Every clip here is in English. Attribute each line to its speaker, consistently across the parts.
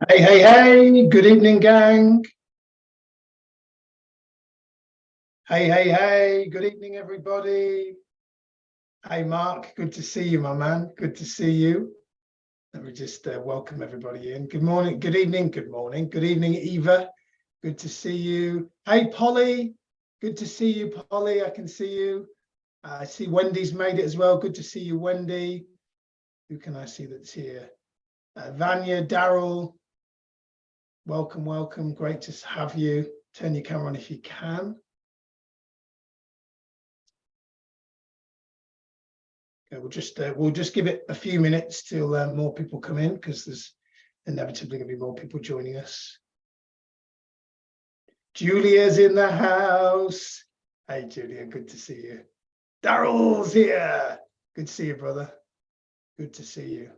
Speaker 1: Hey, good evening, gang. Hey, good evening, everybody. Hey, Mark, good to see you, my man. Good to see you. Let me just welcome everybody in. Good morning, good evening, good morning. Good evening, Eva. Good to see you. Hey, Polly. Good to see you, Polly. I can see you. I see Wendy's made it as well. Good to see you, Wendy. Who can I see that's here? Vanya, Daryl. Welcome. Great to have you. Turn your camera on if you can. Okay, we'll just give it a few minutes till more people come in, because there's inevitably going to be more people joining us. Julia's in the house. Hey, Julia, good to see you. Daryl's here. Good to see you, brother. Good to see you.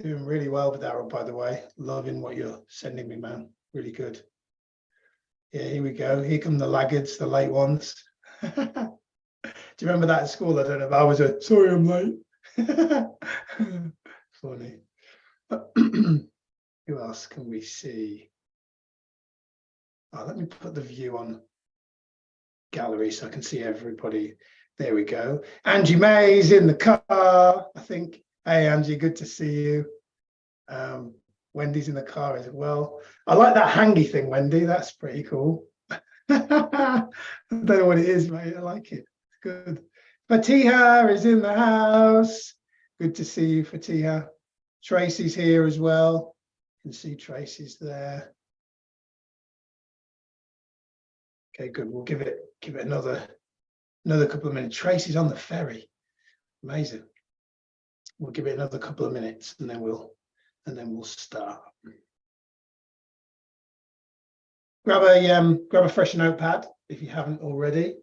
Speaker 1: Doing really well with Daryl, by the way. Loving what you're sending me, man. Really good. Yeah, here we go. Here come the laggards, the late ones. Do you remember that at school? I don't know if I was sorry, I'm late. Funny. Who else can we see? Oh, let me put the view on gallery so I can see everybody. There we go. Angie May's in the car, I think. Hey, Angie, good to see you. Wendy's in the car as well. I like that hangy thing, Wendy. That's pretty cool. I don't know what it is, mate. I like it. It's good. Fatiha is in the house. Good to see you, Fatiha. Tracy's here as well. You can see Tracy's there. Okay, good. We'll give it another couple of minutes. Tracy's on the ferry. Amazing. We'll give it another couple of minutes and then we'll start. Grab a fresh notepad if you haven't already.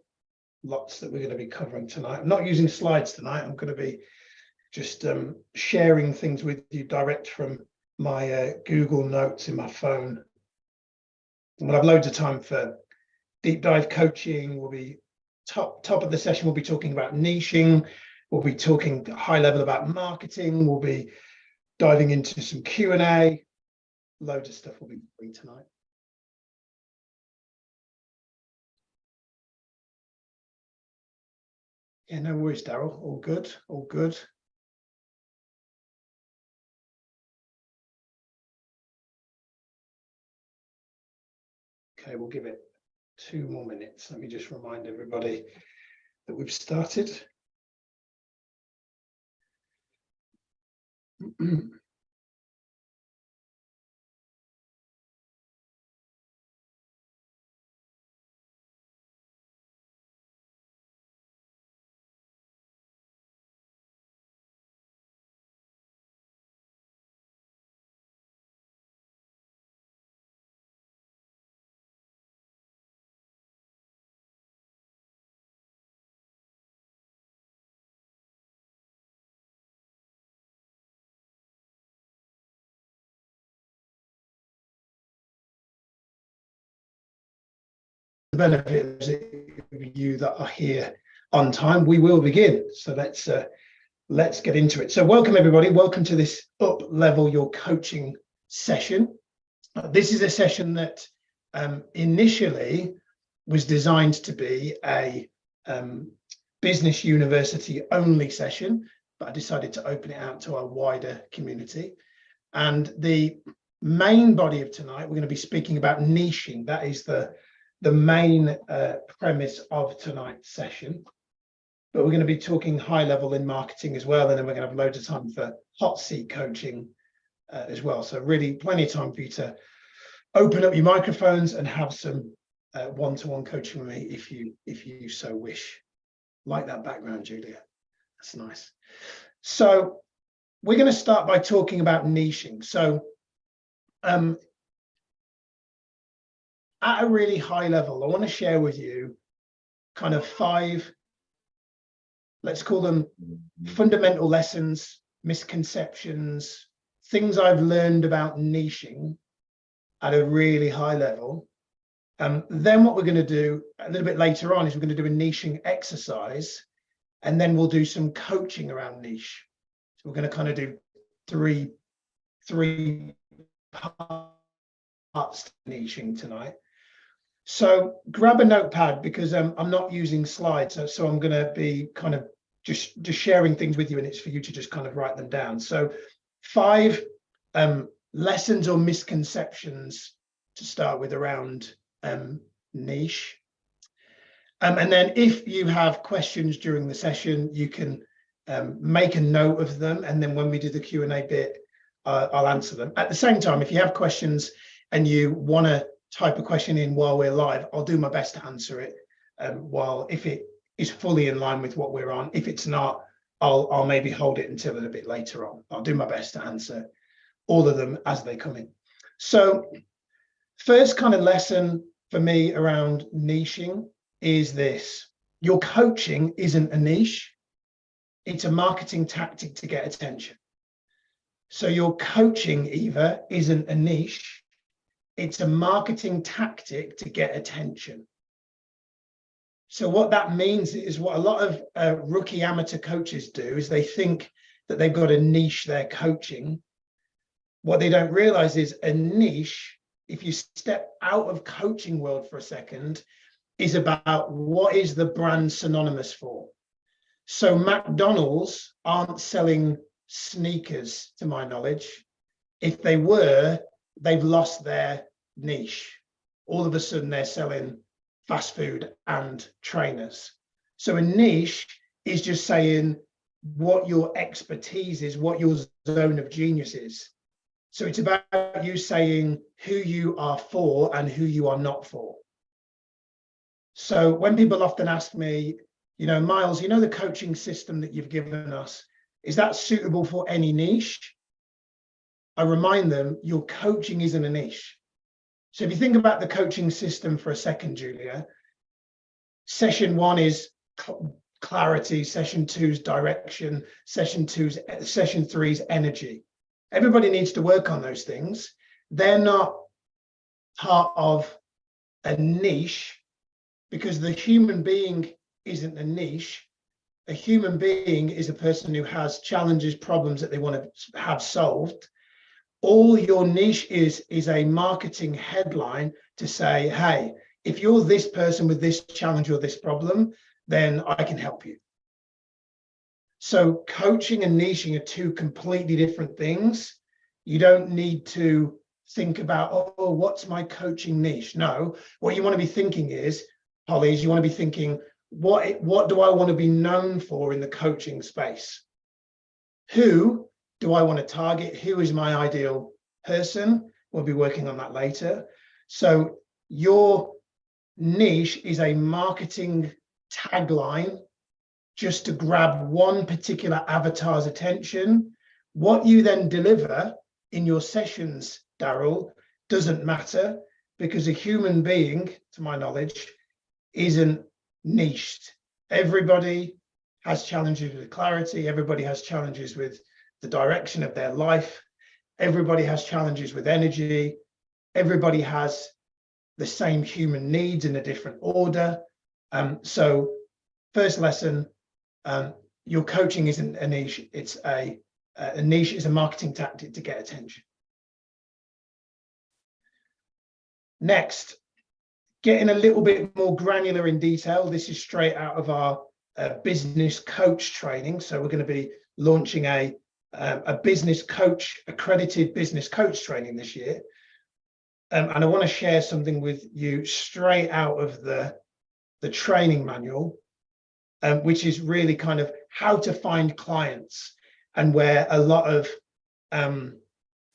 Speaker 1: Lots that we're going to be covering tonight. I'm not using slides tonight. I'm going to be just sharing things with you direct from my Google Notes in my phone. And we'll have loads of time for deep dive coaching. We'll be top of the session. We'll be talking about niching. We'll be talking high level about marketing. We'll be diving into some Q&A. Loads of stuff we'll be doing tonight. Yeah, no worries, Daryl. All good. Okay, we'll give it 2 more minutes. Let me just remind everybody that we've started. The benefit of you that are here on time, we will begin. So let's get into it. So welcome everybody. Welcome to this Up Level Your Coaching session. This is a session that initially was designed to be a business university only session, but I decided to open it out to our wider community. And the main body of tonight, we're going to be speaking about niching. That is the main premise of tonight's session. But we're going to be talking high level in marketing as well, and then we're going to have loads of time for hot seat coaching as well. So really plenty of time for you to open up your microphones and have some one-to-one coaching with me if you so wish. Like that background, Julia. That's nice. So we're going to start by talking about niching. So at a really high level, I want to share with you kind of 5, let's call them fundamental lessons, misconceptions, things I've learned about niching at a really high level. Then what we're going to do a little bit later on is we're going to do a niching exercise, and then we'll do some coaching around niche. So we're going to kind of do three parts to niching tonight. So grab a notepad, because I'm not using slides, so I'm going to be kind of just sharing things with you, and it's for you to just kind of write them down. So 5 lessons or misconceptions to start with around niche. And then if you have questions during the session, you can make a note of them, and then when we do the Q&A bit, I'll answer them. At the same time, if you have questions and you want to type a question in while we're live, I'll do my best to answer it if it is fully in line with what we're on. If it's not, I'll maybe hold it until a little bit later on. I'll do my best to answer all of them as they come in. So first kind of lesson for me around niching is this: your coaching isn't a niche, it's a marketing tactic to get attention. So your coaching, Eva, isn't a niche, it's a marketing tactic to get attention. So what that means is, what a lot of rookie amateur coaches do is they think that they've got to niche their coaching. What they don't realize is a niche, if you step out of coaching world for a second, is about what is the brand synonymous for. So McDonald's aren't selling sneakers, to my knowledge. If they were, they've lost their niche. All of a sudden they're selling fast food and trainers. So a niche is just saying what your expertise is, what your zone of genius is. So it's about you saying who you are for and who you are not for. So when people often ask me, Miles, the coaching system that you've given us, is that suitable for any niche? I remind them, your coaching isn't a niche. So if you think about the coaching system for a second, Julia, session 1 is clarity, session 2 is direction, session 3 is energy. Everybody needs to work on those things. They're not part of a niche, because the human being isn't a niche. A human being is a person who has challenges, problems that they want to have solved. All your niche is a marketing headline to say, hey, if you're this person with this challenge or this problem, then I can help you. So coaching and niching are 2 completely different things. You don't need to think about, oh, what's my coaching niche? No, what you want to be thinking is, Holly, you want to be thinking, what do I want to be known for in the coaching space? Who do I want to target? Who is my ideal person? We'll be working on that later. So your niche is a marketing tagline just to grab one particular avatar's attention. What you then deliver in your sessions, Daryl, doesn't matter, because a human being, to my knowledge, isn't niched. Everybody has challenges with clarity. Everybody has challenges with the direction of their life. Everybody has challenges with energy. Everybody has the same human needs in a different order. So first lesson, your coaching isn't a niche. It's a niche is a marketing tactic to get attention. Next, getting a little bit more granular in detail. This is straight out of our business coach training. So we're going to be launching a business coach, accredited business coach training this year. And I want to share something with you straight out of the training manual, which is really kind of how to find clients, and where a lot of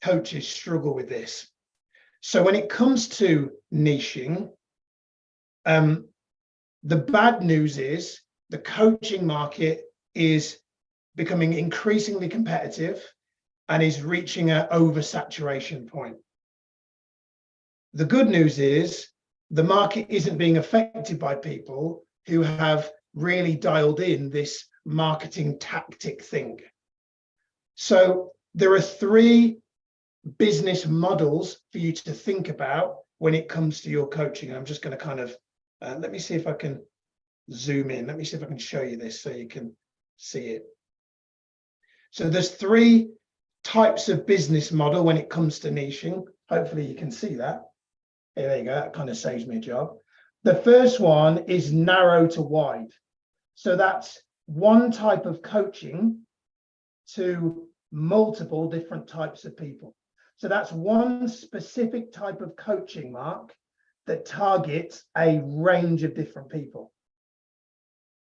Speaker 1: coaches struggle with this. So when it comes to niching, the bad news is the coaching market is becoming increasingly competitive and is reaching an oversaturation point. The good news is the market isn't being affected by people who have really dialed in this marketing tactic thing. So there are 3 business models for you to think about when it comes to your coaching. And I'm just going to kind of, let me see if I can zoom in. Let me see if I can show you this so you can see it. So there's 3 types of business model when it comes to niching. Hopefully you can see that. Hey, there you go. That kind of saves me a job. The first one is narrow to wide. So that's one type of coaching to multiple different types of people. So that's one specific type of coaching, Mark, that targets a range of different people.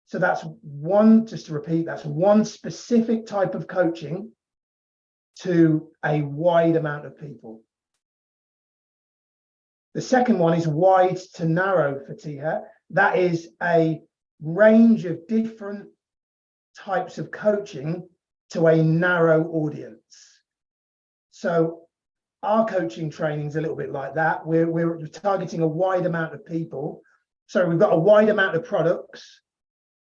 Speaker 1: So that's one, just to repeat, that's one specific type of coaching to a wide amount of people. The second one is wide to narrow, Fatiha. That is a range of different types of coaching to a narrow audience. So our coaching training is a little bit like that. We're targeting a wide amount of people. So we've got a wide amount of products,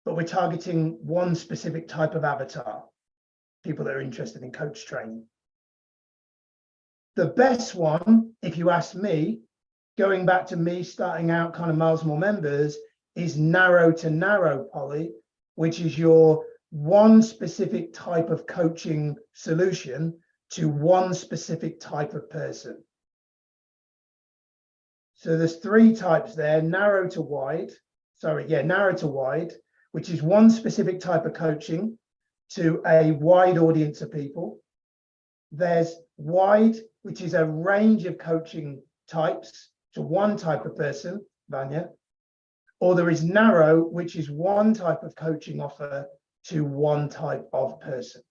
Speaker 1: but we're targeting one specific type of avatar, people that are interested in coach training. The best one, if you ask me, going back to me starting out kind of Miles More Members, is narrow to narrow, Polly, which is your one specific type of coaching solution to one specific type of person. So there's three types there: narrow to wide, which is one specific type of coaching to a wide audience of people. There's wide, which is a range of coaching types to one type of person, Vanya. Or there is narrow, which is one type of coaching offer to one type of person.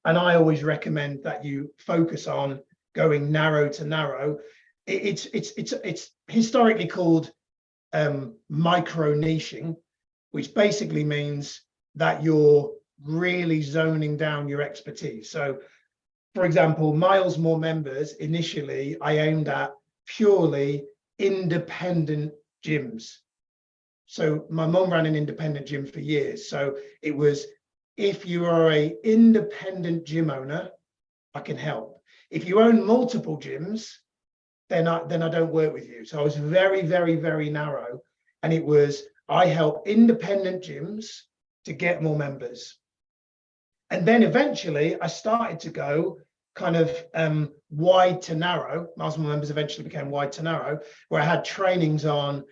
Speaker 1: And I always recommend that you focus on going narrow to narrow. It's historically called micro niching, which basically means that you're really zoning down your expertise. So, for example, Miles More Members, initially I aimed at purely independent gyms. So my mum ran an independent gym for years. So it was, if you are an independent gym owner, I can help. If you own multiple gyms, then I don't work with you. So I was very, very, very narrow. And it was, I help independent gyms to get more members. And then eventually I started to go kind of wide to narrow. Miles More Members eventually became wide to narrow, where I had trainings on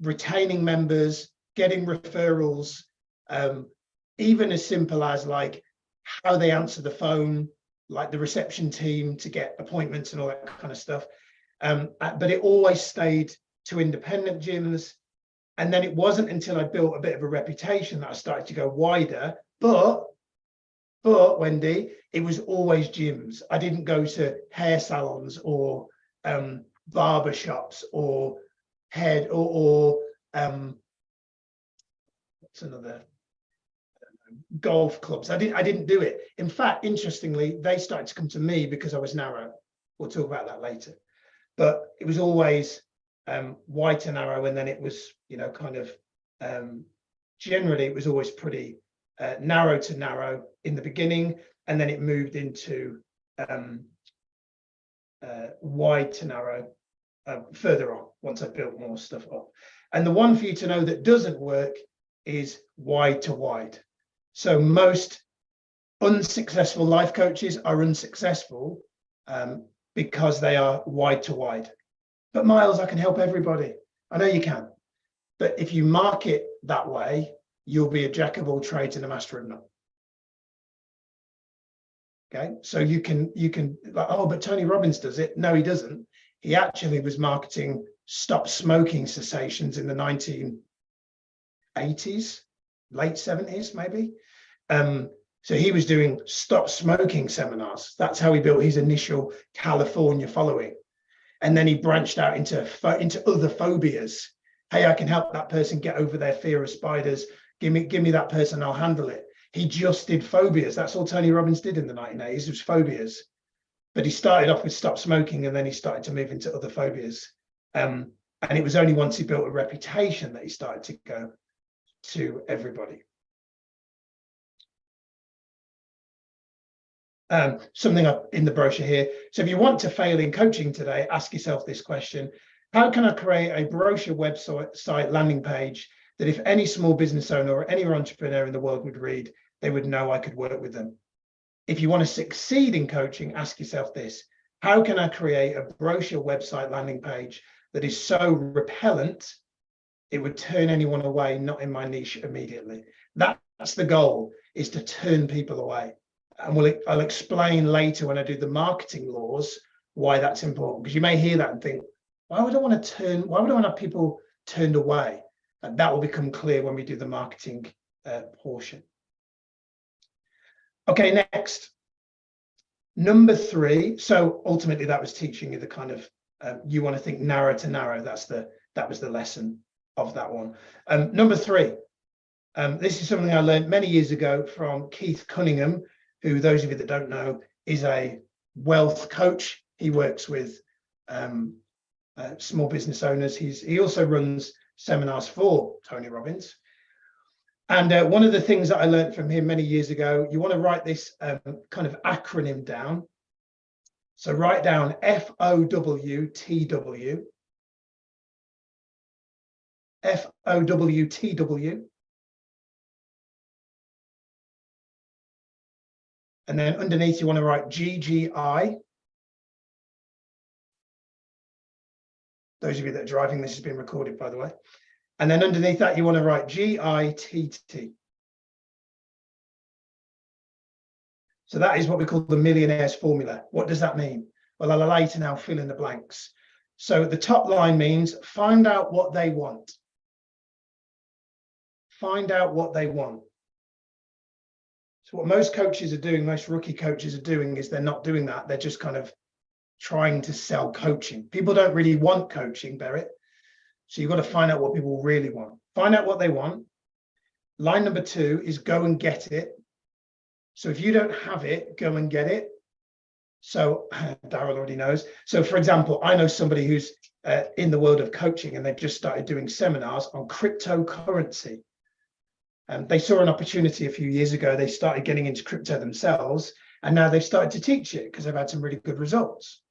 Speaker 1: retaining members, getting referrals, even as simple as like how they answer the phone, like the reception team to get appointments and all that kind of stuff. But it always stayed to independent gyms. And then it wasn't until I built a bit of a reputation that I started to go wider. But Wendy, it was always gyms. I didn't go to hair salons or barber shops or what's another, golf clubs. I didn't do it. In fact, interestingly, they started to come to me because I was narrow. We'll talk about that later. But it was always wide to narrow, and then it was, you know, kind of generally it was always pretty narrow to narrow in the beginning, and then it moved into wide to narrow further on once I built more stuff up. And the one for you to know that doesn't work is wide to wide. So most unsuccessful life coaches are unsuccessful because they are wide to wide. But Miles, I can help everybody. I know you can. But if you market that way, you'll be a jack of all trades and a master of none. Okay, so you can like, oh, but Tony Robbins does it. No, he doesn't. He actually was marketing stop smoking cessations in the 1980s, late 70s, maybe. So he was doing stop smoking seminars. That's how he built his initial California following. And then he branched out into other phobias. Hey, I can help that person get over their fear of spiders. Give me that person, I'll handle it. He just did phobias. That's all Tony Robbins did in the 1980s, was phobias. But he started off with stop smoking, and then he started to move into other phobias. And it was only once he built a reputation that he started to go to everybody. Something up in the brochure here. So if you want to fail in coaching today, ask yourself this question: how can I create a brochure website landing page that if any small business owner or any entrepreneur in the world would read, they would know I could work with them. If you want to succeed in coaching, ask yourself this: how can I create a brochure website landing page that is so repellent it would turn anyone away, not in my niche immediately? That's the goal, is to turn people away. And I'll explain later when I do the marketing laws why that's important, because you may hear that and think, why would I want to have people turned away? And that will become clear when we do the marketing portion. Okay, next. Number 3. So ultimately that was teaching you the kind of, you want to think narrow to narrow. That was the lesson of that one. Number 3. This is something I learned many years ago from Keith Cunningham, who, those of you that don't know, is a wealth coach. He works with small business owners. He also runs seminars for Tony Robbins. And one of the things that I learned from him many years ago, you want to write this kind of acronym down. So write down FOWTW, FOWTW. And then underneath you want to write GGI. Those of you that are driving, this has been recorded, by the way. And then underneath that, you want to write GITT. So that is what we call the millionaire's formula. What does that mean? Well, I'll allow you to now fill in the blanks. So the top line means find out what they want. Find out what they want. So what most coaches are doing, most rookie coaches are doing, is they're not doing that. They're just kind of trying to sell coaching. People don't really want coaching, Berit. So you've got to find out what people really want. Find out what they want. Line number 2 is go and get it. So if you don't have it, go and get it. So Daryl already knows. So for example, I know somebody who's in the world of coaching, and they've just started doing seminars on cryptocurrency. They saw an opportunity a few years ago. They started getting into crypto themselves, and now they've started to teach it because they've had some really good results.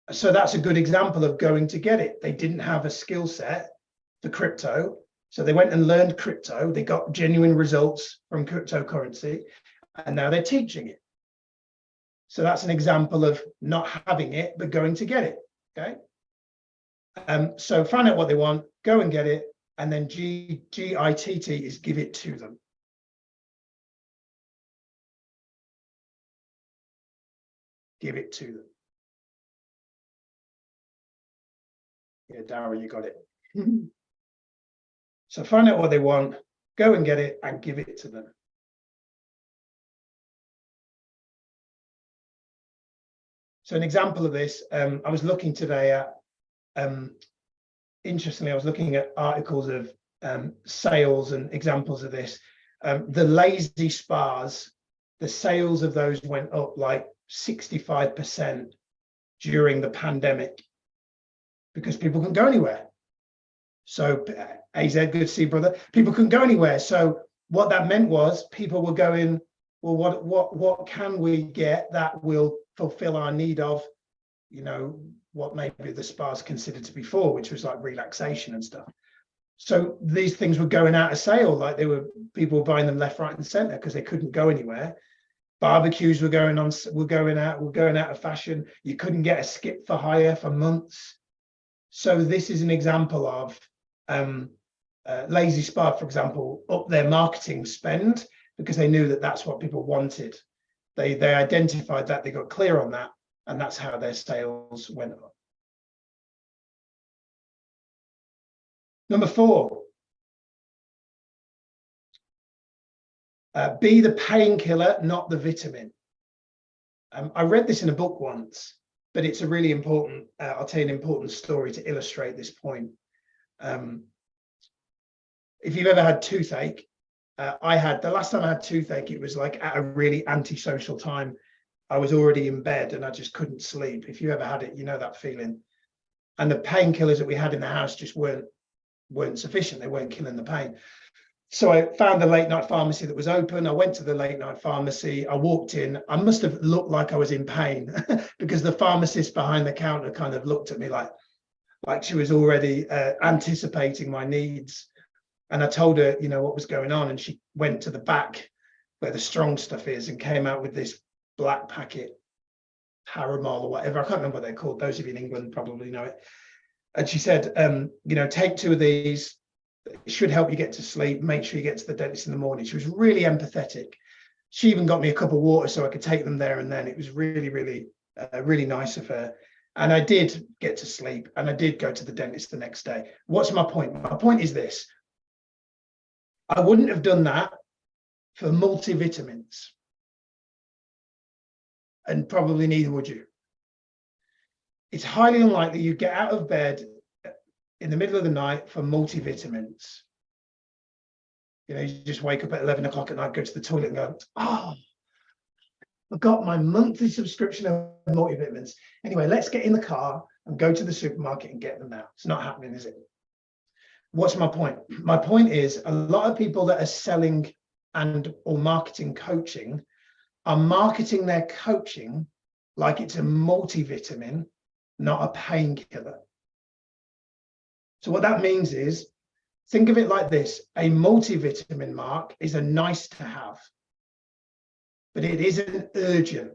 Speaker 1: So that's a good example of going to get it. They didn't have a skill set for crypto, so they went and learned crypto. They got genuine results from cryptocurrency, and now they're teaching it. So that's an example of not having it, but going to get it, okay? So find out what they want, go and get it, and then GITT is give it to them. Give it to them. Yeah, Daryl, you got it. So find out what they want, go and get it, and give it to them. So an example of this, I was looking today at, interestingly, I was looking at articles of sales and examples of this. The lazy spas, the sales of those went up like 65% during the pandemic because people couldn't go anywhere. So AZ, good to see you, brother. People couldn't go anywhere. So what that meant was people were going, well, what can we get that will fulfill our need of, you know, what maybe the spas considered to be for, which was like relaxation and stuff. So these things were going out of sale, like people were buying them left, right, and center because they couldn't go anywhere. Barbecues were going out of fashion. You couldn't get a skip for hire for months. So this is an example of Lazy Spa, for example, up their marketing spend because they knew that that's what people wanted. They identified that, they got clear on that, and that's how their sales went up. Number 4, be the painkiller, not the vitamin. I read this in a book once, but it's a really important, I'll tell you an important story to illustrate this point. If you've ever had toothache, the last time I had toothache, it was like at a really antisocial time. I was already in bed and I just couldn't sleep. If you ever had it, you know that feeling. And the painkillers that we had in the house just weren't sufficient. They weren't killing the pain. So I found the late night pharmacy that was open. I went to the late night pharmacy. I walked in. I must have looked like I was in pain because the pharmacist behind the counter kind of looked at me like she was already anticipating my needs. And I told her, you know, what was going on. And she went to the back where the strong stuff is, and came out with this black packet, Paramol or whatever. I can't remember what they're called. Those of you in England probably know it. And she said, you know, take 2 of these. It should help you get to sleep. Make sure you get to the dentist in the morning. She was really empathetic. She even got me a cup of water so I could take them there and then. It was really, really, really nice of her. And I did get to sleep, and I did go to the dentist the next day. What's my point? My point is this. I wouldn't have done that for multivitamins. And probably neither would you. It's highly unlikely you get out of bed in the middle of the night for multivitamins. You know, you just wake up at 11 o'clock at night, go to the toilet and go, oh, I've got my monthly subscription of multivitamins. Anyway, let's get in the car and go to the supermarket and get them now. It's not happening, is it? What's my point? My point is a lot of people that are selling and or marketing coaching are marketing their coaching like it's a multivitamin, not a painkiller. So what that means is, think of it like this. A multivitamin, Mark, is a nice to have, but it isn't urgent.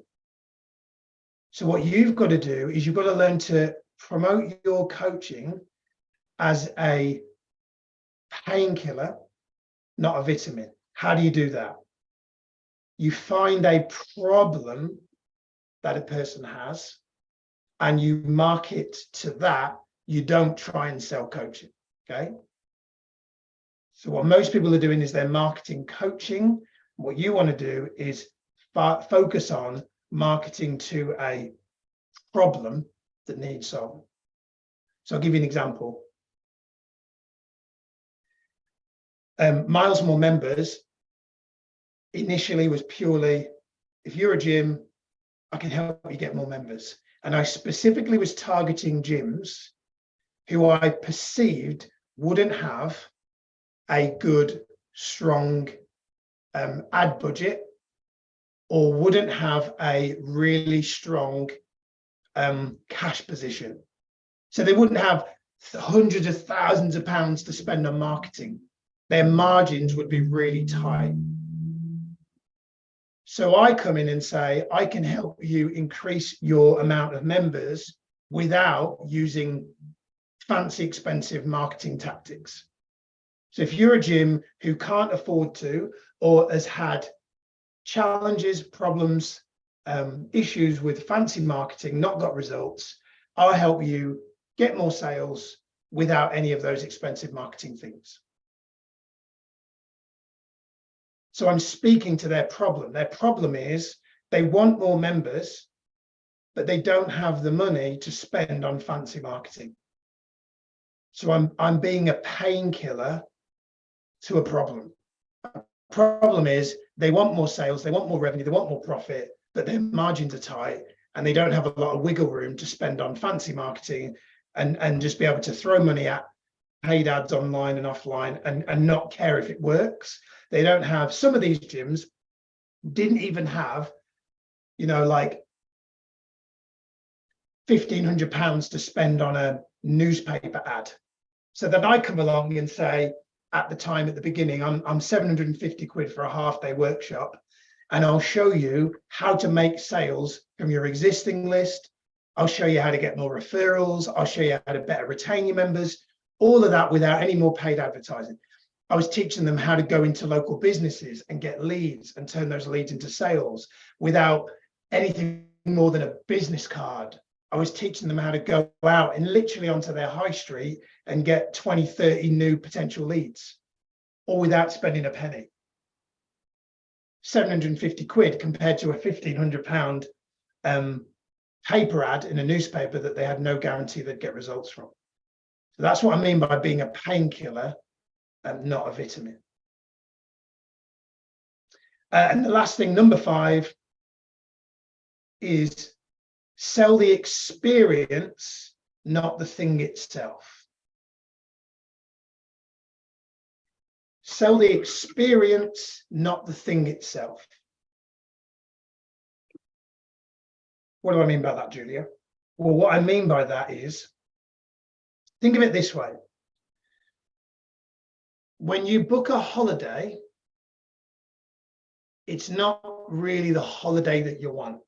Speaker 1: So what you've got to do is you've got to learn to promote your coaching as a painkiller, not a vitamin. How do you do that? You find a problem that a person has and you market to that. You don't try and sell coaching, okay? So what most people are doing is they're marketing coaching. What you want to do is focus on marketing to a problem that needs solving. So I'll give you an example. Miles More Members initially was purely, if you're a gym, I can help you get more members. And I specifically was targeting gyms who I perceived wouldn't have a good, strong ad budget, or wouldn't have a really strong cash position. So they wouldn't have hundreds of thousands of pounds to spend on marketing. Their margins would be really tight. So I come in and say, I can help you increase your amount of members without using fancy, expensive marketing tactics. So if you're a gym who can't afford to, or has had challenges, problems, issues with fancy marketing, not got results, I'll help you get more sales without any of those expensive marketing things. So I'm speaking to their problem. Their problem is they want more members, but they don't have the money to spend on fancy marketing. So I'm being a painkiller to a problem. The problem is they want more sales, they want more revenue, they want more profit, but their margins are tight and they don't have a lot of wiggle room to spend on fancy marketing and just be able to throw money at paid ads online and offline and not care if it works. They don't have, some of these gyms didn't even have, you know, like £1,500 to spend on a newspaper ad. So then I come along and say, at the time, at the beginning, I'm 750 quid for a half-day workshop, and I'll show you how to make sales from your existing list. I'll show you how to get more referrals. I'll show you how to better retain your members, all of that without any more paid advertising. I was teaching them how to go into local businesses and get leads and turn those leads into sales without anything more than a business card. I was teaching them how to go out and literally onto their high street and get 20, 30 new potential leads, all without spending a penny. 750 quid compared to a £1,500 paper ad in a newspaper that they had no guarantee they'd get results from. So that's what I mean by being a painkiller and not a vitamin. And the last thing, number 5, is sell the experience, not the thing itself. Sell the experience, not the thing itself. What do I mean by that, Julia? Well, what I mean by that is, think of it this way. When you book a holiday, it's not really the holiday that you want.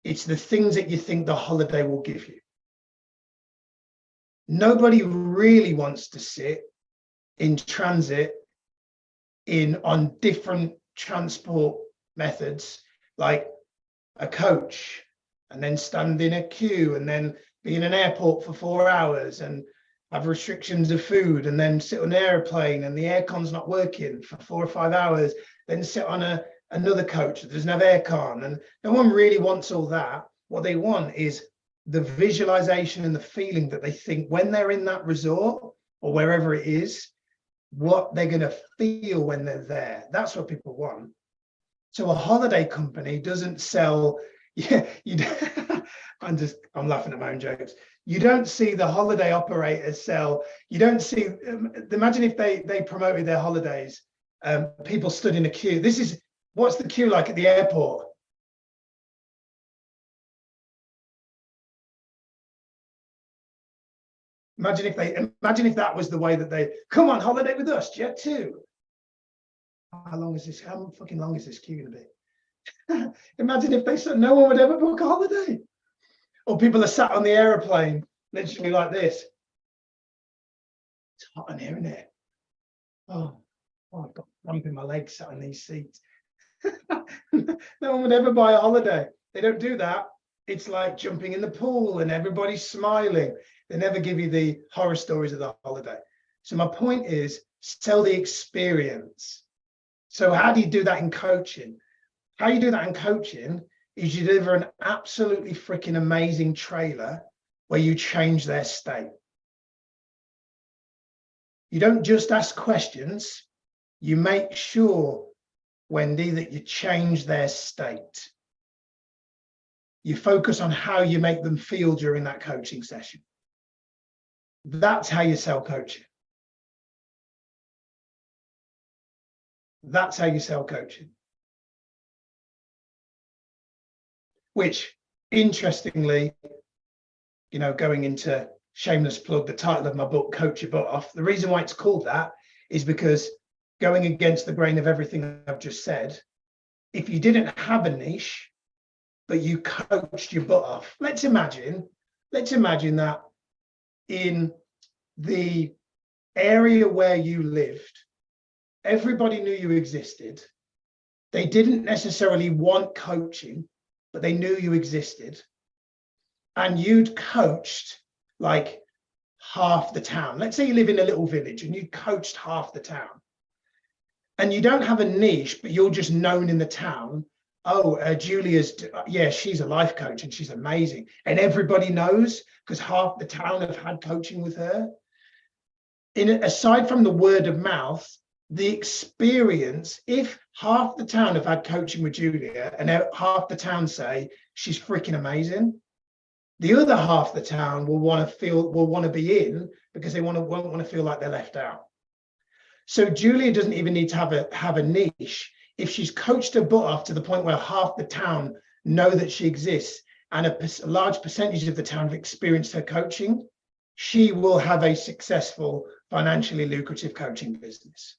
Speaker 1: It's the things that you think the holiday will give you. Nobody really wants to sit in transit on different transport methods, like a coach, and then stand in a queue, and then be in an airport for 4 hours and have restrictions of food, and then sit on an airplane and the aircon's not working for 4 or 5 hours, then sit on another coach that doesn't have aircon. And no one really wants all that. What they want is the visualization and the feeling that they think when they're in that resort or wherever it is, what they're going to feel when they're there. That's what people want. So a holiday company doesn't sell, I'm laughing at my own jokes. You don't see the holiday operators sell, you don't see, imagine if they promoted their holidays, people stood in a queue. What's the queue like at the airport? Imagine if that was the way that they come on holiday with us, Jet 2. How fucking long is this queue gonna be? Imagine if they said no one would ever book a holiday. Or people are sat on the aeroplane, literally like this. It's hot in here, isn't it? Oh, I've got cramp in my legs sat on these seats. No one would ever buy a holiday. They don't do that. It's like jumping in the pool and everybody's smiling. They never give you the horror stories of the holiday. So my point is, sell the experience. So how do you do that in coaching? How you do that in coaching is you deliver an absolutely freaking amazing trailer where you change their state. You don't just ask questions, you make sure, Wendy, that you change their state. You focus on how you make them feel during that coaching session. That's how you sell coaching. That's how you sell coaching. Which, interestingly, going into shameless plug, the title of my book, Coach Your Butt Off, the reason why it's called that is because going against the grain of everything I've just said, if you didn't have a niche, but you coached your butt off, let's imagine that in the area where you lived, everybody knew you existed. They didn't necessarily want coaching, but they knew you existed. And you'd coached like half the town. Let's say you live in a little village and you coached half the town. And you don't have a niche, but you're just known in the town. Oh, Julia's, she's a life coach and she's amazing. And everybody knows because half the town have had coaching with her. Aside from the word of mouth, the experience, if half the town have had coaching with Julia and half the town say she's freaking amazing, the other half the town will want to be in because they won't want to feel like they're left out. So Julia doesn't even need to have a niche. If she's coached her butt off to the point where half the town know that she exists and a large percentage of the town have experienced her coaching, she will have a successful, financially lucrative coaching business.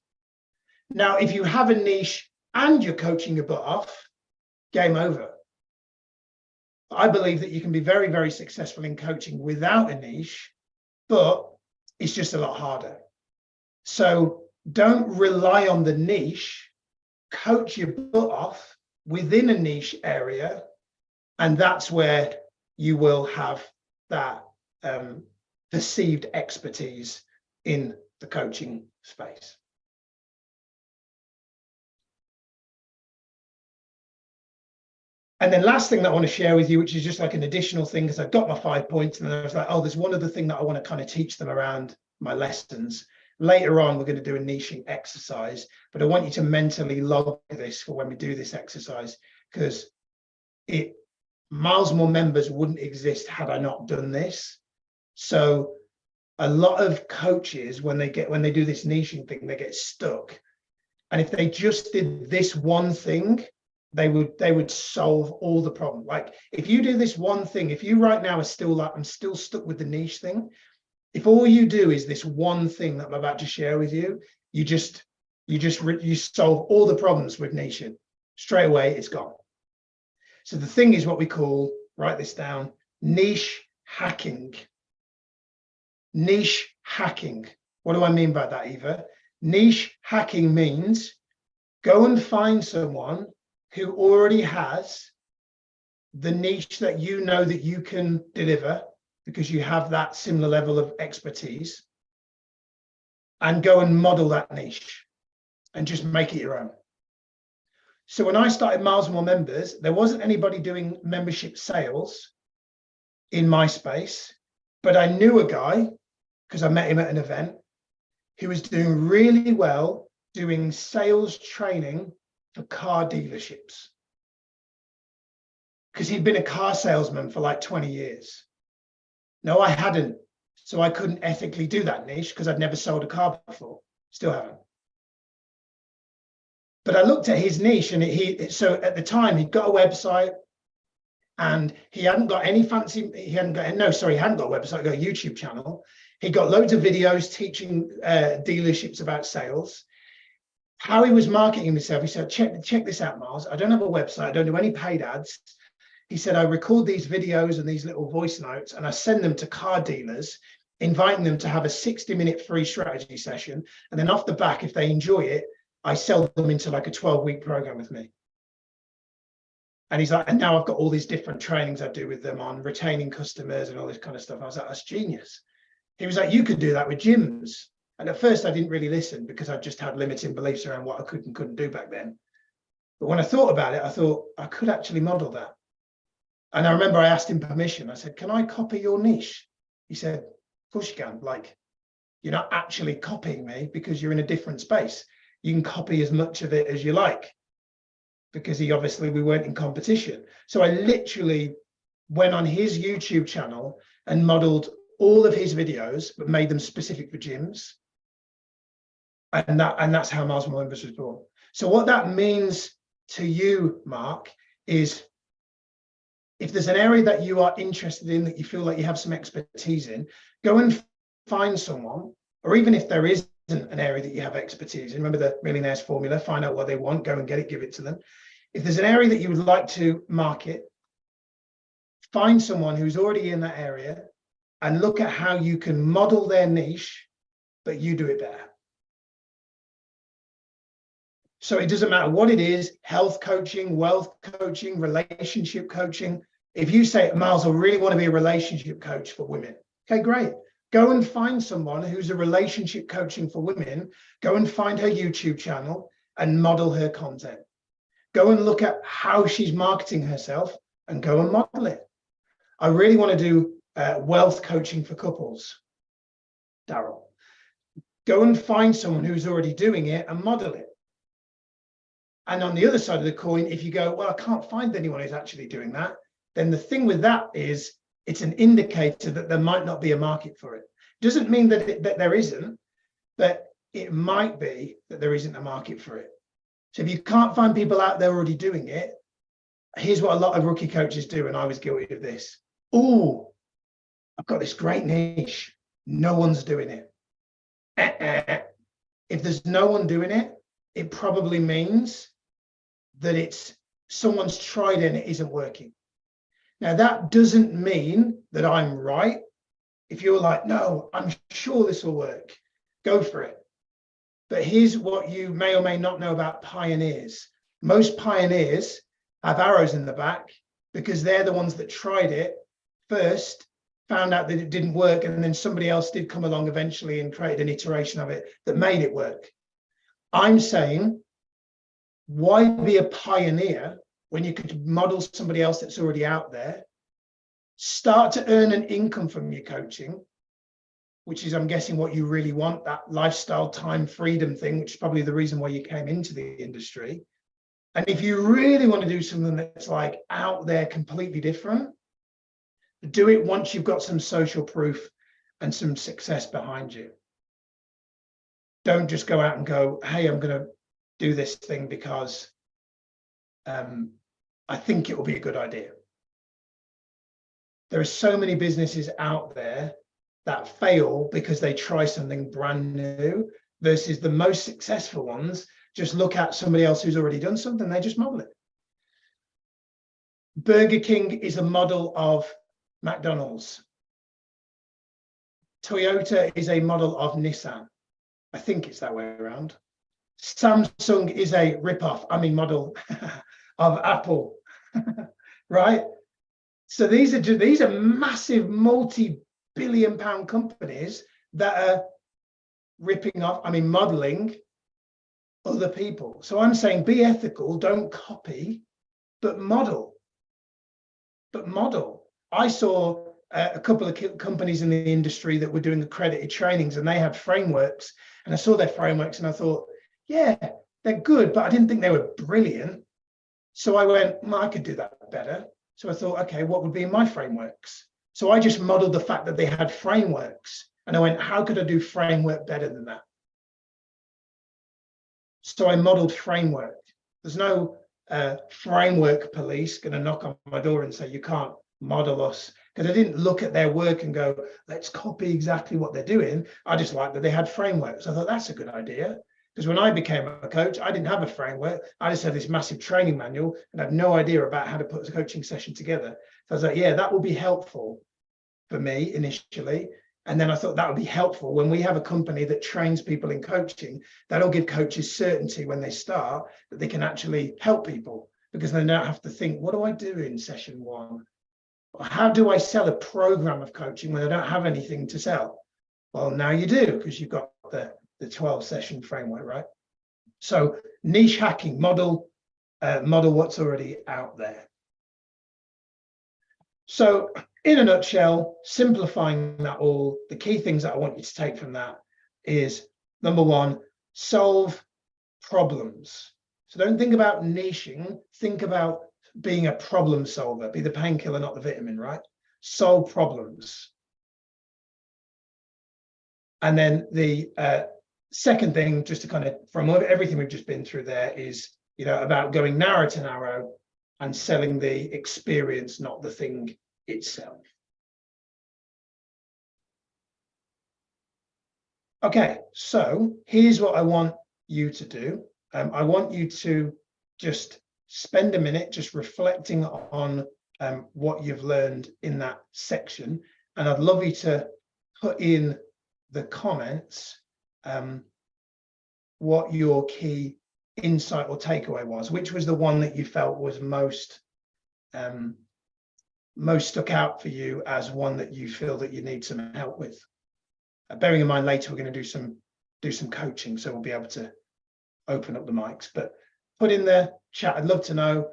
Speaker 1: Now, if you have a niche and you're coaching your butt off, game over. I believe that you can be very, very successful in coaching without a niche, but it's just a lot harder. So don't rely on the niche, coach your butt off within a niche area, and that's where you will have that perceived expertise in the coaching space. And then last thing that I want to share with you, which is just like an additional thing, because I've got my 5 points and then I was like, oh, there's one other thing that I want to kind of teach them around my lessons. Later on, we're going to do a niching exercise, but I want you to mentally log this for when we do this exercise, because Miles More Members wouldn't exist had I not done this. So a lot of coaches, when they do this niching thing, they get stuck. And if they just did this one thing, they would solve all the problem. Like if you do this one thing, if you right now are still like, I'm still stuck with the niche thing. If all you do is this one thing that I'm about to share with you, you just You solve all the problems with niching. Straight away, it's gone. So the thing is what we call, write this down, niche hacking. Niche hacking. What do I mean by that, Eva? Niche hacking means go and find someone who already has the niche that you know that you can deliver because you have that similar level of expertise, and go and model that niche and just make it your own. So when I started Miles More Members, there wasn't anybody doing membership sales in my space, but I knew a guy because I met him at an event who was doing really well doing sales training for car dealerships, because he'd been a car salesman for like 20 years. No, I hadn't. So I couldn't ethically do that niche because I'd never sold a car before. Still haven't. But I looked at his niche, and so at the time he'd got a website, and he hadn't got any fancy, he hadn't got a website, got a YouTube channel. He got loads of videos teaching dealerships about sales. How he was marketing himself, he said, check this out, Miles. I don't have a website. I don't do any paid ads. He said, I record these videos and these little voice notes, and I send them to car dealers, inviting them to have a 60-minute free strategy session. And then off the back, if they enjoy it, I sell them into like a 12-week program with me. And he's like, and now I've got all these different trainings I do with them on retaining customers and all this kind of stuff. I was like, that's genius. He was like, you could do that with gyms. And at first I didn't really listen because I just had limiting beliefs around what I could and couldn't do back then. But when I thought about it, I thought I could actually model that. And I remember I asked him permission. I said, can I copy your niche? He said, of course you can. Like, you're not actually copying me because you're in a different space. You can copy as much of it as you like, because we weren't in competition. So I literally went on his YouTube channel and modeled all of his videos, but made them specific for gyms. And that's how Miles More Members was born. So what that means to you, Mark, is if there's an area that you are interested in, that you feel like you have some expertise in, go and find someone, or even if there isn't an area that you have expertise in, remember the Millionaires Formula, find out what they want, go and get it, give it to them. If there's an area that you would like to market, find someone who's already in that area and look at how you can model their niche, but you do it better. So it doesn't matter what it is, health coaching, wealth coaching, relationship coaching. If you say, Miles, I really want to be a relationship coach for women. Okay, great. Go and find someone who's a relationship coaching for women. Go and find her YouTube channel and model her content. Go and look at how she's marketing herself and go and model it. I really want to do wealth coaching for couples, Daryl. Go and find someone who's already doing it and model it. And on the other side of the coin, if you go, well, I can't find anyone who's actually doing that, then the thing with that is it's an indicator that there might not be a market for it. Doesn't mean that there isn't, but it might be that there isn't a market for it. So if you can't find people out there already doing it, here's what a lot of rookie coaches do, and I was guilty of this. Oh, I've got this great niche. No one's doing it. If there's no one doing it, it probably means that it's someone's tried it and it isn't working. Now, that doesn't mean that I'm right. If you're like, no, I'm sure this will work, go for it. But here's what you may or may not know about pioneers. Most pioneers have arrows in the back because they're the ones that tried it first, found out that it didn't work, and then somebody else did come along eventually and created an iteration of it that made it work. I'm saying, why be a pioneer when you could model somebody else that's already out there? Start to earn an income from your coaching, which is, I'm guessing, what you really want, that lifestyle, time, freedom thing, which is probably the reason why you came into the industry. And if you really want to do something that's like out there, completely different, do it once you've got some social proof and some success behind you. Don't just go out and go, hey, I'm going to do this thing because I think it will be a good idea. There are so many businesses out there that fail because they try something brand new versus the most successful ones just look at somebody else who's already done something, they just model it. Burger King is a model of McDonald's. Toyota is a model of Nissan. I think it's that way around. Samsung is a rip-off, model of Apple, right? So these are massive multi-billion pound companies that are ripping off, modeling other people. So I'm saying be ethical, don't copy, but model. I saw a couple of companies in the industry that were doing accredited trainings, and they had frameworks, and I saw their frameworks and I thought, yeah, they're good, but I didn't think they were brilliant. So I went, I could do that better. So I thought, okay, what would be in my frameworks? So I just modeled the fact that they had frameworks, and I went, how could I do framework better than that? So I modeled framework. There's no framework police going to knock on my door and say, you can't model us, because I didn't look at their work and go, let's copy exactly what they're doing. I just liked that they had frameworks. I thought that's a good idea, because when I became a coach, I didn't have a framework. I just had this massive training manual and had no idea about how to put a coaching session together. So I was like, yeah, that will be helpful for me initially. And then I thought that would be helpful when we have a company that trains people in coaching. That'll give coaches certainty when they start that they can actually help people, because they don't have to think, what do I do in session one? How do I sell a program of coaching when I don't have anything to sell? Well, now you do, because you've got the 12 session framework, right? So niche hacking, model what's already out there. So in a nutshell, simplifying that all, the key things that I want you to take from that is, number one, solve problems. So don't think about niching, think about being a problem solver. Be the painkiller, not the vitamin, right? Solve problems. And then the second thing, just to kind of, from everything we've just been through there, is, about going narrow to narrow and selling the experience, not the thing itself. Okay, so here's what I want you to do. I want you to just spend a minute just reflecting on what you've learned in that section. And I'd love you to put in the comments what your key insight or takeaway was. Which was the one that you felt was most stuck out for you as one that you feel that you need some help with? Bearing in mind later we're going to do some coaching, so we'll be able to open up the mics. But put in the chat, I'd love to know.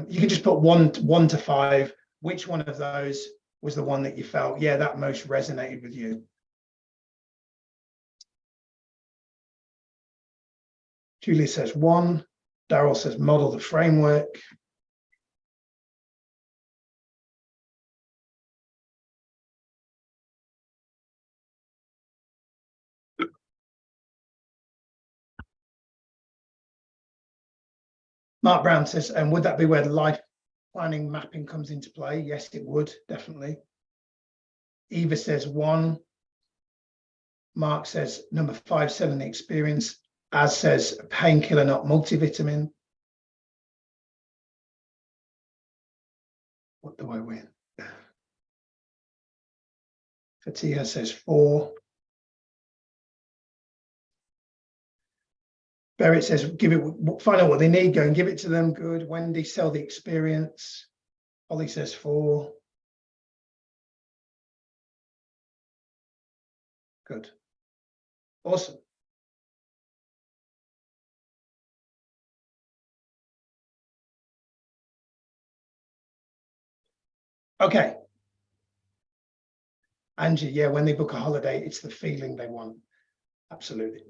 Speaker 1: You can just put one to 5. Which one of those was the one that you felt, yeah, that most resonated with you? Julie says 1. Daryl says model the framework. Mark Brown says, and would that be where the life planning mapping comes into play? Yes, it would, definitely. Eva says 1. Mark says number 5, selling the experience. As says painkiller, not multivitamin. What do I win? Fatia says 4. Barrett says, find out what they need, go and give it to them. Good. Wendy, sell the experience. Holly says 4. Good. Awesome. Okay. Angie, yeah, when they book a holiday, it's the feeling they want. Absolutely.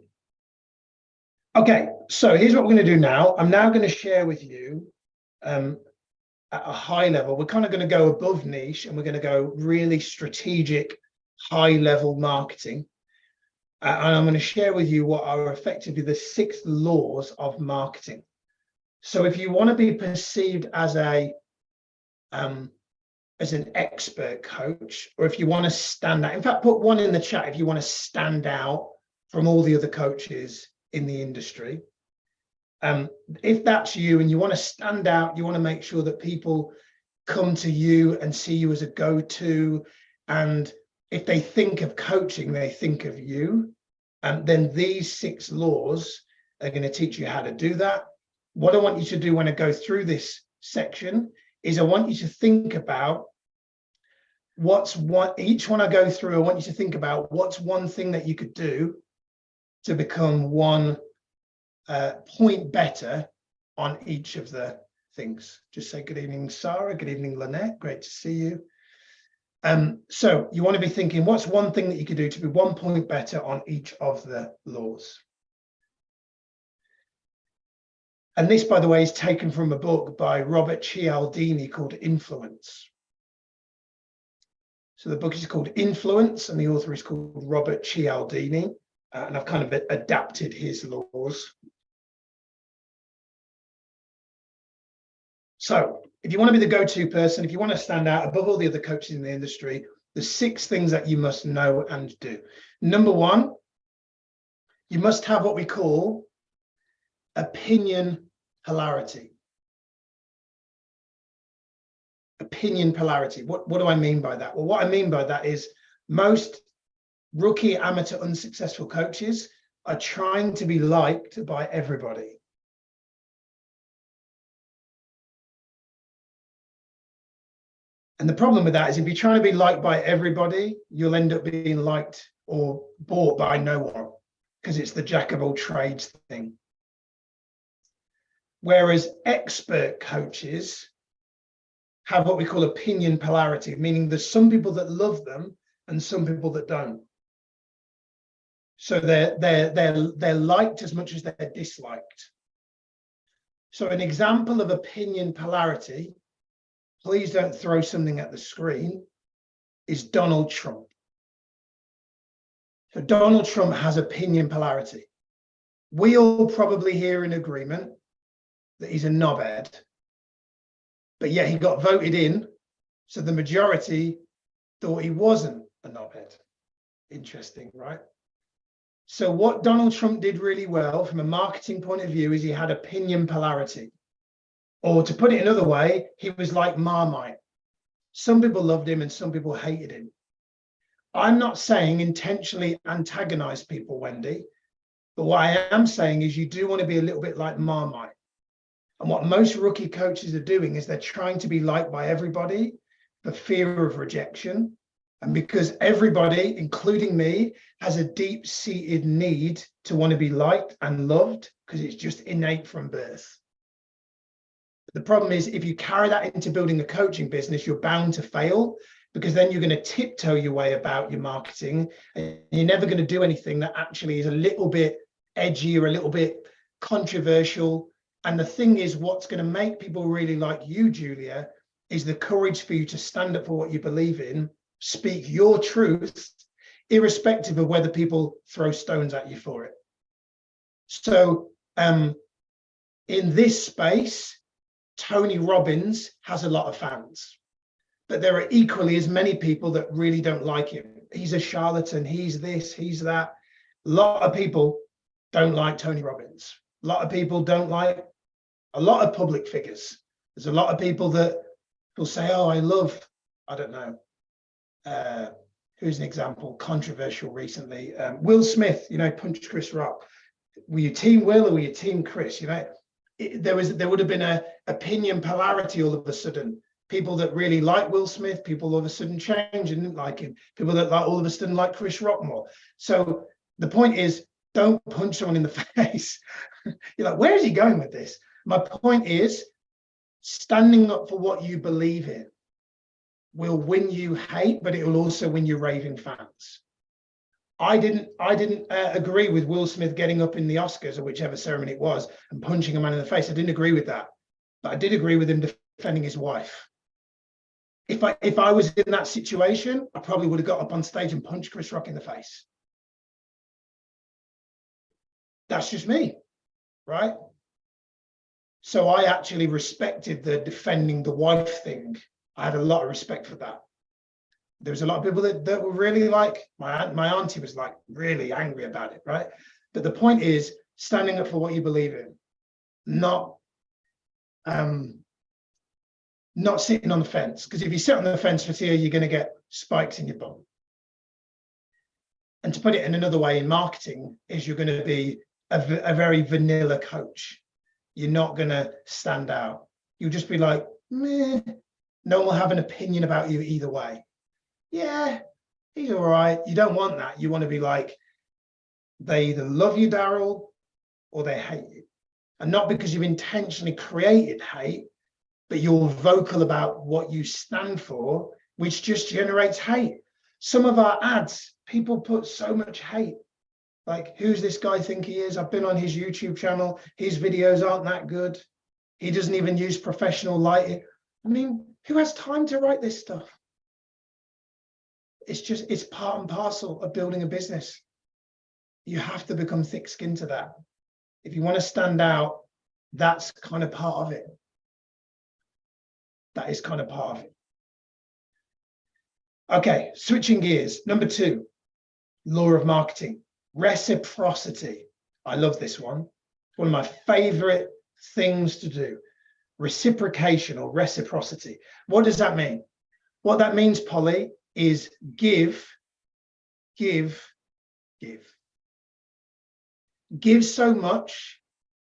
Speaker 1: Okay, so here's what we're going to do now. I'm now going to share with you at a high level. We're kind of going to go above niche, and we're going to go really strategic, high level marketing. And I'm going to share with you what are effectively the 6 laws of marketing. So if you want to be perceived as an expert coach, or if you want to stand out, in fact, put 1 in the chat if you want to stand out from all the other coaches in the industry. If that's you and you want to stand out, you want to make sure that people come to you and see you as a go-to, and if they think of coaching, they think of you, then these 6 laws are going to teach you how to do that. What I want you to do when I go through this section is I want you to think about each one I go through, I want you to think about what's one thing that you could do to become 1 point better on each of the things. Just say good evening, Sarah. Good evening, Lynette. Great to see you. So you want to be thinking, what's one thing that you could do to be 1 point better on each of the laws? And this, by the way, is taken from a book by Robert Cialdini called Influence. So the book is called Influence, and the author is called Robert Cialdini, and I've kind of adapted his laws. So if you want to be the go-to person, if you want to stand out above all the other coaches in the industry, there's 6 things that you must know and do. Number 1, you must have what we call opinion polarity. Opinion polarity. What do I mean by that? Well, what I mean by that is most rookie, amateur, unsuccessful coaches are trying to be liked by everybody. And the problem with that is if you're trying to be liked by everybody, you'll end up being liked or bought by no one, because it's the jack of all trades thing. Whereas expert coaches have what we call opinion polarity, meaning there's some people that love them and some people that don't. So they're liked as much as they're disliked. So an example of opinion polarity, please don't throw something at the screen, is Donald Trump. So Donald Trump has opinion polarity. We all probably here in agreement that he's a knobhead, but yet he got voted in, so the majority thought he wasn't a knobhead. Interesting, right? So what Donald Trump did really well from a marketing point of view is he had opinion polarity. Or to put it another way, he was like Marmite. Some people loved him and some people hated him. I'm not saying intentionally antagonize people, Wendy, but what I am saying is you do want to be a little bit like Marmite. And what most rookie coaches are doing is they're trying to be liked by everybody for fear of rejection. And because everybody, including me, has a deep-seated need to want to be liked and loved, because it's just innate from birth. The problem is if you carry that into building a coaching business, you're bound to fail, because then you're going to tiptoe your way about your marketing and you're never going to do anything that actually is a little bit edgy or a little bit controversial. And the thing is, what's going to make people really like you, Julia, is the courage for you to stand up for what you believe in, speak your truth, irrespective of whether people throw stones at you for it. So in this space, Tony Robbins has a lot of fans, but there are equally as many people that really don't like him. He's a charlatan, he's this, he's that. A lot of people don't like Tony Robbins. A lot of people don't like a lot of public figures. There's a lot of people that will say, oh, I love, I don't know, who's an example, controversial recently, Will Smith, you know, punched Chris Rock. Were you team Will or were you team Chris? You know, there would have been a opinion polarity all of a sudden. People that really like Will Smith, people all of a sudden change and didn't like him. People that like all of a sudden like Chris Rock more. So the point is, don't punch someone in the face. You're like, where is he going with this? My point is, standing up for what you believe in will win you hate, but it will also win you raving fans. I didn't agree with Will Smith getting up in the Oscars or whichever ceremony it was and punching a man in the face. I didn't agree with that, but I did agree with him defending his wife. If I was in that situation, I probably would have got up on stage and punched Chris Rock in the face. That's just me, right? So I actually respected the defending the wife thing. I had a lot of respect for that. There was a lot of people that were really like, my auntie was like really angry about it, right? But the point is standing up for what you believe in, not sitting on the fence. Because if you sit on the fence for fear, you're going to get spikes in your bum. And to put it in another way, in marketing, is you're going to be a very vanilla coach. You're not going to stand out. You'll just be like, meh. No one will have an opinion about you either way. Yeah, he's all right. You don't want that. You want to be like, they either love you, Daryl, or they hate you. And not because you've intentionally created hate, but you're vocal about what you stand for, which just generates hate. Some of our ads, people put so much hate. Like, who's this guy think he is? I've been on his YouTube channel. His videos aren't that good. He doesn't even use professional lighting. I mean, who has time to write this stuff? It's part and parcel of building a business. You have to become thick-skinned to that. If you want to stand out, that's kind of part of it. That is kind of part of it. Okay, switching gears. Number 2, law of marketing, reciprocity. I love this one. It's one of my favorite things to do. Reciprocation or reciprocity. What does that mean? What that means, Polly, is give. Give so much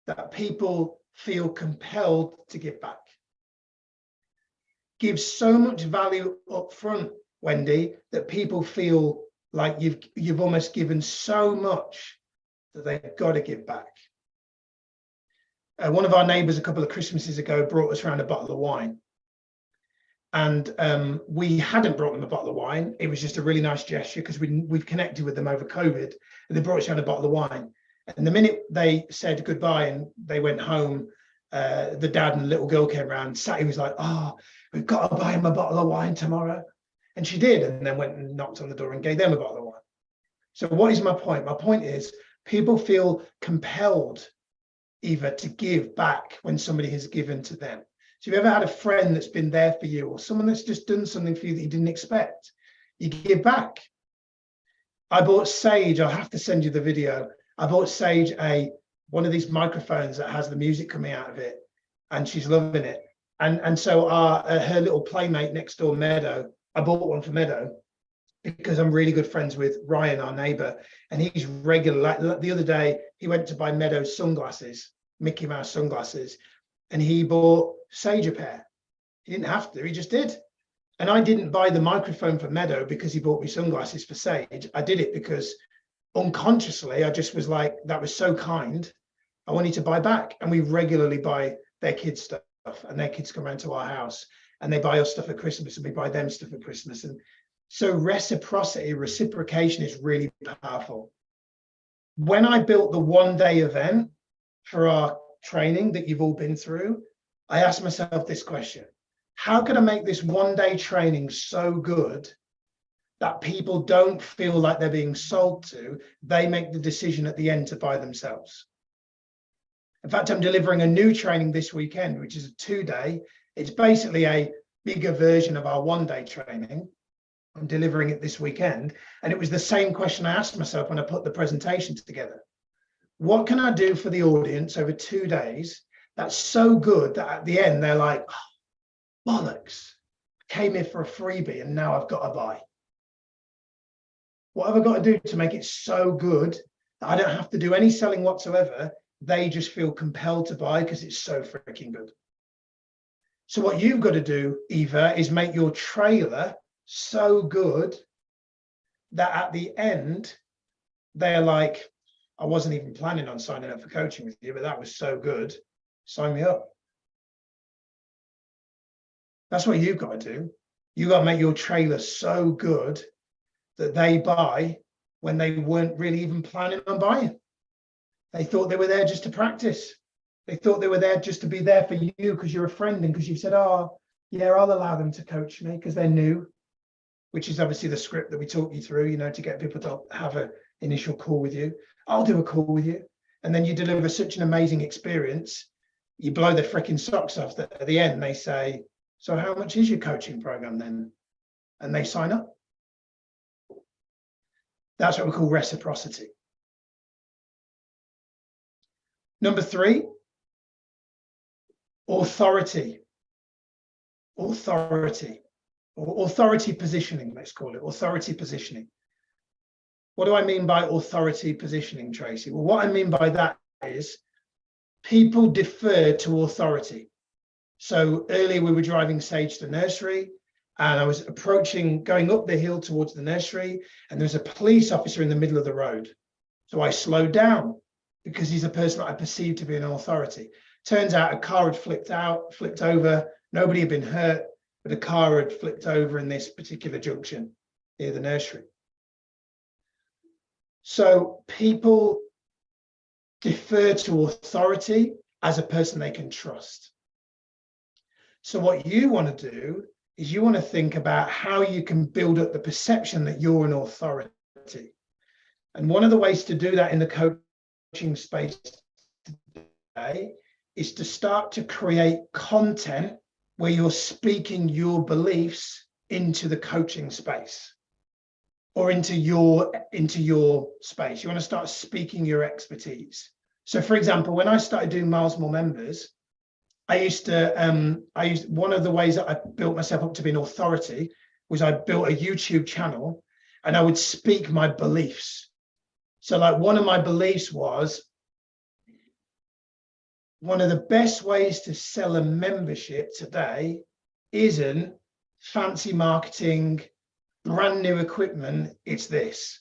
Speaker 1: that people feel compelled to give back. Give so much value up front, Wendy, that people feel like you've almost given so much that they've got to give back. One of our neighbours a couple of Christmases ago brought us around a bottle of wine. And we hadn't brought them a bottle of wine. It was just a really nice gesture because we've connected with them over COVID. And they brought us around a bottle of wine. And the minute they said goodbye and they went home, the dad and the little girl came around. Sally was like, oh, we've got to buy him a bottle of wine tomorrow. And she did, and then went and knocked on the door and gave them a bottle of wine. So what is my point? My point is people feel compelled either to give back when somebody has given to them. So if you ever had a friend that's been there for you or someone that's just done something for you that you didn't expect, you give back. I bought Sage, I'll have to send you the video. I bought Sage one of these microphones that has the music coming out of it, and she's loving it. And so her little playmate next door, Meadow, I bought one for Meadow because I'm really good friends with Ryan, our neighbor, and he's regular. Like the other day, he went to buy Meadow's sunglasses, Mickey Mouse sunglasses, and he bought Sage a pair. He didn't have to, he just did. And I didn't buy the microphone for Meadow because he bought me sunglasses for Sage. I did it because unconsciously, I just was like, that was so kind. I wanted to buy back. And we regularly buy their kids stuff, and their kids come around to our house and they buy us stuff at Christmas and we buy them stuff at Christmas. And so reciprocation is really powerful. When I built the one-day event for our training that you've all been through, I asked myself this question: how can I make this one-day training so good that people don't feel like they're being sold to? They make the decision at the end to buy themselves. In fact, I'm delivering a new training this weekend, which is a 2-day. It's basically a bigger version of our one-day training. I'm delivering it this weekend. And it was the same question I asked myself when I put the presentation together. What can I do for the audience over 2 days that's so good that at the end they're like, oh, bollocks, I came here for a freebie and now I've got to buy. What have I got to do to make it so good that I don't have to do any selling whatsoever? They just feel compelled to buy because it's so freaking good. So what you've got to do, Eva, is make your trailer so good that at the end, they're like, I wasn't even planning on signing up for coaching with you, but that was so good. Sign me up. That's what you've got to do. You've got to make your trailer so good that they buy when they weren't really even planning on buying. They thought they were there just to practice. They thought they were there just to be there for you because you're a friend and because you've said, oh, yeah, I'll allow them to coach me because they're new, which is obviously the script that we talk you through, to get people to have an initial call with you. I'll do a call with you. And then you deliver such an amazing experience. You blow the freaking socks off that at the end they say, so how much is your coaching program then? and they sign up. That's what we call reciprocity. Number 3, authority. Authority, or authority positioning, let's call it, authority positioning. What do I mean by authority positioning, Tracy? Well, what I mean by that is people defer to authority. So earlier we were driving Sage to the nursery, and I was going up the hill towards the nursery, and there was a police officer in the middle of the road. So I slowed down because he's a person that I perceive to be an authority. Turns out a car had flipped over. Nobody had been hurt, but a car had flipped over in this particular junction near the nursery. So people defer to authority as a person they can trust. So what you want to do is you want to think about how you can build up the perception that you're an authority. And one of the ways to do that in the coaching space today is to start to create content where you're speaking your beliefs into the coaching space or into your space. You want to start speaking your expertise. So for example, when I started doing Miles More Members, I used one of the ways that I built myself up to be an authority was I built a YouTube channel and I would speak my beliefs. So like one of my beliefs was, one of the best ways to sell a membership today isn't fancy marketing, brand new equipment, it's this.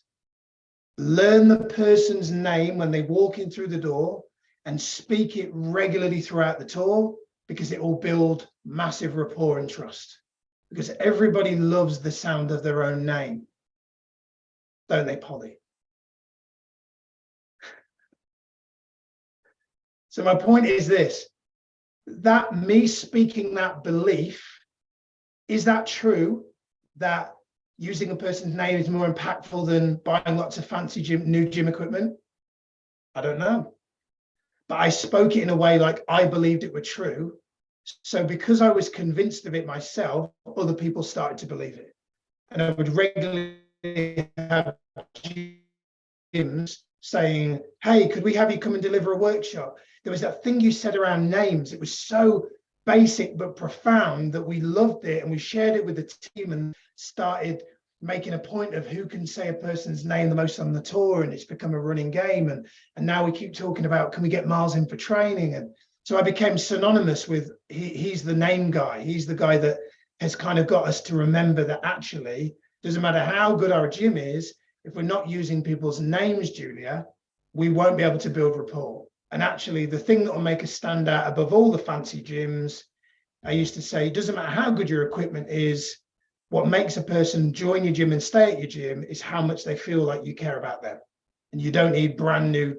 Speaker 1: Learn the person's name when they walk in through the door and speak it regularly throughout the tour, because it will build massive rapport and trust. Because everybody loves the sound of their own name, don't they, Polly? So my point is this, that me speaking that belief, is that true that using a person's name is more impactful than buying lots of fancy new gym equipment? I don't know. But I spoke it in a way like I believed it were true. So because I was convinced of it myself, other people started to believe it. And I would regularly have gyms saying, hey, could we have you come and deliver a workshop? There was that thing you said around names. It was so basic but profound that we loved it, and we shared it with the team and started making a point of who can say a person's name the most on the tour, and it's become a running game. And now we keep talking about, can we get Miles in for training? And so I became synonymous with, he's the name guy. He's the guy that has kind of got us to remember that actually, doesn't matter how good our gym is, if we're not using people's names, Julia, we won't be able to build rapport. And actually, the thing that will make us stand out above all the fancy gyms, I used to say, it doesn't matter how good your equipment is, what makes a person join your gym and stay at your gym is how much they feel like you care about them. And you don't need brand new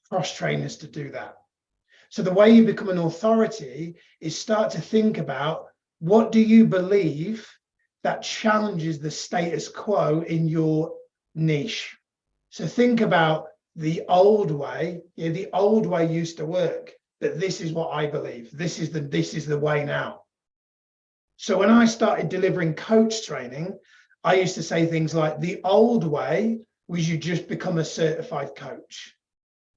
Speaker 1: cross trainers to do that. So the way you become an authority is start to think about, what do you believe that challenges the status quo in your niche? So think about the old way. Yeah, the old way used to work, but this is what I believe. This is the way now. So when I started delivering coach training, I used to say things like, the old way was you just become a certified coach.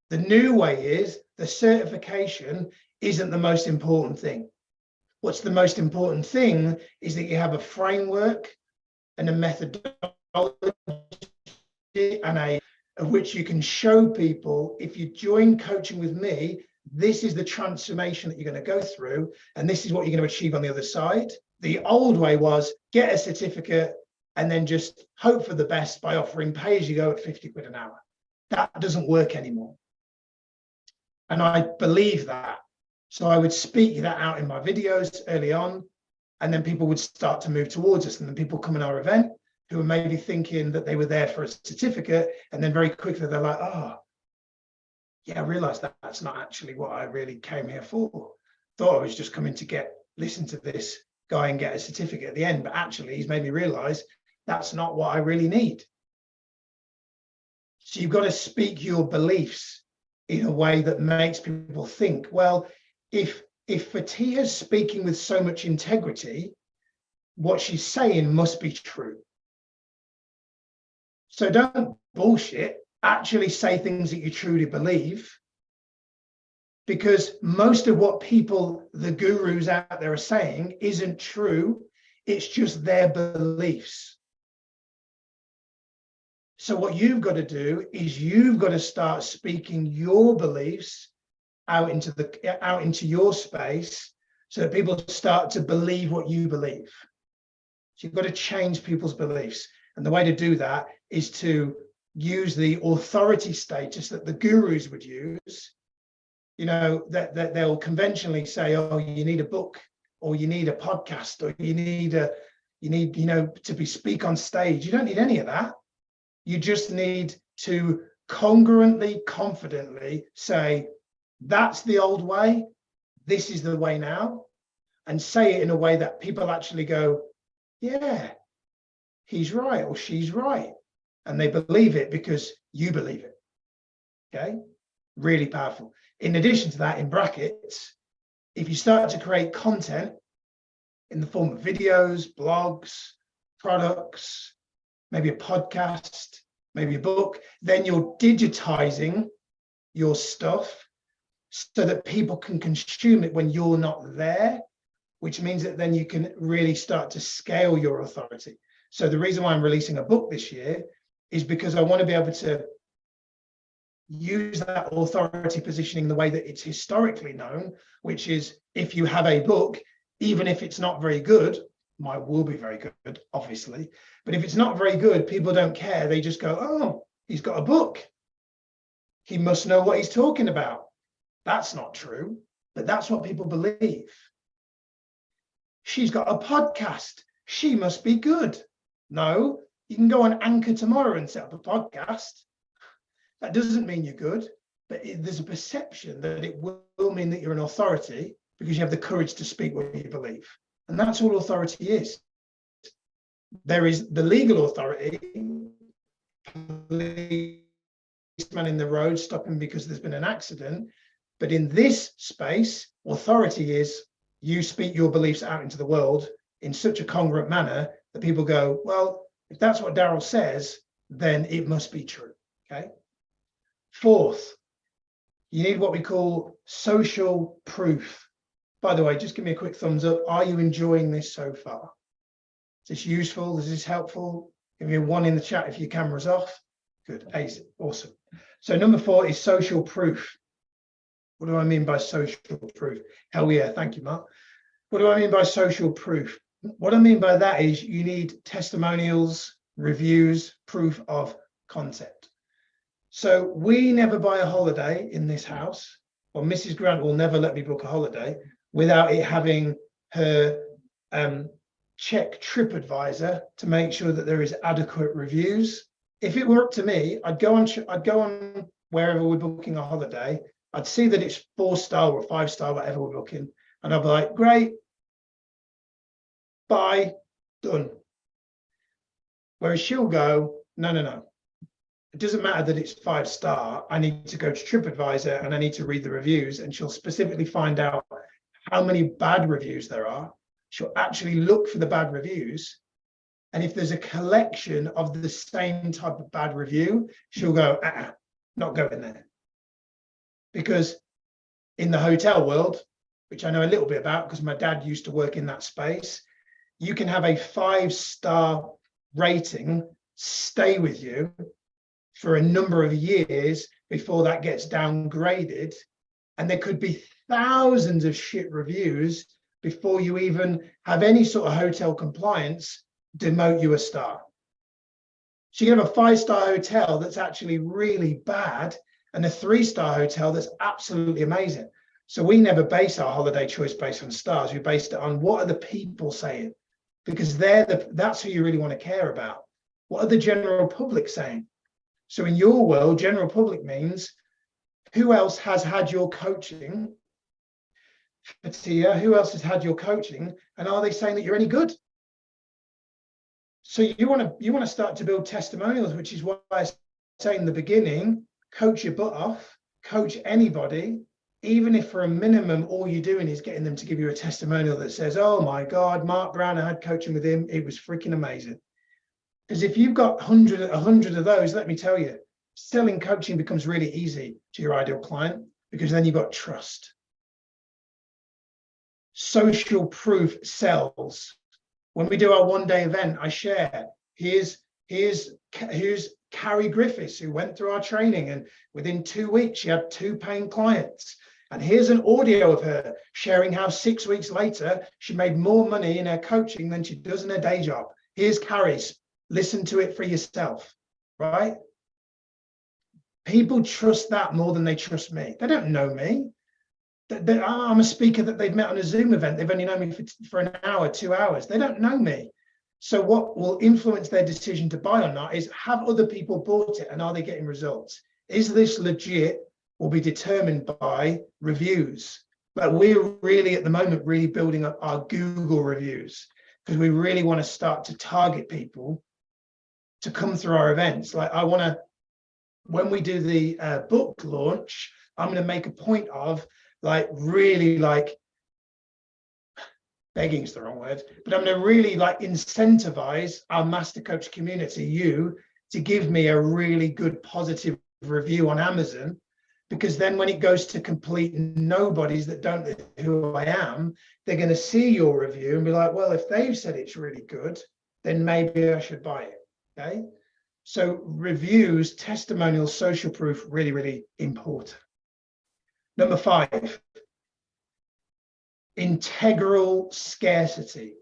Speaker 1: The new way is the certification isn't the most important thing. What's the most important thing is that you have a framework and a methodology and of which you can show people, if you join coaching with me, this is the transformation that you're going to go through, and this is what you're going to achieve on the other side. The old way was get a certificate and then just hope for the best by offering pay as you go at 50 quid an hour. That doesn't work anymore. And I believe that. So I would speak that out in my videos early on, and then people would start to move towards us. And then people come in our event who were maybe thinking that they were there for a certificate, and then very quickly they're like, oh, yeah, I realized that that's not actually what I really came here for. Thought I was just coming to listen to this guy and get a certificate at the end, but actually he's made me realize that's not what I really need. So you've got to speak your beliefs in a way that makes people think, well, if Fatiha's speaking with so much integrity, what she's saying must be true. So don't bullshit, actually say things that you truly believe, because most of what people, the gurus out there, are saying isn't true. It's just their beliefs. So what you've got to do is you've got to start speaking your beliefs out into your space, so that people start to believe what you believe. So you've got to change people's beliefs. And the way to do that is to use the authority status that the gurus would use. You know, that they'll conventionally say, oh, you need a book, or you need a podcast, or you need, you know, to speak on stage. You don't need any of that. You just need to congruently, confidently say, that's the old way, this is the way now, and say it in a way that people actually go, yeah, he's right or she's right. And they believe it because you believe it. Okay, really powerful. In addition to that, in brackets, if you start to create content in the form of videos, blogs, products, maybe a podcast, maybe a book, then you're digitizing your stuff so that people can consume it when you're not there, which means that then you can really start to scale your authority. So the reason why I'm releasing a book this year is because I want to be able to use that authority positioning the way that it's historically known, which is if you have a book, even if it's not very good, mine will be very good, obviously, but if it's not very good, people don't care. They just go, oh, he's got a book. He must know what he's talking about. That's not true, but that's what people believe. She's got a podcast. She must be good. No, you can go on Anchor tomorrow and set up a podcast. That doesn't mean you're good, but there's a perception that it will mean that you're an authority because you have the courage to speak what you believe. And that's all authority is. There is the legal authority, policeman in the road stopping because there's been an accident. But in this space, authority is you speak your beliefs out into the world in such a congruent manner that people go, well, if that's what Daryl says, then it must be true. Okay. Fourth, you need what we call social proof. By the way, just give me a quick thumbs up. Are you enjoying this so far? Is this useful? Is this helpful? Give me a 1 in the chat if your camera's off. Good, ace, awesome. So number 4 is social proof. What do I mean by social proof? Hell yeah, thank you, Mark. What do I mean by social proof? What I mean by that is you need testimonials, reviews, proof of concept. So we never buy a holiday in this house, or Mrs. Grant will never let me book a holiday without it having her check TripAdvisor to make sure that there is adequate reviews. If it were up to me, I'd go on wherever we're booking a holiday. I'd see that it's 4-star or 5-star, whatever we're booking, and I'd be like, great, bye, done. Whereas she'll go, no. It doesn't matter that it's 5-star. I need to go to TripAdvisor and I need to read the reviews, and she'll specifically find out how many bad reviews there are. She'll actually look for the bad reviews. And if there's a collection of the same type of bad review, she'll go, not going there. Because in the hotel world, which I know a little bit about because my dad used to work in that space, you can have a 5-star rating stay with you for a number of years before that gets downgraded. And there could be thousands of shit reviews before you even have any sort of hotel compliance demote you a star. So you can have a 5-star hotel that's actually really bad and a 3-star hotel that's absolutely amazing. So we never base our holiday choice based on stars. We based it on what are the people saying, because that's who you really want to care about. What are the general public saying? So in your world, general public means who else has had your coaching? Fatia, who else has had your coaching? And are they saying that you're any good? So you want to start to build testimonials, which is why I say in the beginning, coach your butt off, coach anybody, even if for a minimum, all you're doing is getting them to give you a testimonial that says, oh my God, Mark Brown, I had coaching with him. It was freaking amazing. Because if you've got 100 of those, let me tell you, selling coaching becomes really easy to your ideal client, because then you've got trust. Social proof sells. When we do our one-day event, I share, here's Carrie Griffiths, who went through our training, and within 2 weeks, she had 2 paying clients. And here's an audio of her sharing how 6 weeks later, she made more money in her coaching than she does in her day job. Here's Carrie's. Listen to it for yourself, right? People trust that more than they trust me. They don't know me. I'm a speaker that they've met on a Zoom event. They've only known me for an hour, 2 hours. They don't know me. So what will influence their decision to buy or not is, have other people bought it and are they getting results? Is this legit? Will be determined by reviews. But we're really at the moment really building up our Google reviews, because we really want to start to target people to come through our events. Like, I want to, when we do the book launch, I'm going to make a point of really begging is the wrong word, but I'm going to really incentivize our master coach community, you, to give me a really good positive review on Amazon, because then when it goes to complete nobodies that don't know who I am, they're going to see your review and be like, well, if they've said it's really good, then maybe I should buy it. Okay. So reviews, testimonials, social proof, really, really important. Number 5, integral scarcity.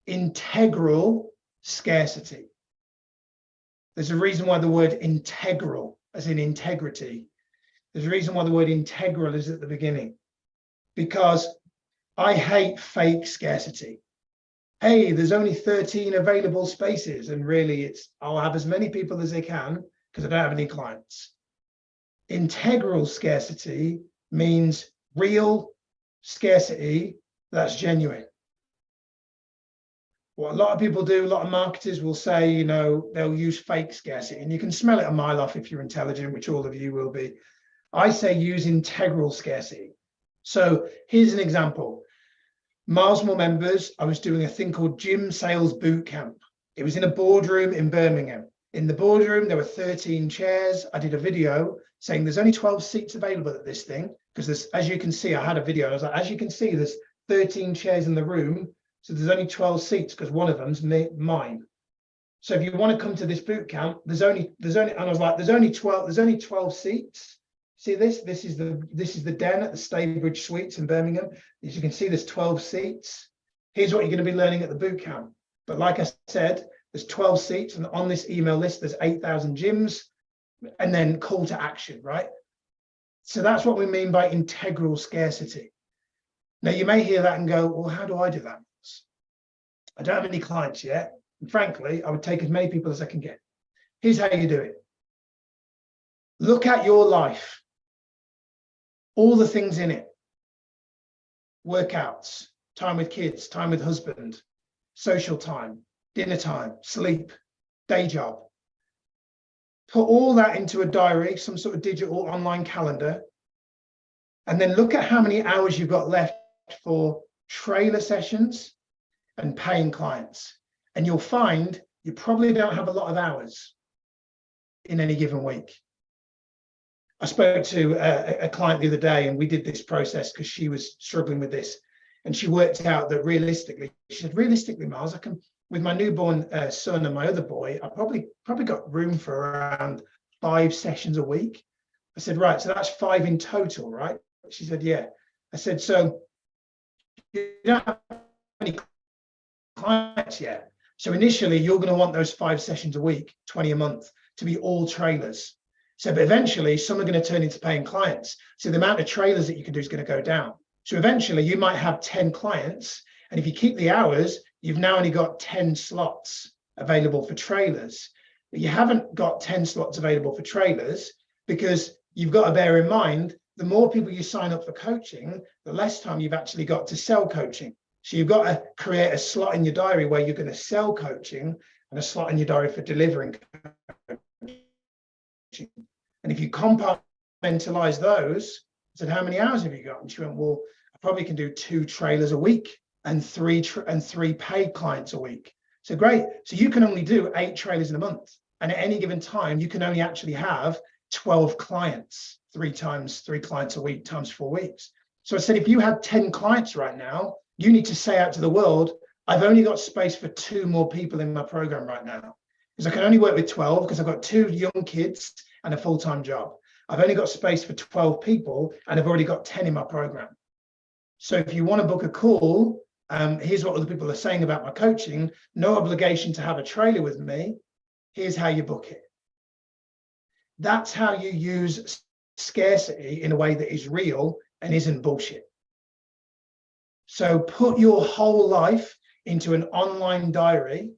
Speaker 1: Integral scarcity. There's a reason why the word integral, as in integrity, there's a reason why the word integral is at the beginning, because I hate fake scarcity. Hey, there's only 13 available spaces, and really it's, I'll have as many people as I can because I don't have any clients. Integral scarcity means real scarcity that's genuine. What a lot of people do, a lot of marketers will say, you know, they'll use fake scarcity, and you can smell it a mile off if you're intelligent, which all of you will be. I say use integral scarcity. So here's an example. Miles More Members, I was doing a thing called Gym Sales Boot Camp. It was in a boardroom in Birmingham. In the boardroom, there were 13 chairs. I did a video saying there's only 12 seats available at this thing, because there's, as you can see, I had a video. I was like, as you can see, there's 13 chairs in the room. So there's only 12 seats because one of them's mine. So if you want to come to this boot camp, there's only, and I was like, there's only 12 seats. See this? This is the den at the Staybridge Suites in Birmingham. As you can see, there's 12 seats. Here's what you're going to be learning at the boot camp. But like I said, there's 12 seats, and on this email list, there's 8,000 gyms, and then call to action, right? So that's what we mean by integral scarcity. Now, you may hear that and go, well, how do I do that? I don't have any clients yet. And frankly, I would take as many people as I can get. Here's how you do it. Look at your life. All the things in it. Workouts, time with kids, time with husband, social time, dinner time, sleep, day job. Put all that into a diary, some sort of digital online calendar, and then look at how many hours you've got left for trailer sessions and paying clients. And you'll find you probably don't have a lot of hours in any given week. I spoke to a client the other day, and we did this process because she was struggling with this. And she worked out that realistically, she said, realistically, Miles, I can, with my newborn son and my other boy, I probably got room for around 5 sessions a week. I said, right, so that's 5 in total, right? She said, yeah. I said, so you don't have any clients yet. So initially, you're going to want those 5 sessions a week, 20 a month, to be all trailers. So, but eventually, some are going to turn into paying clients. So the amount of trailers that you can do is going to go down. So eventually, you might have 10 clients. And if you keep the hours, you've now only got 10 slots available for trailers. But you haven't got 10 slots available for trailers, because you've got to bear in mind, the more people you sign up for coaching, the less time you've actually got to sell coaching. So you've got to create a slot in your diary where you're going to sell coaching, and a slot in your diary for delivering coaching. And if you compartmentalize those, said, how many hours have you got? And she went, well, I probably can do 2 trailers a week and three paid clients a week. So great. So you can only do 8 trailers in a month. And at any given time, you can only actually have 12 clients, 3 clients a week times 4 weeks. So I said, if you had 10 clients right now, you need to say out to the world, I've only got space for 2 more people in my program right now. Because I can only work with 12 because I've got 2 young kids and a full-time job. I've only got space for 12 people and I've already got 10 in my program. So if you want to book a call, here's what other people are saying about my coaching. No obligation to have a trailer with me. Here's how you book it. That's how you use scarcity in a way that is real and isn't bullshit. So put your whole life into an online diary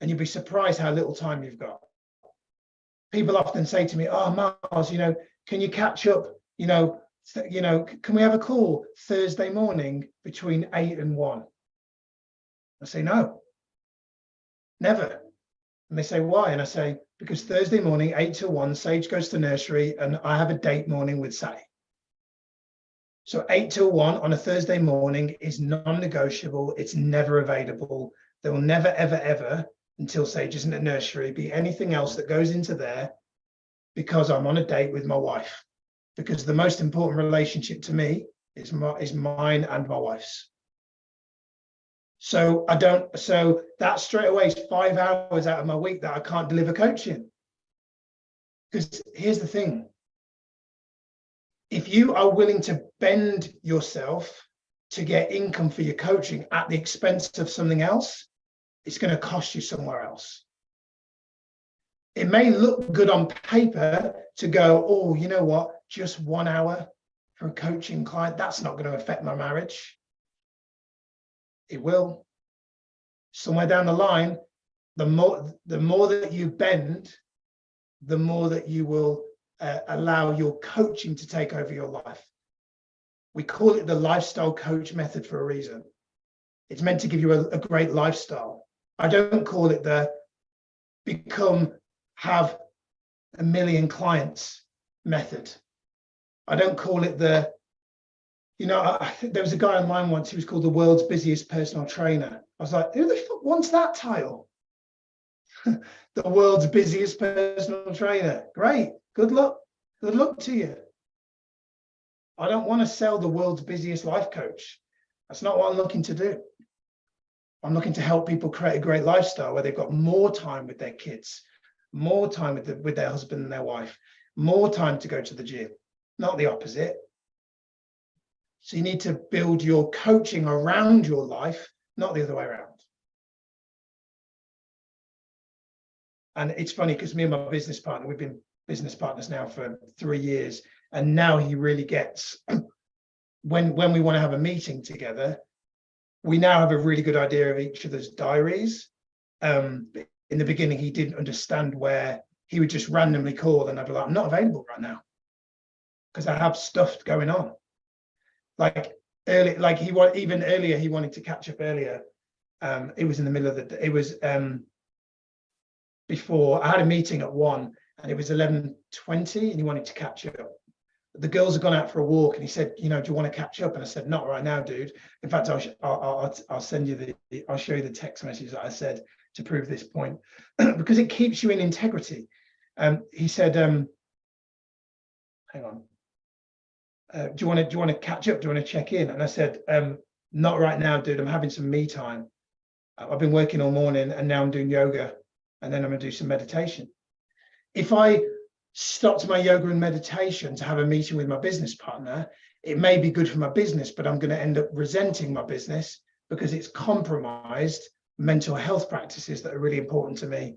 Speaker 1: and you'll be surprised how little time you've got. People often say to me, oh, Miles, can you catch up, can we have a call Thursday morning between 8 and 1? I say, no, never. And they say, why? And I say, because Thursday morning, 8 to 1, Sage goes to nursery and I have a date morning with Sally. So 8 till 1 on a Thursday morning is non-negotiable. It's never available. There will never, ever, ever, until Sage isn't at nursery, be anything else that goes into there because I'm on a date with my wife. Because the most important relationship to me is mine and my wife's. So that straight away is 5 hours out of my week that I can't deliver coaching. Because here's the thing. If you are willing to bend yourself to get income for your coaching at the expense of something else, it's going to cost you somewhere else. It may look good on paper to go, oh, you know what, just 1 hour for a coaching client, that's not going to affect my marriage. It will. Somewhere down the line, the more that you bend, the more that you will allow your coaching to take over your life. We call it the lifestyle coach method for a reason. It's meant to give you a great lifestyle. I don't call it the have 1 million clients method. I don't call it the, there was a guy online once, he was called the world's busiest personal trainer. I was like, who the fuck wants that title? The world's busiest personal trainer. Great. Good luck. Good luck to you. I don't want to sell the world's busiest life coach. That's not what I'm looking to do. I'm looking to help people create a great lifestyle where they've got more time with their kids, more time with their husband and their wife, more time to go to the gym, not the opposite. So you need to build your coaching around your life, not the other way around. And it's funny because me and my business partner, we've been business partners now for 3 years, and now he really gets when we want to have a meeting together, we now have a really good idea of each other's diaries. In the beginning, he didn't understand where he would just randomly call and I'd be like, I'm not available right now because I have stuff going on. Like early, like even earlier, he wanted to catch up earlier. It was in the middle of the, it was before I had a meeting at 1 and it was 11:20 and he wanted to catch up. The girls had gone out for a walk and he said, do you want to catch up? And I said, not right now, dude. In fact, I'll send you I'll show you the text message that I said to prove this point because it keeps you in integrity. He said, hang on. Do you want to catch up? Do you want to check in? And I said, not right now, dude. I'm having some me time. I've been working all morning and now I'm doing yoga and then I'm going to do some meditation. If I stopped my yoga and meditation to have a meeting with my business partner, it may be good for my business, but I'm going to end up resenting my business because it's compromised mental health practices that are really important to me,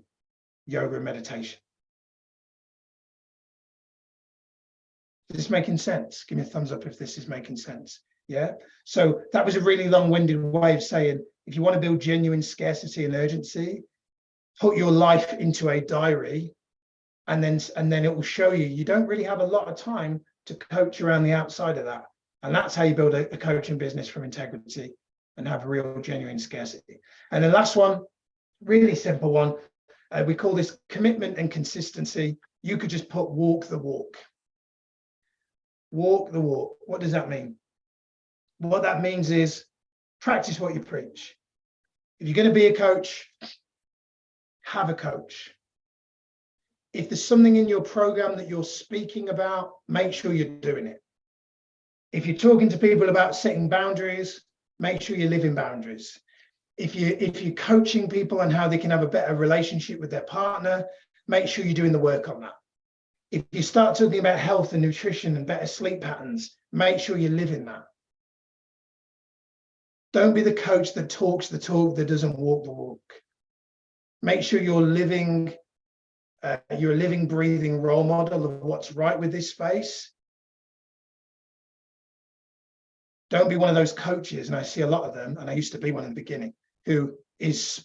Speaker 1: yoga and meditation. Is this making sense? Give me a thumbs up if this is making sense. Yeah. So that was a really long-winded way of saying, if you want to build genuine scarcity and urgency, put your life into a diary, and then it will show you don't really have a lot of time to coach around the outside of that. And that's how you build a coaching business from integrity and have real genuine scarcity. And the last one, really simple one, we call this commitment and consistency. You could just put walk the walk. walk the walk. What does that mean? What that means is practice what you preach. If you're going to be a coach, have a coach. If there's something in your program that you're speaking about, make sure you're doing it. If you're talking to people about setting boundaries, make sure you're living boundaries. If you're coaching people on how they can have a better relationship with their partner, make sure you're doing the work on that. If you start talking about health and nutrition and better sleep patterns, make sure you're living that. Don't be the coach that talks the talk that doesn't walk the walk. Make sure you're a living, breathing role model of what's right with this space. Don't be one of those coaches, and I see a lot of them, and I used to be one in the beginning, who is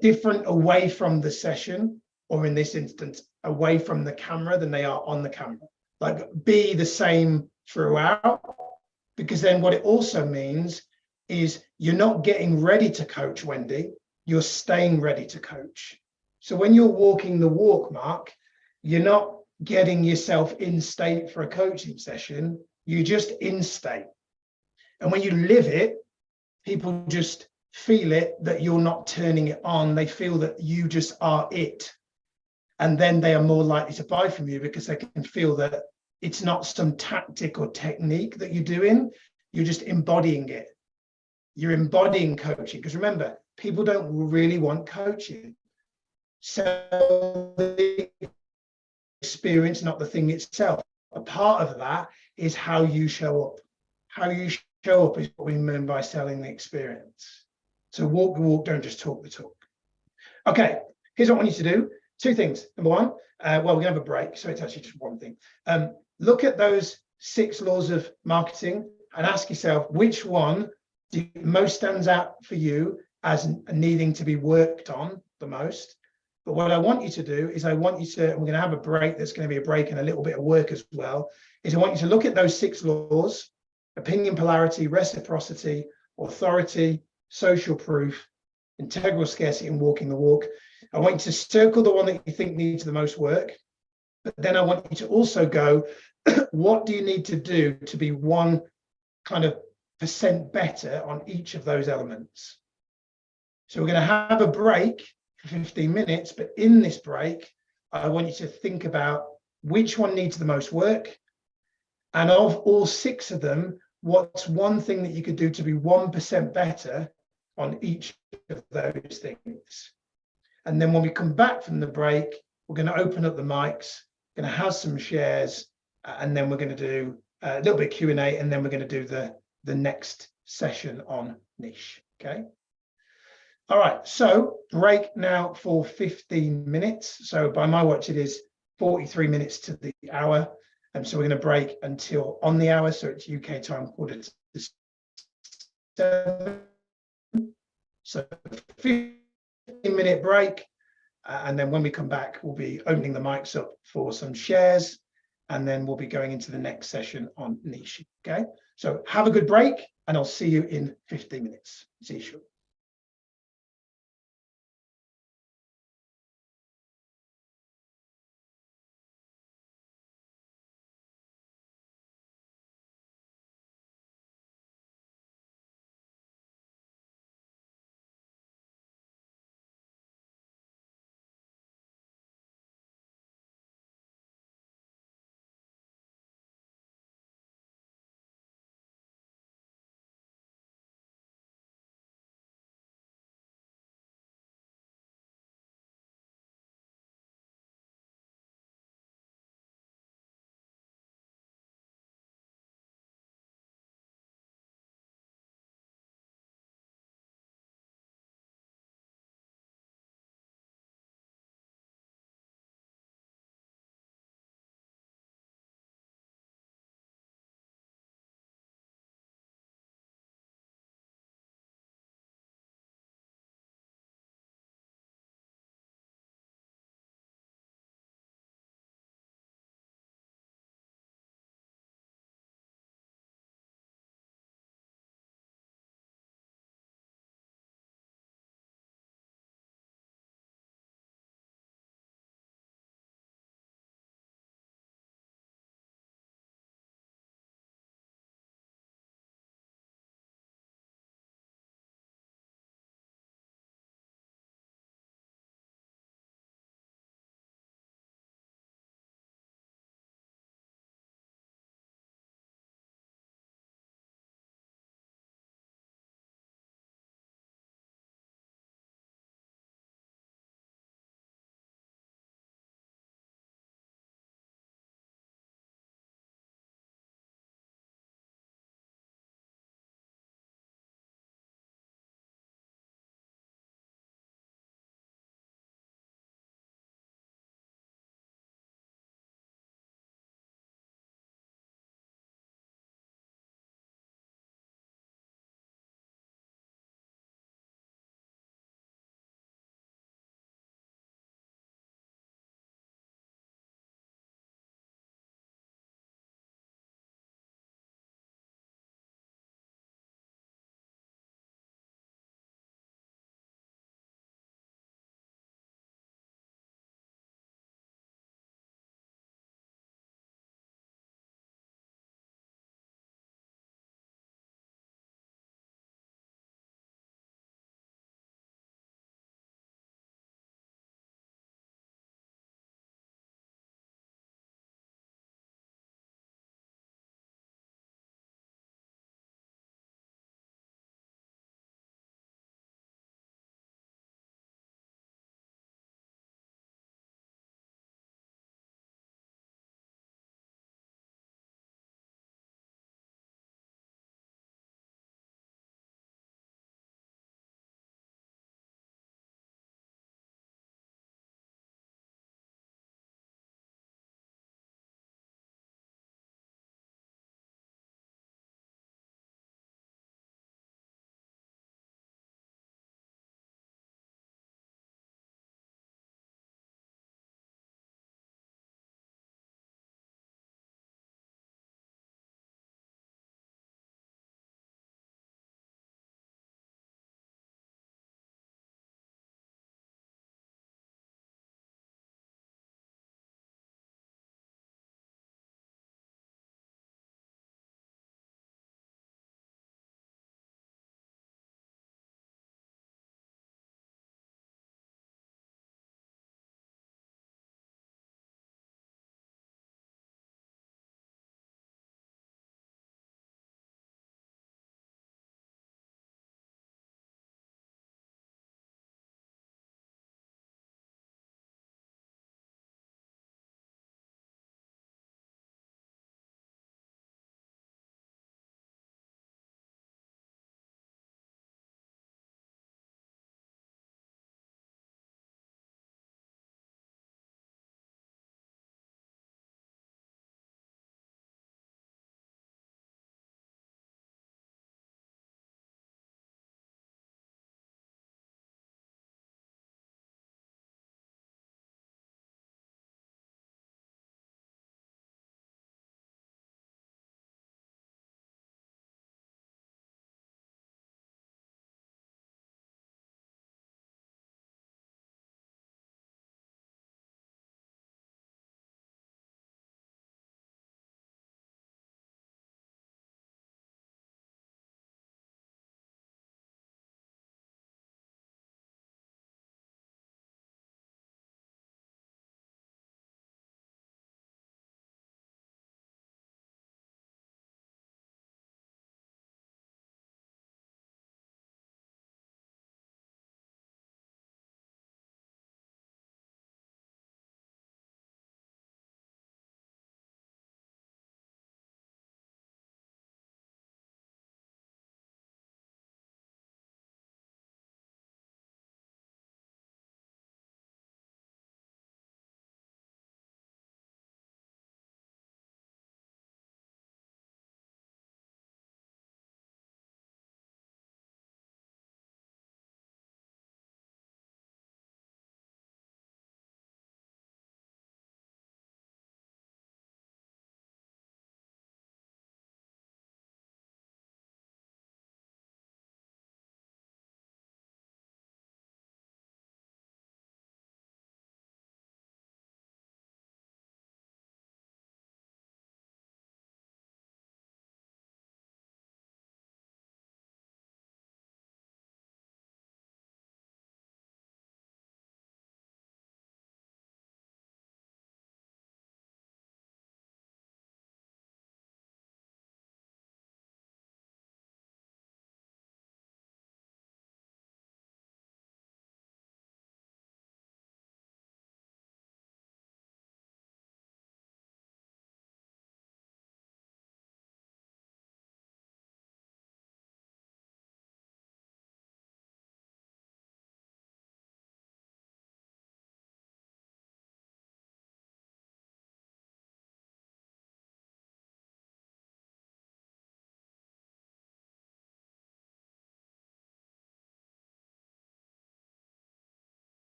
Speaker 1: different away from the session, or in this instance, away from the camera than they are on the camera. Like, be the same throughout, because then what it also means is you're not getting ready to coach, Wendy, you're staying ready to coach. So when you're walking the walk, Mark, you're not getting yourself in state for a coaching session, you're just in state. And when you live it, people just feel it, that you're not turning it on. They feel that you just are it. And then they are more likely to buy from you because they can feel that it's not some tactic or technique that you're doing, you're just embodying it. You're embodying coaching. Because remember, people don't really want coaching. So the experience, not the thing itself. A part of that is how you show up. How you show up is what we mean by selling the experience. So walk the walk, don't just talk the talk. Okay, here's what I want you to do. Two things. Number one, well, we're going to have a break, so it's actually just one thing. Look at those 6 laws of marketing and ask yourself which one most stands out for you as needing to be worked on the most. But what I want you to do is I want you to, and we're going to have a break, that's going to be a break and a little bit of work as well, is I want you to look at those 6 laws: opinion, polarity, reciprocity, authority, social proof, integral scarcity, and walking the walk. I want you to circle the one that you think needs the most work, but then I want you to also go, what do you need to do to be 1% better on each of those elements? So we're going to have a break for 15 minutes, but in this break, I want you to think about which one needs the most work. And of all 6 of them, what's one thing that you could do to be 1% better on each of those things? And then when we come back from the break, we're going to open up the mics, going to have some shares, and then we're going to do a little bit of Q&A, and then we're going to do the next session on niche. Okay. All right. So break now for 15 minutes. So by my watch, it is 43 minutes to the hour. And so we're going to break until on the hour. So it's UK time, 6:45. So 15-minute break. And then when we come back, we'll be opening the mics up for some shares. And then we'll be going into the next session on niche. Okay. So have a good break, and I'll see you in 15 minutes. See you shortly.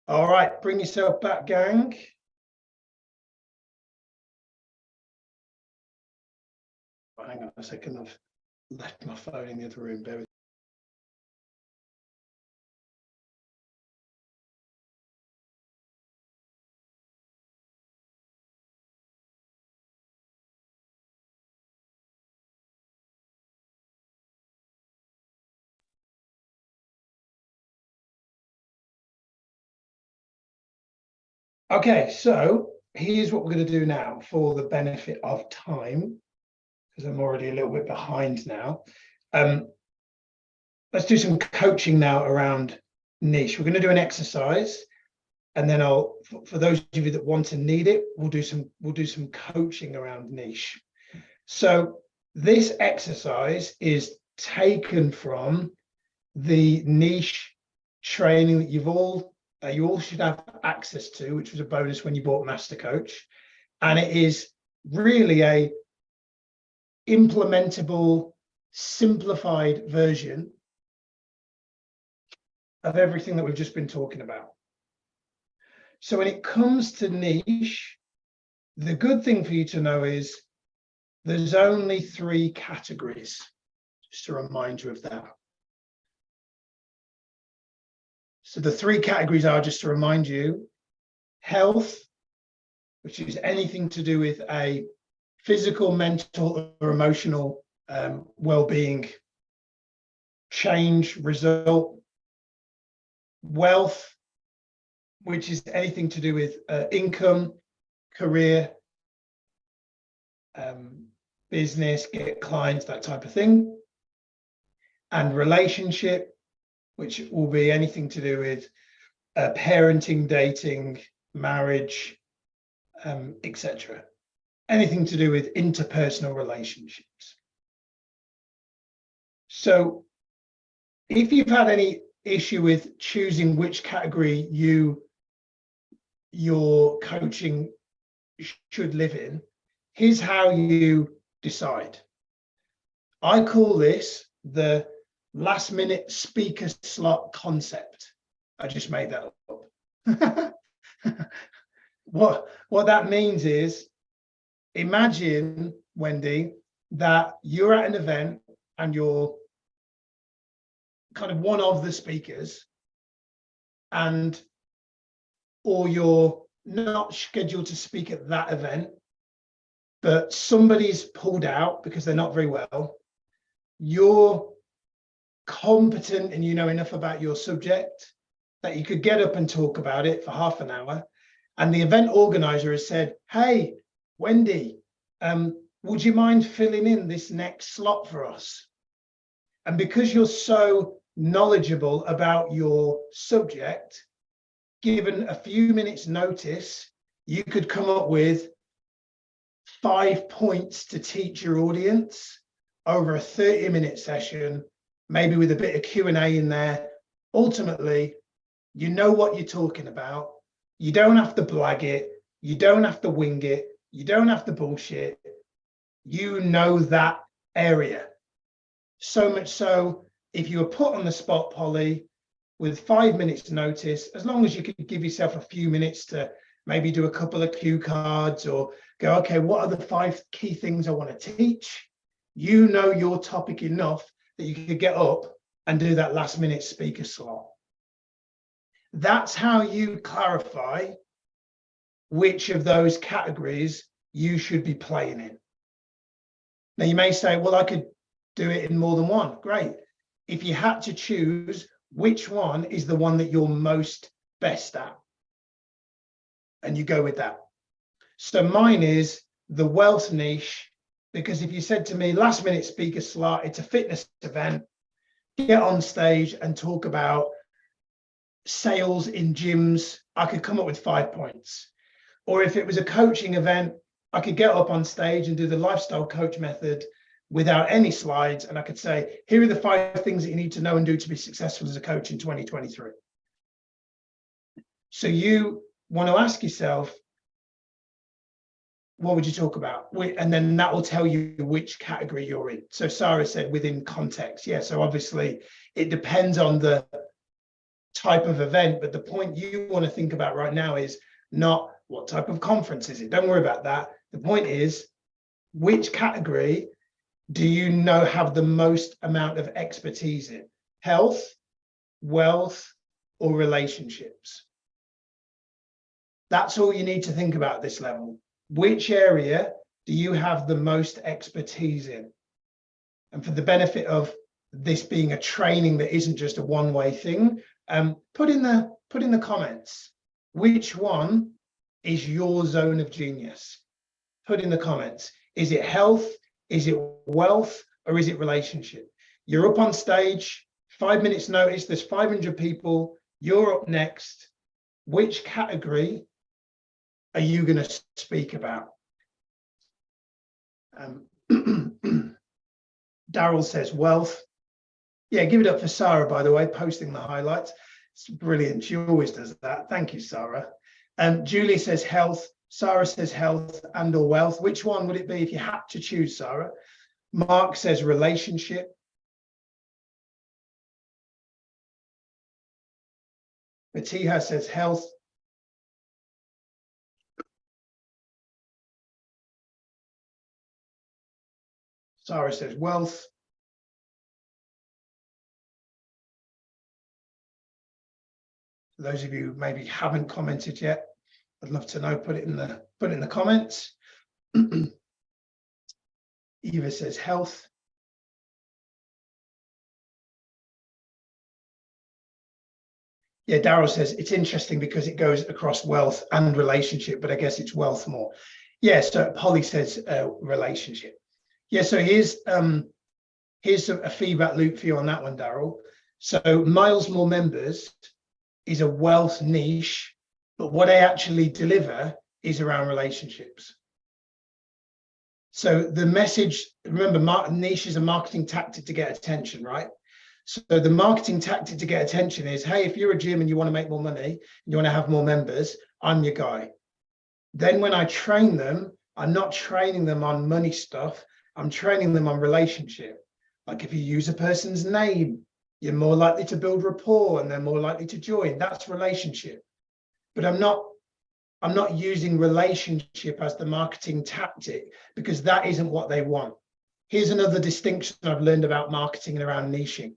Speaker 1: All right, bring yourself back, gang. Hang on a second, I've left my phone in the other room. Bear with. Okay, so here's what we're going to do now for the benefit of time, because I'm already a little bit behind now. Let's do some coaching now around niche. We're going to do an exercise, and then for those of you that want to need it, we'll do some coaching around niche. So this exercise is taken from the niche training that you all should have access to, which was a bonus when you bought Master Coach, and it is really a implementable, simplified version of everything that we've just been talking about. So when it comes to niche, the good thing for you to know is there's only 3 categories, just to remind you of that. So the 3 categories are, just to remind you, health, which is anything to do with a physical, mental, or emotional well-being, change, result. Wealth, which is anything to do with income, career, business, get clients, that type of thing. And relationship, which will be anything to do with parenting, dating, marriage, etc. Anything to do with interpersonal relationships. So if you've had any issue with choosing which category your coaching should live in, here's how you decide. I call this the last minute speaker slot concept. I just made that up. What that means is, imagine, Wendy, that you're at an event and you're kind of one of the speakers, or you're not scheduled to speak at that event, but somebody's pulled out because they're not very well. You're competent and you know enough about your subject that you could get up and talk about it for half an hour. And the event organizer has said, hey, Wendy, would you mind filling in this next slot for us? And because you're so knowledgeable about your subject, given a few minutes notice, you could come up with 5 points to teach your audience over a 30-minute session, maybe with a bit of Q&A in there. Ultimately, you know what you're talking about. You don't have to blag it. You don't have to wing it. You don't have to bullshit. You know that area. So much so, if you were put on the spot, Polly, with 5 minutes notice, as long as you could give yourself a few minutes to maybe do a couple of cue cards or go, okay, what are the 5 key things I want to teach? You know your topic enough that you could get up and do that last minute speaker slot. That's how you clarify which of those categories you should be playing in. Now you may say, well, I could do it in more than one. Great. If you had to choose, which one is the one that you're most best at? And you go with that. So mine is the wealth niche, because if you said to me, last minute speaker slot, it's a fitness event, get on stage and talk about sales in gyms, I could come up with 5 points. Or if it was a coaching event, I could get up on stage and do the lifestyle coach method without any slides. And I could say, here are the 5 things that you need to know and do to be successful as a coach in 2023. So you want to ask yourself, what would you talk about? And then that will tell you which category you're in. So Sarah said within context. Yeah, so obviously it depends on the type of event, but the point you want to think about right now is not what type of conference is it. Don't worry about that. The point is, which category do you know have the most amount of expertise in? Health, wealth, or relationships? That's all you need to think about at this level. Which area do you have the most expertise in? And for the benefit of this being a training that isn't just a one-way thing, put in the comments, which one is your zone of genius? Put in the comments. Is it health? Is it wealth? Or is it relationship? You're up on stage, 5 minutes notice, there's 500 people, you're up next. Which category are you going to speak about? Daryl says wealth. Yeah, give it up for Sarah, by the way, posting the highlights. It's brilliant. She always does that. Thank you, Sarah. Julie says health. Sarah says health and or wealth. Which one would it be if you had to choose, Sarah? Mark says relationship. Matiha says health. Sarah says wealth. For those of you who maybe haven't commented yet, I'd love to know. Put it in the comments. Eva says health. Yeah, Daryl says it's interesting because it goes across wealth and relationship, but I guess it's wealth more. Yeah, so Polly says relationship. Yeah, so here's a feedback loop for you on that one, Daryl. So Miles More Members is a wealth niche, but what I actually deliver is around relationships. So the message, remember, niche is a marketing tactic to get attention, right? So the marketing tactic to get attention is, hey, if you're a gym and you want to make more money, and you want to have more members, I'm your guy. Then when I train them, I'm not training them on money stuff. I'm training them on relationship. Like if you use a person's name, you're more likely to build rapport and they're more likely to join. That's relationship. But I'm not using relationship as the marketing tactic because that isn't what they want. Here's another distinction I've learned about marketing and around niching.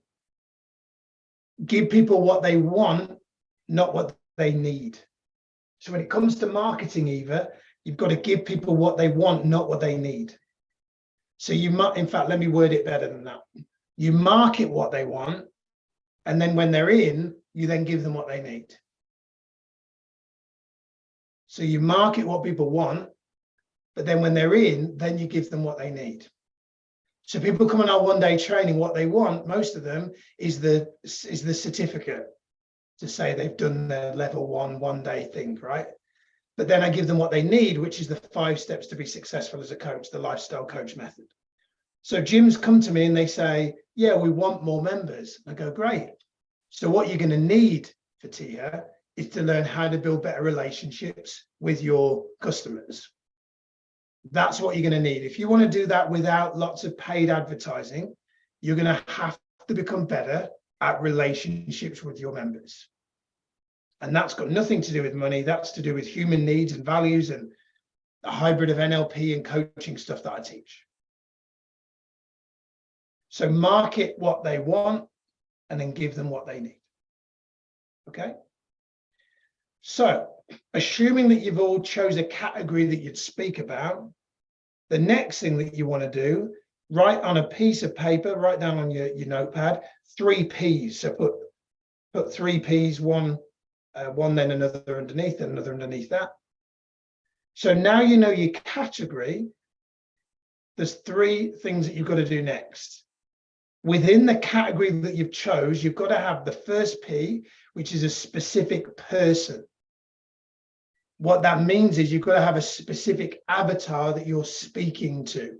Speaker 1: Give people what they want, not what they need. So when it comes to marketing, Eva, you've got to give people what they want, not what they need. So you might, in fact, let me word it better than that. You market what they want, and then when they're in, you then give them what they need. So you market what people want, but then when they're in, then you give them what they need. So people come on our one-day training, what they want, most of them, is the certificate to say they've done their level one-day thing, right? But then I give them what they need, which is the 5 steps to be successful as a coach, the lifestyle coach method. So gyms come to me and they say, yeah, we want more members. I go, great. So what you're going to need, Fatiha, is to learn how to build better relationships with your customers. That's what you're going to need. If you want to do that without lots of paid advertising, you're going to have to become better at relationships with your members. And that's got nothing to do with money. That's to do with human needs and values and a hybrid of NLP and coaching stuff that I teach. So market what they want and then give them what they need. Okay? So assuming that you've all chose a category that you'd speak about, the next thing that you want to do, write on a piece of paper, write down on your notepad, 3 Ps. So put 3 Ps, one then another underneath, and another underneath that. So now you know your category. There's 3 things that you've got to do next. Within the category that you've chose, you've got to have the first P, which is a specific person. What that means is you've got to have a specific avatar that you're speaking to.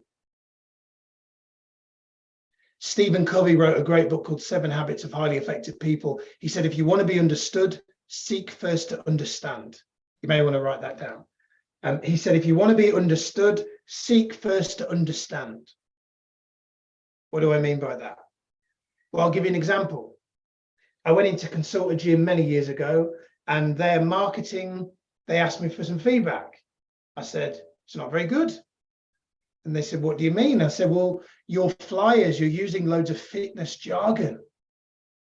Speaker 1: Stephen Covey wrote a great book called 7 Habits of Highly Effective People. He said, if you want to be understood, seek first to understand. You may want to write that down. He said, if you want to be understood, seek first to understand. What do I mean by that? Well, I'll give you an example. I went in to consult a gym many years ago, and their marketing, they asked me for some feedback. I said, it's not very good. And they said, what do you mean? I said, well, your flyers, you're using loads of fitness jargon.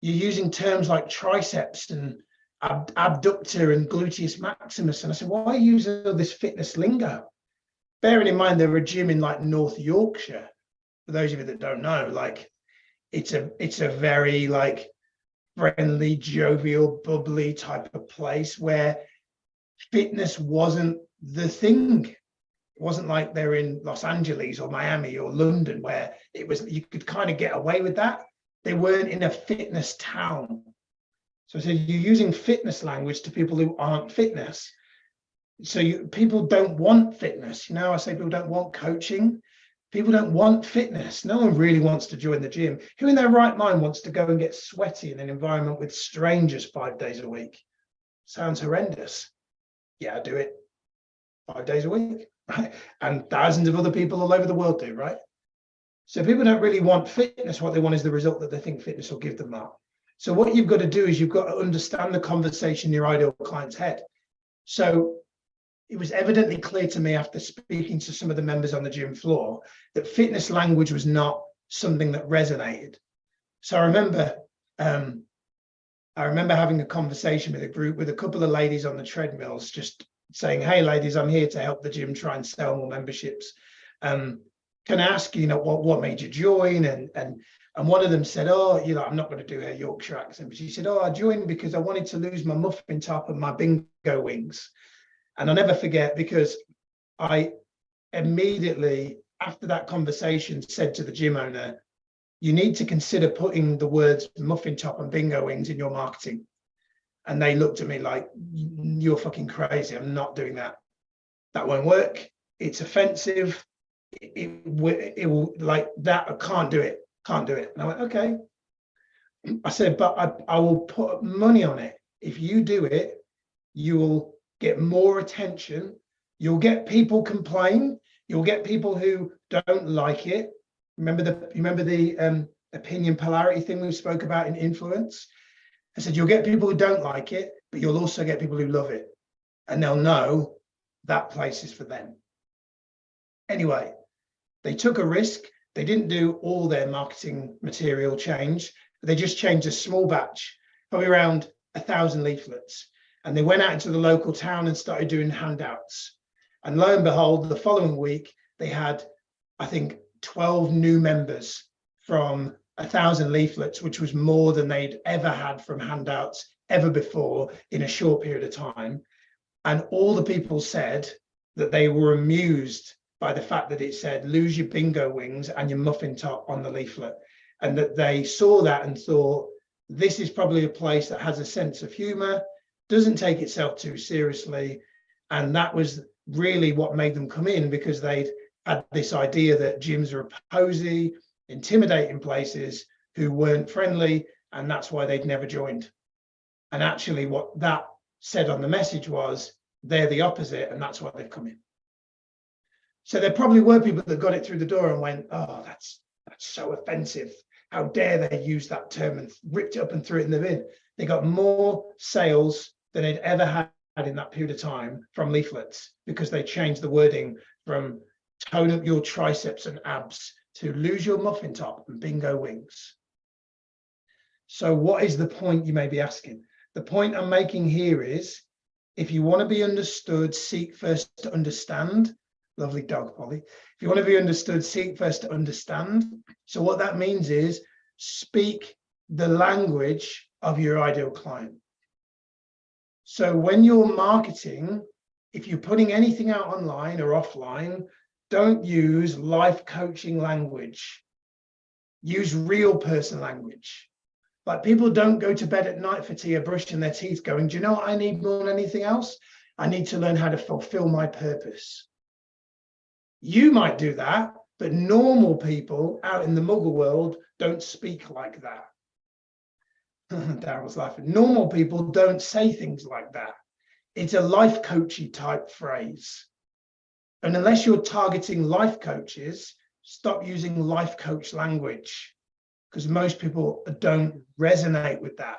Speaker 1: You're using terms like triceps and abductor and gluteus maximus. And I said, why are you using all this fitness lingo? Bearing in mind, there were a gym in like North Yorkshire. For those of you that don't know, like it's a very like friendly, jovial, bubbly type of place where fitness wasn't the thing. It wasn't like they're in Los Angeles or Miami or London where it was, you could kind of get away with that. They weren't in a fitness town. So I said, you're using fitness language to people who aren't fitness. So people don't want fitness. You know, I say people don't want coaching. People don't want fitness. No one really wants to join the gym. Who in their right mind wants to go and get sweaty in an environment with strangers 5 days a week? Sounds horrendous. Yeah, I do it 5 days a week, right? And thousands of other people all over the world do, right? So people don't really want fitness. What they want is the result that they think fitness will give them that. So what you've got to do is you've got to understand the conversation in your ideal client's head. So it was evidently clear to me after speaking to some of the members on the gym floor that fitness language was not something that resonated. So I remember having a conversation with a group with a couple of ladies on the treadmills, just saying, hey ladies, I'm here to help the gym try and sell more memberships. Can I ask you, what made you join? And one of them said, oh, I'm not going to do her Yorkshire accent, but she said, oh, I joined because I wanted to lose my muffin top and my bingo wings. And I'll never forget, because I immediately, after that conversation, said to the gym owner, you need to consider putting the words muffin top and bingo wings in your marketing. And they looked at me like, you're fucking crazy. I'm not doing that. That won't work. It's offensive. It will like that. I can't do it. Can't do it. And I went, okay. I said, but I will put money on it. If you do it, you will get more attention. You'll get people complain. You'll get people who don't like it. Remember the opinion polarity thing we spoke about in influence? I said, you'll get people who don't like it, but you'll also get people who love it. And they'll know that place is for them. Anyway, they took a risk. They didn't do all their marketing material change. They just changed a small batch, probably around 1,000 leaflets. And they went out into the local town and started doing handouts. And lo and behold, the following week, they had, I think, 12 new members from 1,000 leaflets, which was more than they'd ever had from handouts ever before in a short period of time. And all the people said that they were amused by the fact that it said, lose your bingo wings and your muffin top on the leaflet. And that they saw that and thought, this is probably a place that has a sense of humor, doesn't take itself too seriously. And that was really what made them come in, because they'd had this idea that gyms are opposing, intimidating places who weren't friendly, and that's why they'd never joined. And actually what that said on the message was, they're the opposite, and that's why they've come in. So there probably were people that got it through the door and went, oh, that's so offensive. How dare they use that term, and ripped it up and threw it in the bin. They got more sales than they'd ever had in that period of time from leaflets, because they changed the wording from tone up your triceps and abs to lose your muffin top and bingo wings. So what is the point, you may be asking? The point I'm making here is, if you want to be understood, seek first to understand. Lovely dog, Polly. If you want to be understood, seek first to understand. So what that means is speak the language of your ideal client. So when you're marketing, if you're putting anything out online or offline, don't use life coaching language. Use real person language. Like, people don't go to bed at night for tea or brushing their teeth going, do you know what I need more than anything else? I need to learn how to fulfill my purpose. You might do that, but normal people out in the muggle world don't speak like that. Daryl's laughing. Normal people don't say things like that. It's a life coachy type phrase. And unless you're targeting life coaches, stop using life coach language, because most people don't resonate with that.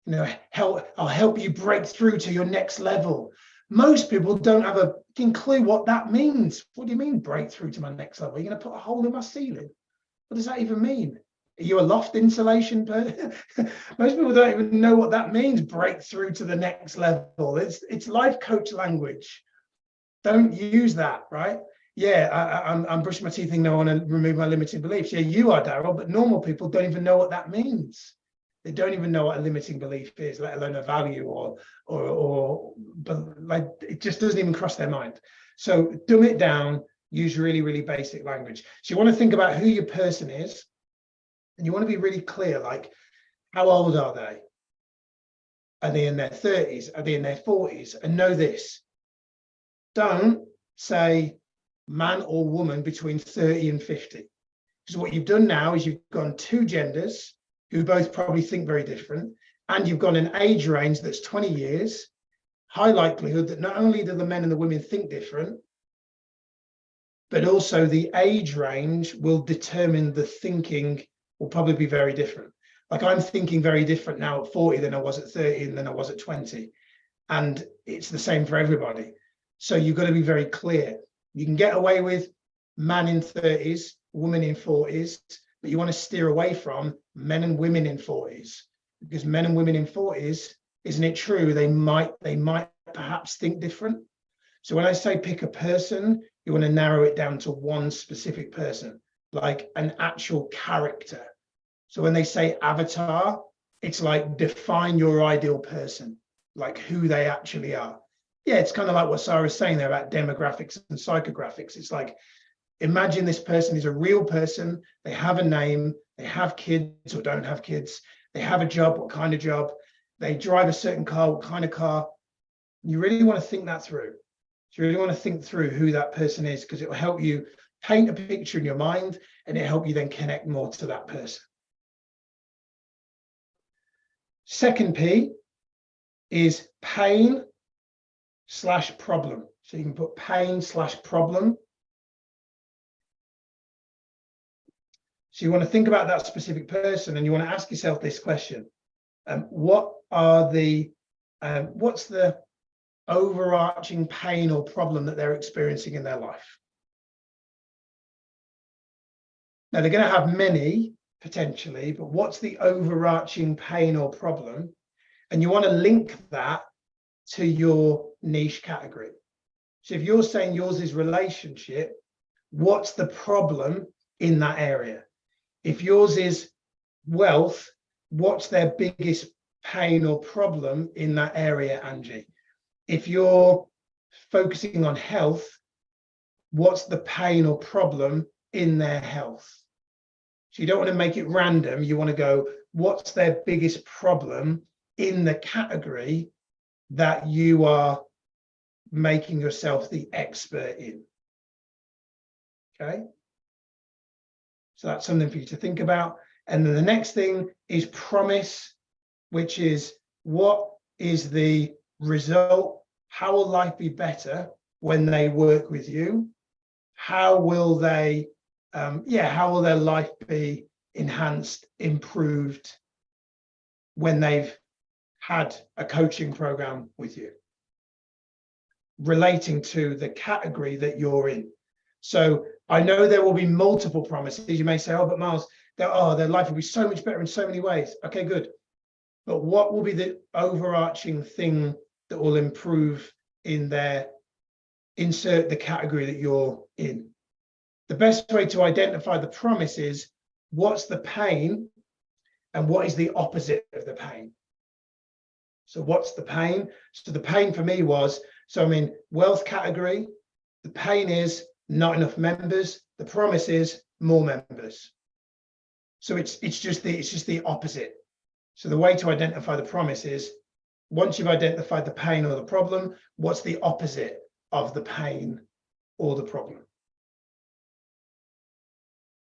Speaker 1: I'll help you break through to your next level. Most people don't have a fucking clue what that means. What do you mean break through to my next level? Are you going to put a hole in my ceiling? What does that even mean? Are you a loft insulation person? Most people don't even know what that means, break through to the next level. It's life coach language. Don't use that, right? Yeah, I'm brushing my teeth thinking I want to remove my limiting beliefs. Yeah, you are, Daryl, but normal people don't even know what that means. They don't even know what a limiting belief is, let alone a value but like it just doesn't even cross their mind. So dumb it down, use really, really basic language. So you want to think about who your person is, and you want to be really clear, like, how old are they? Are they in their 30s? Are they in their 40s? And know this, don't say man or woman between 30 and 50. Because what you've done now is you've gone two genders who both probably think very different, and you've got an age range that's 20 years, high likelihood that not only do the men and the women think different, but also the age range will determine the thinking will probably be very different. Like I'm thinking very different now at 40 than I was at 30 and than I was at 20. And it's the same for everybody. So you've got to be very clear. You can get away with man in 30s, woman in 40s, but you want to steer away from men and women in 40s, because men and women in 40s, isn't it true? They might perhaps think different. So when I say pick a person, you want to narrow it down to one specific person, like an actual character. So when they say avatar, it's like define your ideal person, like who they actually are. Yeah, it's kind of like what Sarah's saying there about demographics and psychographics. It's like, imagine this person is a real person. They have a name, they have kids or don't have kids. They have a job, what kind of job? They drive a certain car, what kind of car? You really want to think that through. So you really want to think through who that person is, because it will help you paint a picture in your mind, and it help you then connect more to that person. Second P is pain/problem. So you can put pain/problem. So you want to think about that specific person, and you want to ask yourself this question: what's the overarching pain or problem that they're experiencing in their life? Now they're going to have many potentially, but what's the overarching pain or problem? And you want to link that to your niche category. So if you're saying yours is relationship, what's the problem in that area? If yours is wealth, what's their biggest pain or problem in that area, Angie? If you're focusing on health, what's the pain or problem in their health? So you don't want to make it random. You want to go, what's their biggest problem in the category that you are making yourself the expert in? Okay. So that's something for you to think about. And then the next thing is promise, which is what is the result? How will life be better when they work with you? How will they, how will their life be enhanced, improved when they've had a coaching program with you, relating to the category that you're in? So I know there will be multiple promises. You may say, oh, but Miles, their life will be so much better in so many ways. Okay, good. But what will be the overarching thing that will improve in their, insert the category that you're in? The best way to identify the promise is what's the pain and what is the opposite of the pain. So what's the pain? So the pain for me was, so I'm in wealth category. The pain is not enough members. The promise is more members. So it's just the opposite. So the way to identify the promise is, once you've identified the pain or the problem, what's the opposite of the pain or the problem?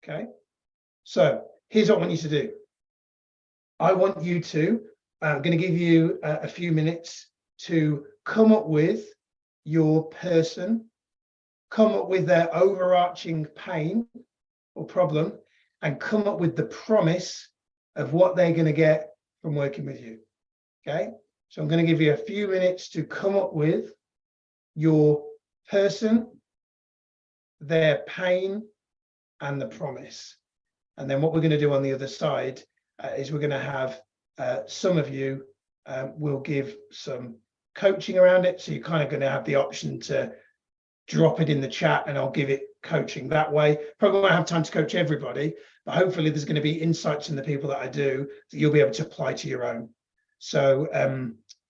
Speaker 1: Okay. So here's what I want you to do. I want you to, I'm going to give you a few minutes to come up with your person, come up with their overarching pain or problem, and come up with the promise of what they're going to get from working with you. Okay, so I'm going to give you a few minutes to come up with your person, their pain, and the promise. And then what we're going to do on the other side is we're going to have some of you will give some coaching around it. So you're kind of going to have the option to drop it in the chat and I'll give it coaching that way. Probably won't have time to coach everybody, but hopefully there's going to be insights in the people that I do that you'll be able to apply to your own. So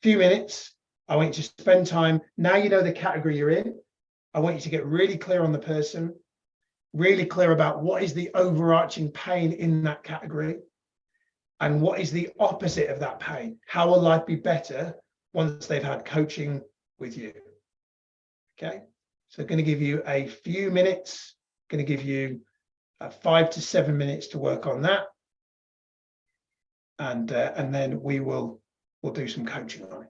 Speaker 1: few minutes, I want you to spend time. Now you know the category you're in. I want you to get really clear on the person, really clear about what is the overarching pain in that category and what is the opposite of that pain. How will life be better once they've had coaching with you? Okay, so going to give you a few minutes, going to give you 5 to 7 minutes to work on that. And then we'll do some coaching on it.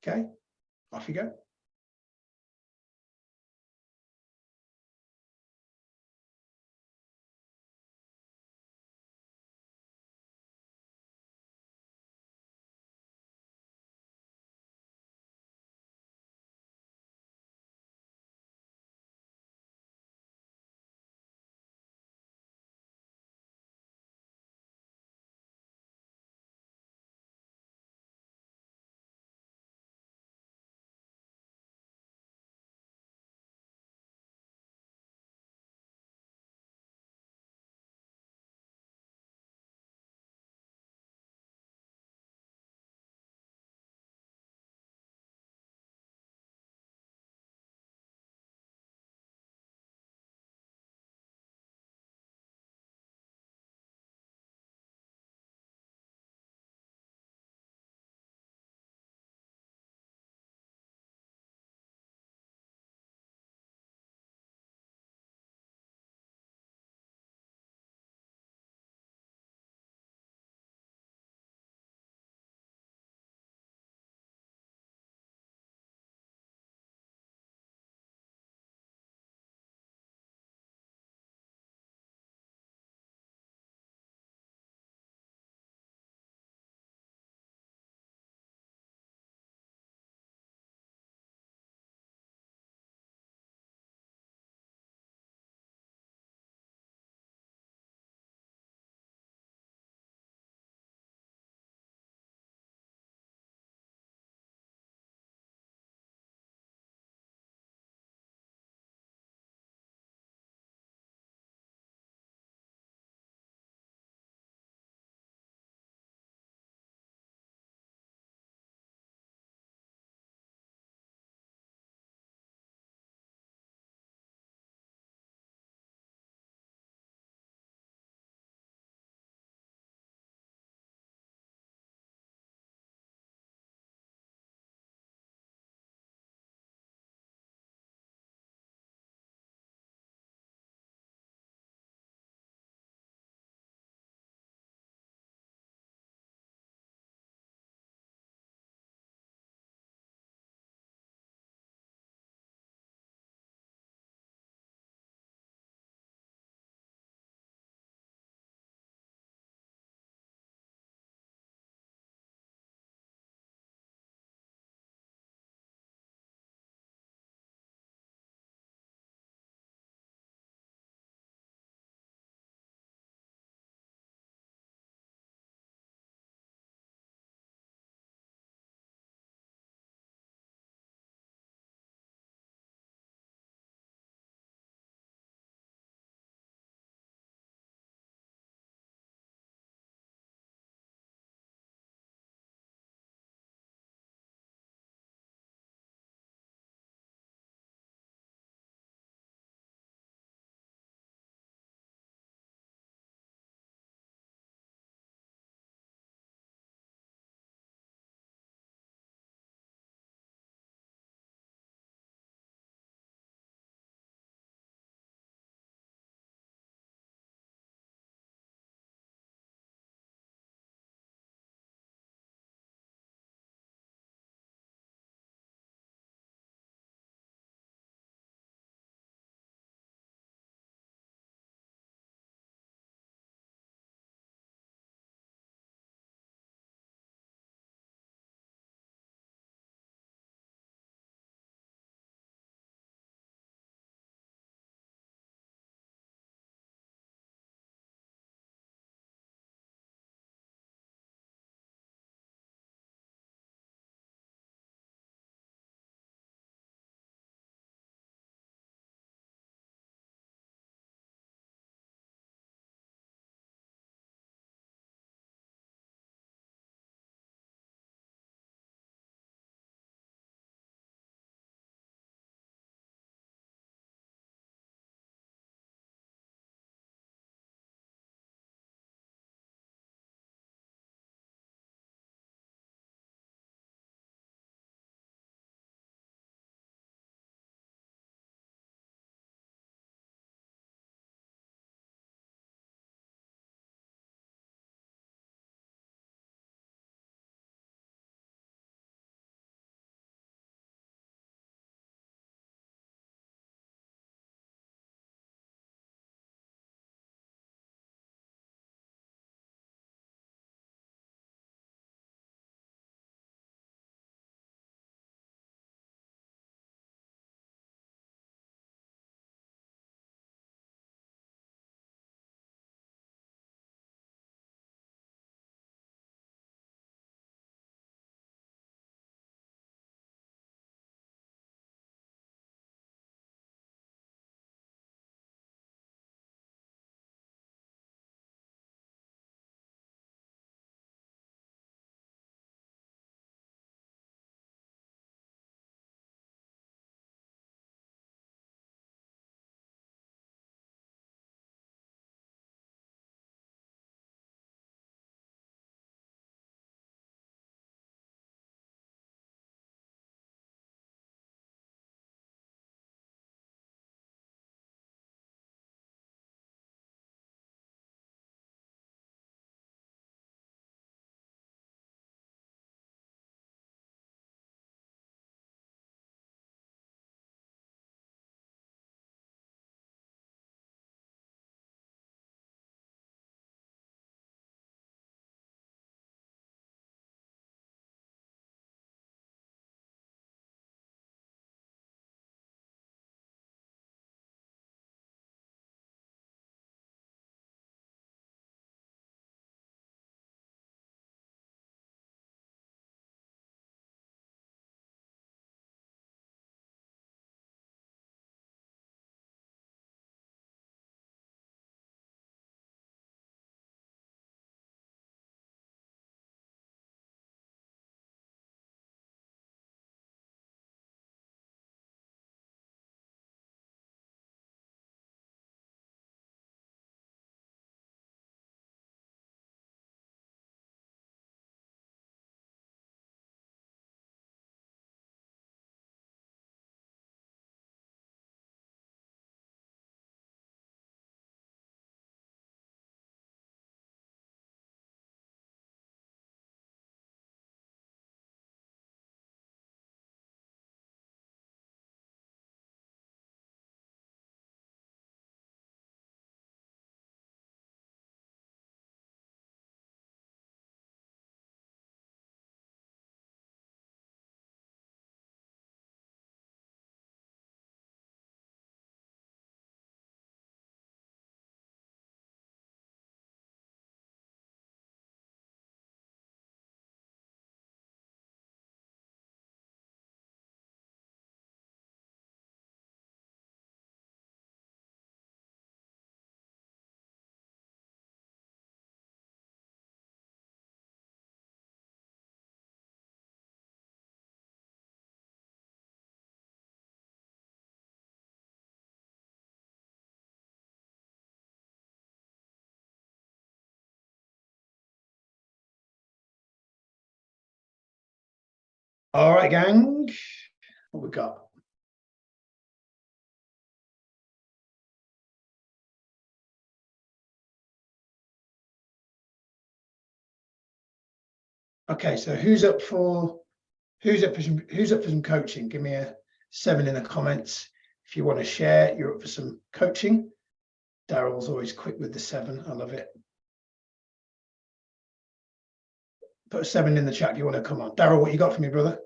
Speaker 1: Okay, off you go. All right, gang. What we got? Okay, so who's up for some coaching? Give me a 7 in the comments if you want to share. You're up for some coaching. Daryl's always quick with the 7. I love it. Put a 7 in the chat if you want to come on. Daryl, what you got for me, brother?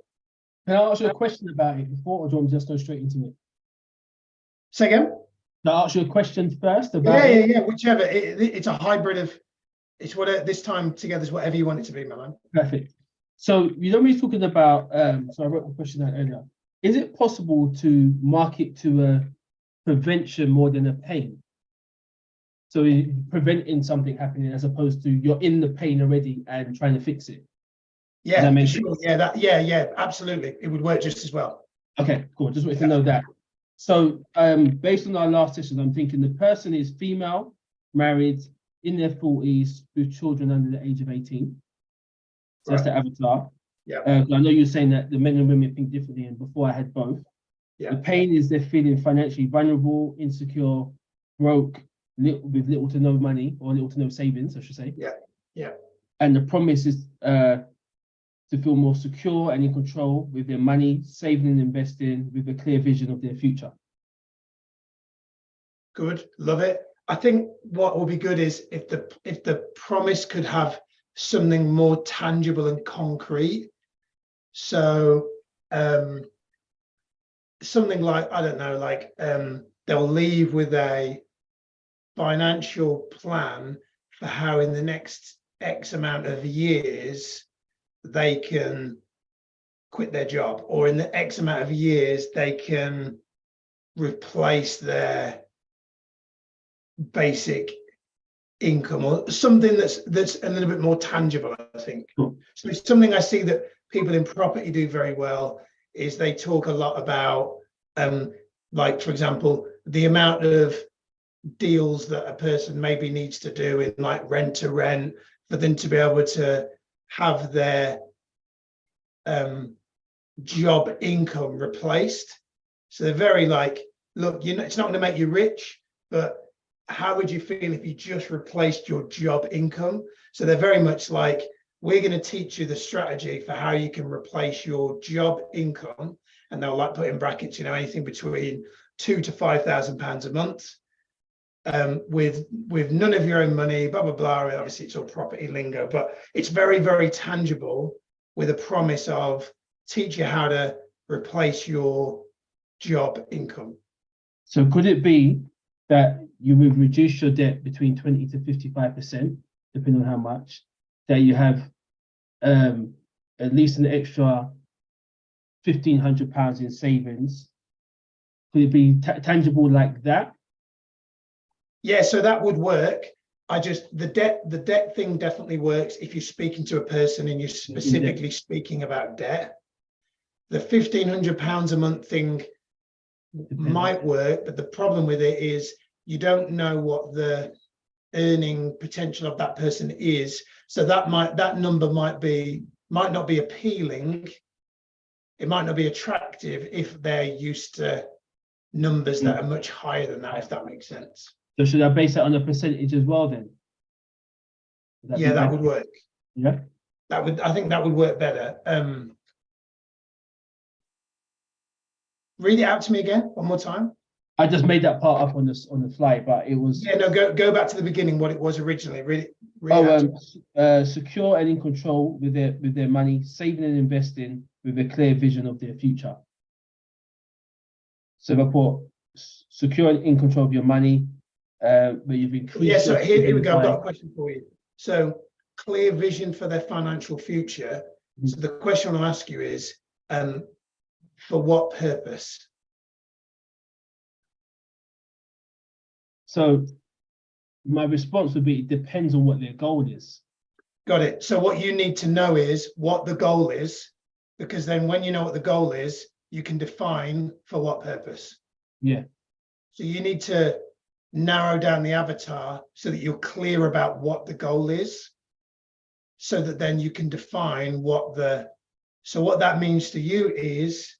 Speaker 2: Can I ask you a question about it before, or do you want me to just go straight into it?
Speaker 1: Say again?
Speaker 2: Can I ask you a question first about
Speaker 1: Yeah. Whichever. It's a hybrid of. It's what this time together is whatever you want it to be, my man.
Speaker 2: Perfect. So you know, we're talking about. So I wrote the question out earlier. Is it possible to market to a prevention more than a pain? So you're preventing something happening as opposed to you're in the pain already and trying to fix it.
Speaker 1: Yeah,
Speaker 2: that
Speaker 1: for
Speaker 2: make
Speaker 1: sure.
Speaker 2: sense?
Speaker 1: Yeah, absolutely. It would work just as well.
Speaker 2: Okay, cool. Just wanted to know that. So based on our last session, I'm thinking the person is female, married, in their 40s, with children under the age of 18. So that's the avatar.
Speaker 1: Yeah.
Speaker 2: I know you're saying that the men and women think differently, and before I had both.
Speaker 1: Yeah.
Speaker 2: The pain is they're feeling financially vulnerable, insecure, broke, with little to no money or little to no savings, I should say.
Speaker 1: Yeah.
Speaker 2: And the promise is to feel more secure and in control with their money, saving and investing with a clear vision of their future.
Speaker 1: Good, love it. I think what will be good is if the promise could have something more tangible and concrete. So something like, I don't know, like they'll leave with a financial plan for how in the next X amount of years they can quit their job, or in the X amount of years they can replace their basic income, or something that's a little bit more tangible, I think.
Speaker 2: Cool.
Speaker 1: So it's something I see that people in property do very well, is they talk a lot about like, for example, the amount of deals that a person maybe needs to do in like rent to rent for them to be able to have their job income replaced. So they're very like, look, it's not going to make you rich, but how would you feel if you just replaced your job income? So they're very much like, we're going to teach you the strategy for how you can replace your job income, and they'll like put in brackets, anything between £2,000 to £5,000 a month, with none of your own money, blah blah blah. Obviously, it's all property lingo, but it's very, very tangible, with a promise of teach you how to replace your job income.
Speaker 2: So could it be that you would reduce your debt between 20 to 55%, depending on how much, that you have at least an extra £1,500 in savings? Could it be tangible like that?
Speaker 1: Yeah, so that would work. The debt thing definitely works if you're speaking to a person and you're specifically speaking about debt. The £1,500 a month thing might work, but the problem with it is you don't know what the earning potential of that person is. So that number might not be appealing. It might not be attractive if they're used to numbers that are much higher than that, if that makes sense.
Speaker 2: So should I base it on a percentage as well then?
Speaker 1: That would work.
Speaker 2: Yeah.
Speaker 1: I think that would work better. Read it out to me again one more time.
Speaker 2: I just made that part up on the fly, but it was.
Speaker 1: Yeah, no, go back to the beginning, what it was originally. Read
Speaker 2: secure and in control with their money, saving and investing with a clear vision of their future. So if I put secure and in control of your money, but you've increased.
Speaker 1: Yeah, so here we go. I've got a question for you. So clear vision for their financial future. Mm-hmm. So the question I'll ask you is, for what purpose?
Speaker 2: So my response would be, it depends on what their goal is.
Speaker 1: Got it. So what you need to know is what the goal is, because then when you know what the goal is, you can define for what purpose.
Speaker 2: Yeah.
Speaker 1: So you need to narrow down the avatar so that you're clear about what the goal is, so that then you can define what the So what that means to you is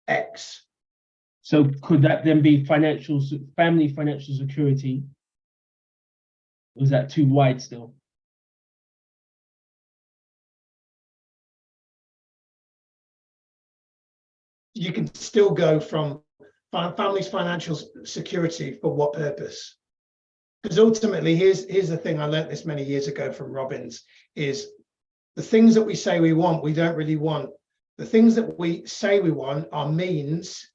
Speaker 1: X.
Speaker 2: So could that then be family financial security? Or is that too wide still?
Speaker 1: You can still go from family's financial security for what purpose? Because ultimately, here's the thing, I learned this many years ago from Robbins, is the things that we say we want, we don't really want. The things that we say we want are means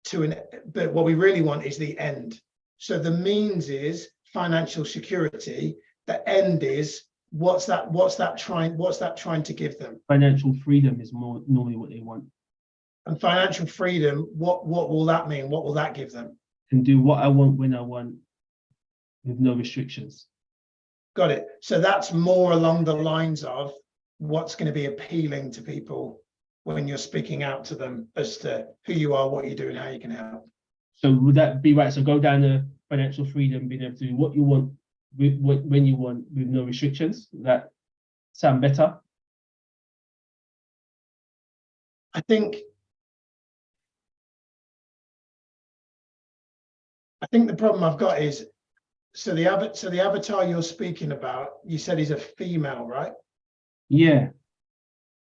Speaker 1: to but what we really want is the end. So the means is financial security. The end is what's that trying to give them?
Speaker 2: Financial freedom is more normally what they want.
Speaker 1: And financial freedom, what will that mean? What will that give them?
Speaker 2: Can do what I want when I want with no restrictions.
Speaker 1: Got it. So that's more along the lines of what's going to be appealing to people when you're speaking out to them as to who you are, what you do, and how you can help.
Speaker 2: So would that be right? So go down to financial freedom, being able to do what you want when you want with no restrictions. Does that sound better?
Speaker 1: I think the problem I've got is, so the avatar you're speaking about, you said is a female, right?
Speaker 2: Yeah.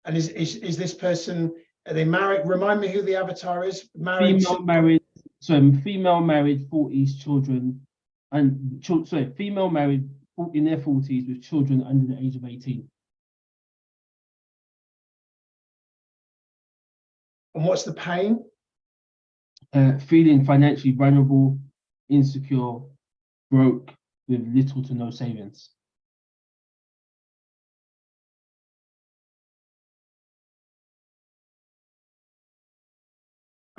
Speaker 1: And is this person, are they married? Remind me who the avatar is.
Speaker 2: Female married 40s children, and female married in their 40s with children under the age of 18.
Speaker 1: And what's the pain?
Speaker 2: Feeling financially vulnerable, insecure, broke, with little to no savings.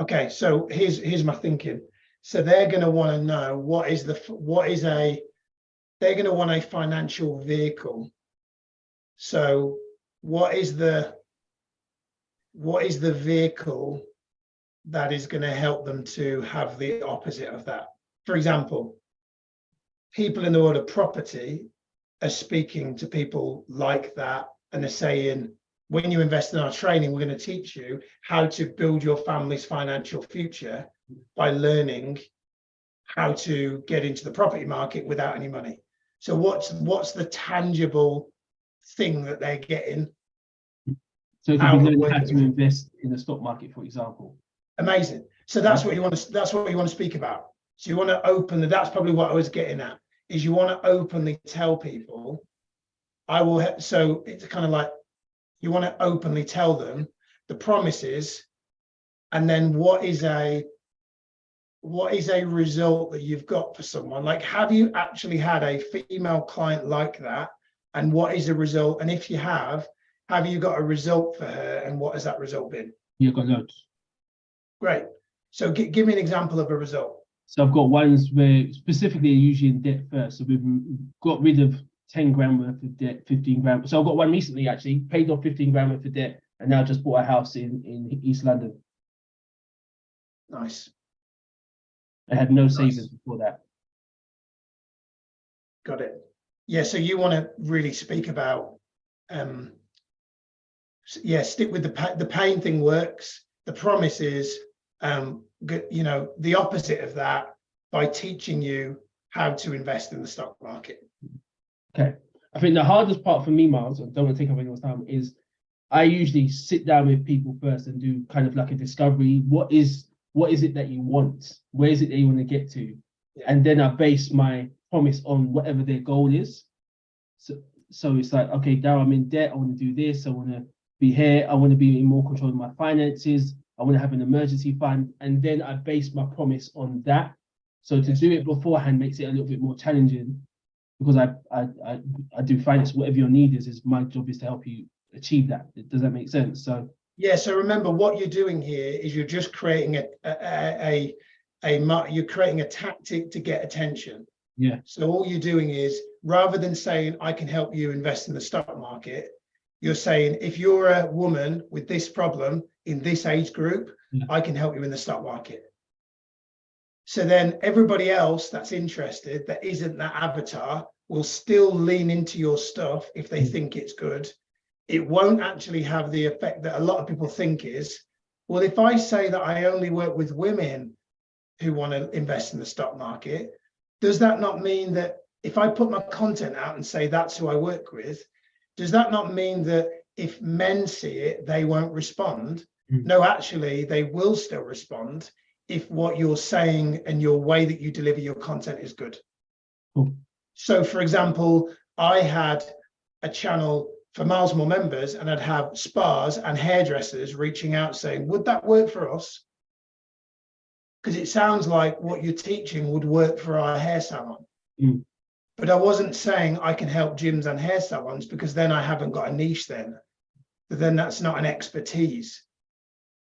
Speaker 1: Okay, so here's my thinking. So they're going to want to know they're going to want a financial vehicle. So what is the vehicle that is going to help them to have the opposite of that? For example, people in the world of property are speaking to people like that, and they're saying, when you invest in our training, we're going to teach you how to build your family's financial future by learning how to get into the property market without any money. So what's the tangible thing that they're getting?
Speaker 2: So it could be learning how to invest in the stock market, for example.
Speaker 1: Amazing. So that's what you want to speak about. So you want to open that's probably what I was getting at, is you want to openly tell people, so it's kind of like, you want to openly tell them the promises, and then what is a result that you've got for someone. Like, have you actually had a female client like that, and what is the result? And if you have you got a result for her, and what has that result been?
Speaker 2: Yeah, got loads.
Speaker 1: Great. So give me an example of a result.
Speaker 2: So I've got ones where specifically usually in debt first. So we've got rid of 10 grand worth of debt, 15 grand. So I've got one recently, actually paid off 15 grand worth of debt, and now just bought a house in East London.
Speaker 1: Nice.
Speaker 2: I had no savings before that.
Speaker 1: Got it. Yeah. So you want to really speak about, stick with the pain thing works. The promise is, the opposite of that, by teaching you how to invest in the stock market.
Speaker 2: Okay. I think the hardest part for me, Miles, I don't want to take up anyone's time, is I usually sit down with people first and do kind of like a discovery. What is it that you want? Where is it that you want to get to? Yeah. And then I base my promise on whatever their goal is. So it's like, okay, now I'm in debt. I want to do this. I want to be here. I want to be in more control of my finances. I want to have an emergency fund. And then I base my promise on that. So to do it beforehand makes it a little bit more challenging, because I do finance. Whatever your need is my job is to help you achieve that. Does that make sense? So
Speaker 1: yeah. So remember, what you're doing here is you're just creating you're creating a tactic to get attention.
Speaker 2: Yeah. So
Speaker 1: all you're doing is, rather than saying I can help you invest in the stock market, you're saying, if you're a woman with this problem in this age group, I can help you in the stock market. So then everybody else that's interested, that isn't that avatar, will still lean into your stuff if they think it's good. it won't actually have the effect that a lot of people think is, well, if I say that I only work with women who want to invest in the stock market, does that not mean that if I put my content out and say that's who I work with, does that not mean that if men see it, they won't respond? No, actually, they will still respond if what you're saying and your way that you deliver your content is good. So, for example, I had a channel for Miles More members, and I'd have spas and hairdressers reaching out saying, would that work for us? Because it sounds like what you're teaching would work for our hair salon. But I wasn't saying I can help gyms and hair salons, because then I haven't got a niche then. But then that's not an expertise.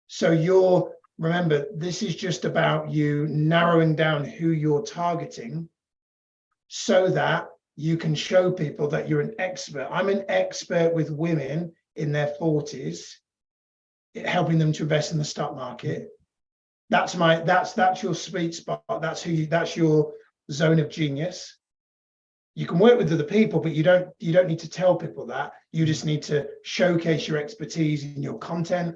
Speaker 1: So remember, this is just about you narrowing down who you're targeting so that you can show people that you're an expert. I'm an expert with women in their 40s, helping them to invest in the stock market. That's your sweet spot. That's your zone of genius. You can work with other people, but you don't need to tell people that. You just need to showcase your expertise in your content,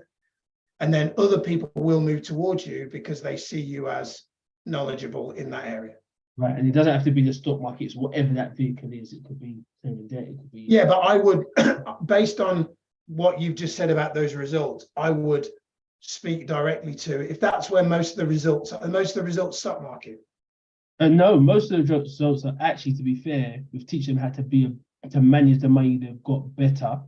Speaker 1: and then other people will move towards you because they see you as knowledgeable in that area.
Speaker 2: Right, and it doesn't have to be the stock market. It's whatever that vehicle is. It could be clearing debt. It could be.
Speaker 1: Yeah, but I would, based on what you've just said about those results, I would speak directly to, if that's where most of the results stock market.
Speaker 2: No, most of the results are actually, to be fair, we've teaching them how to manage the money they've got better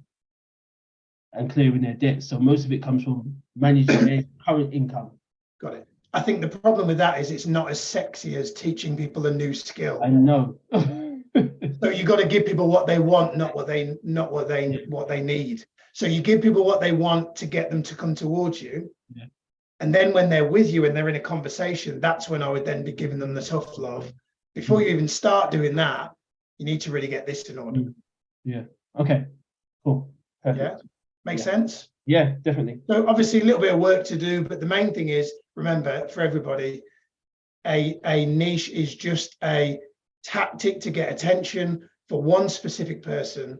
Speaker 2: and clearing their debt. So most of it comes from managing their current income.
Speaker 1: Got it. I think the problem with that is it's not as sexy as teaching people a new skill.
Speaker 2: I know.
Speaker 1: So you got to give people what they want, not what they need. So you give people what they want to get them to come towards you.
Speaker 2: Yeah.
Speaker 1: And then when they're with you and they're in a conversation, that's when I would then be giving them the tough love. Before you even start doing that, you need to really get this in order.
Speaker 2: Yeah. Okay. Cool. Perfect.
Speaker 1: Yeah. Makes sense?
Speaker 2: Yeah, definitely.
Speaker 1: So obviously a little bit of work to do, but the main thing is, remember, for everybody, a niche is just a tactic to get attention for one specific person.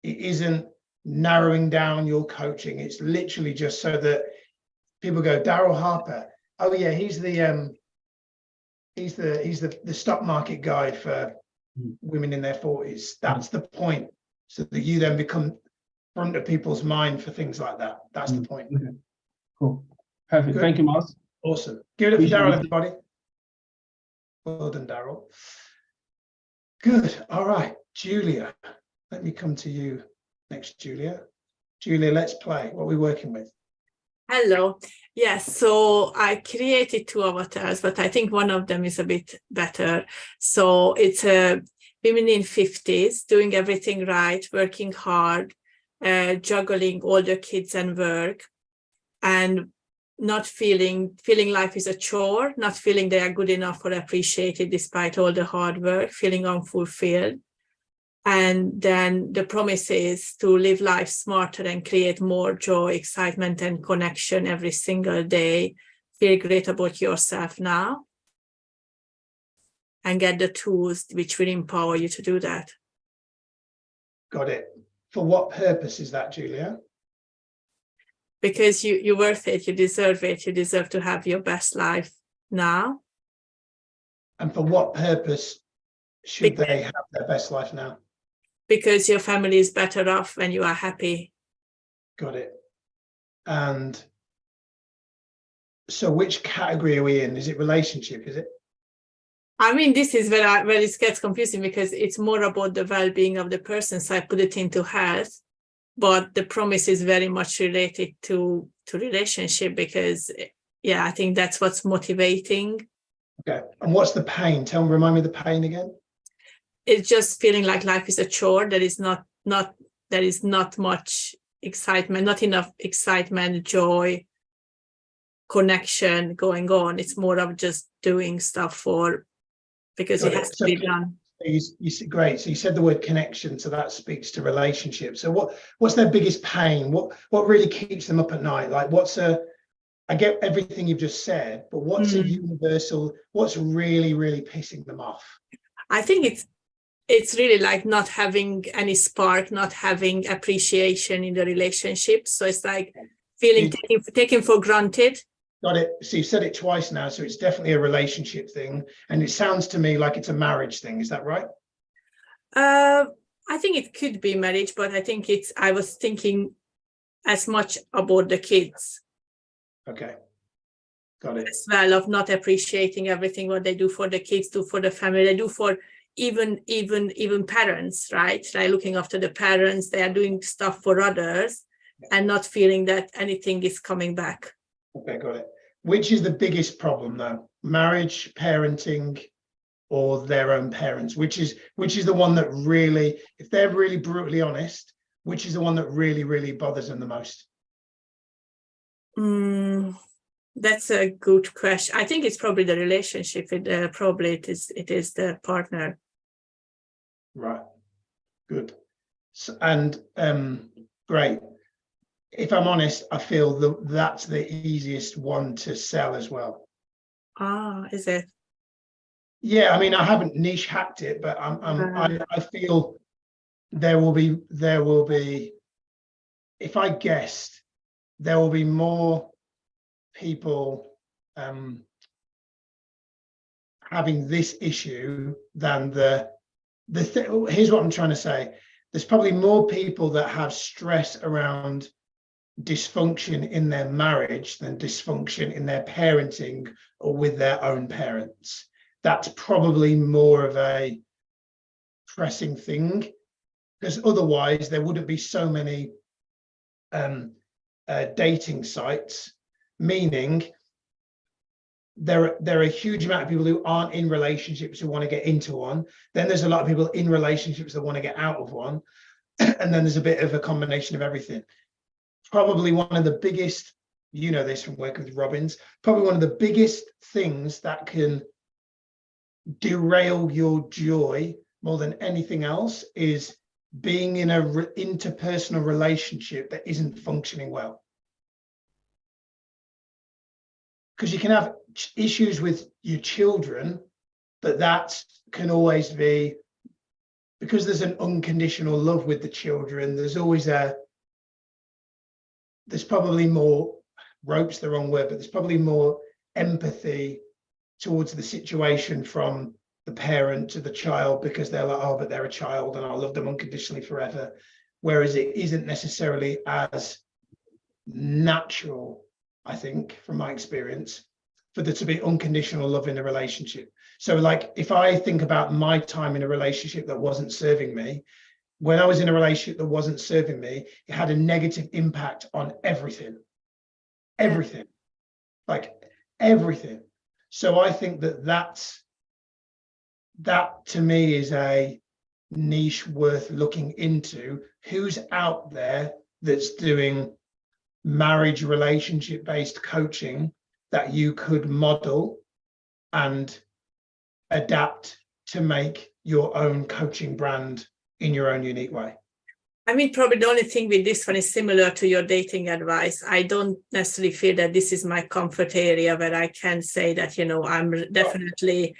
Speaker 1: It isn't narrowing down your coaching. It's literally just so that people go, Daryl Harper, oh yeah, he's the stock market guide for women in their 40s. That's the point. So that you then become front of people's mind for things like that. That's the point.
Speaker 2: Okay. Cool. Perfect.
Speaker 1: Good.
Speaker 2: Thank you, Miles.
Speaker 1: Awesome. Give it up for Daryl, everybody. Well done, Daryl. Good. All right, Julia. Let me come to you next, Julia. Julia, let's play. What are we working with?
Speaker 3: Hello. Yes, so I created 2 avatars, but I think one of them is a bit better. So it's a women in 50s doing everything right, working hard, juggling all the kids and work, and not feeling life is a chore, not feeling they are good enough or appreciated despite all the hard work, feeling unfulfilled. And then the promise is to live life smarter and create more joy, excitement, and connection every single day. Feel great about yourself now and get the tools which will empower you to do that.
Speaker 1: Got it. For what purpose is that, Julia?
Speaker 3: Because you're worth it, you deserve it, you deserve to have your best life now.
Speaker 1: And for what purpose should they have their best life now?
Speaker 3: Because your family is better off when you are happy.
Speaker 1: Got it. And so which category are we in? Is it relationship, is it?
Speaker 3: I mean, this is where it gets confusing, because it's more about the well-being of the person, so I put it into health. But the promise is very much related to relationship, because, yeah, I think that's what's motivating.
Speaker 1: Okay. And what's the pain? Remind me the pain again.
Speaker 3: It's just feeling like life is a chore. There is not much excitement, not enough excitement, joy, connection going on. It's more of just doing stuff because it has to be done.
Speaker 1: You said, great. So you said the word connection, so that speaks to relationships. So what's their biggest pain? What really keeps them up at night? Like I get everything you've just said, but what's a universal, what's really, really pissing them off?
Speaker 3: I think it's really like not having any spark, not having appreciation in the relationship. So it's like feeling taken for granted.
Speaker 1: Got it. So you've said it twice now, so it's definitely a relationship thing, and it sounds to me like it's a marriage thing. Is that right?
Speaker 3: I think it could be marriage, but I think I was thinking as much about the kids.
Speaker 1: Okay. Got it.
Speaker 3: As well, of not appreciating everything what they do for the kids, do for the family, they do for even parents, right? Like looking after the parents, they are doing stuff for others and not feeling that anything is coming back.
Speaker 1: Okay, got it. Which is the biggest problem though? Marriage, parenting, or their own parents? Which is the one that really, if they're really brutally honest, which is the one that really, really bothers them the most?
Speaker 3: That's a good question. I think it's probably the relationship. Probably it is the partner.
Speaker 1: Right. Good. So, and great. If I'm honest, I feel that's the easiest one to sell as well.
Speaker 3: Is it?
Speaker 1: Yeah, I mean, I haven't niche hacked it, but I feel there will be, if I guessed, there will be more people having this issue than here's what I'm trying to say. There's probably more people that have stress around dysfunction in their marriage than dysfunction in their parenting or with their own parents. That's probably more of a pressing thing, because otherwise there wouldn't be so many dating sites, meaning there are a huge amount of people who aren't in relationships who want to get into one. Then there's a lot of people in relationships that want to get out of one. And then there's a bit of a combination of everything. Probably one of the biggest, you know this from working with Robbins, probably one of the biggest things that can derail your joy more than anything else is being in a interpersonal relationship that isn't functioning well. Because you can have issues with your children, but that can always be because there's an unconditional love with the children. There's probably more, rope's the wrong word, but there's probably more empathy towards the situation from the parent to the child, because they're like, oh, but they're a child and I'll love them unconditionally forever. Whereas it isn't necessarily as natural, I think, from my experience, for there to be unconditional love in a relationship. So like, if I think about my time in a relationship that wasn't serving me, when I was in a relationship that wasn't serving me, it had a negative impact on everything, like everything. So I think that to me is a niche worth looking into. Who's out there that's doing marriage relationship based coaching that you could model and adapt to make your own coaching brand in your own unique way?
Speaker 3: I mean, probably the only thing with this one is similar to your dating advice. I don't necessarily feel that this is my comfort area where I can say that, you know, I'm definitely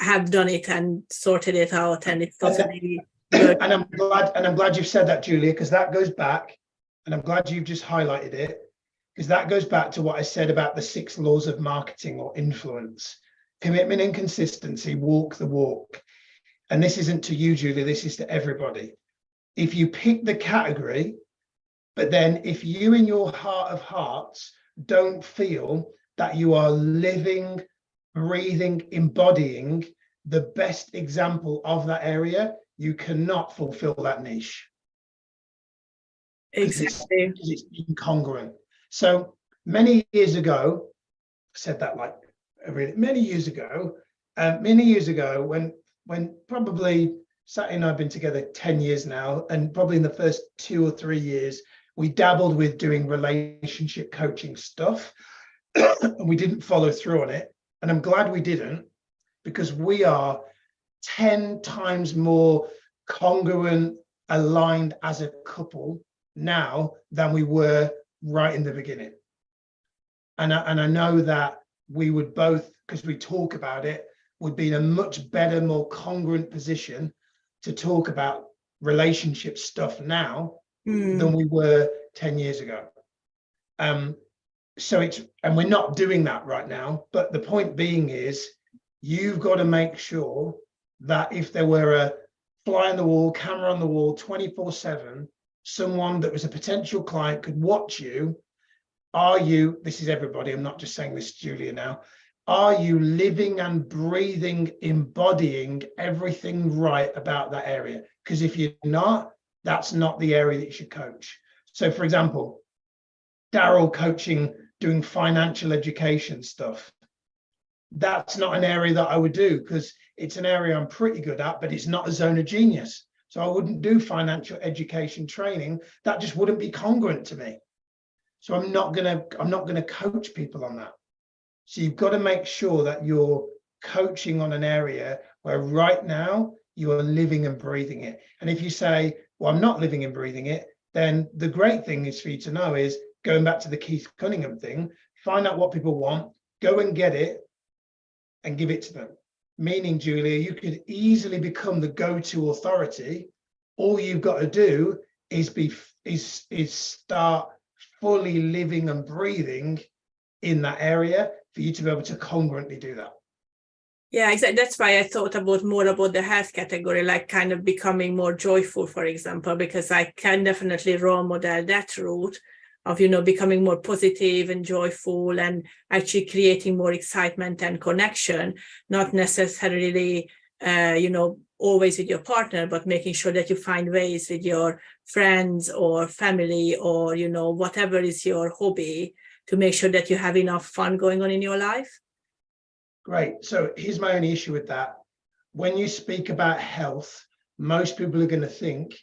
Speaker 3: have done it and sorted it out and it's totally good.
Speaker 1: And I'm glad you've said that, Julia, because that goes back, and I'm glad you've just highlighted it, because that goes back to what I said about the 6 laws of marketing or influence. Commitment and consistency, walk the walk. And this isn't to you, Julia, this is to everybody. If you pick the category, but then if you in your heart of hearts don't feel that you are living, breathing, embodying the best example of that area, you cannot fulfill that niche.
Speaker 3: Exactly.
Speaker 1: Because it's incongruent. So many years ago, I said that like really many years ago, when probably Sati and I have been together 10 years now, and probably in the first 2 or 3 years, we dabbled with doing relationship coaching stuff and we didn't follow through on it. And I'm glad we didn't, because we are 10 times more congruent, aligned as a couple now than we were right in the beginning. And I know that we would both, because we talk about it, would be in a much better, more congruent position to talk about relationship stuff now
Speaker 3: Mm.
Speaker 1: than we were 10 years ago. So and we're not doing that right now, but the point being is you've got to make sure that if there were a fly on the wall, camera on the wall, 24/7, someone that was a potential client could watch you. Are you, this is everybody, I'm not just saying this to Julia now, are you living and breathing, embodying everything right about that area? Because if you're not, that's not the area that you should coach. So for example, Daryl coaching, doing financial education stuff. That's not an area that I would do because it's an area I'm pretty good at, but it's not a zone of genius. So I wouldn't do financial education training. That just wouldn't be congruent to me. So I'm not gonna coach people on that. So you've got to make sure that you're coaching on an area where right now you are living and breathing it. And if you say, well, I'm not living and breathing it, then the great thing is for you to know is going back to the Keith Cunningham thing, find out what people want, go and get it and give it to them. Meaning, Julia, you could easily become the go-to authority. All you've got to do is start fully living and breathing in that area for you to be able to congruently do that.
Speaker 3: Yeah, exactly. That's why I thought more about the health category, like kind of becoming more joyful, for example, because I can definitely role model that route of, becoming more positive and joyful and actually creating more excitement and connection, not necessarily, always with your partner, but making sure that you find ways with your friends or family or, whatever is your hobby to make sure that you have enough fun going on in your life.
Speaker 1: Great. So here's my only issue with that. When you speak about health, most people are going to think,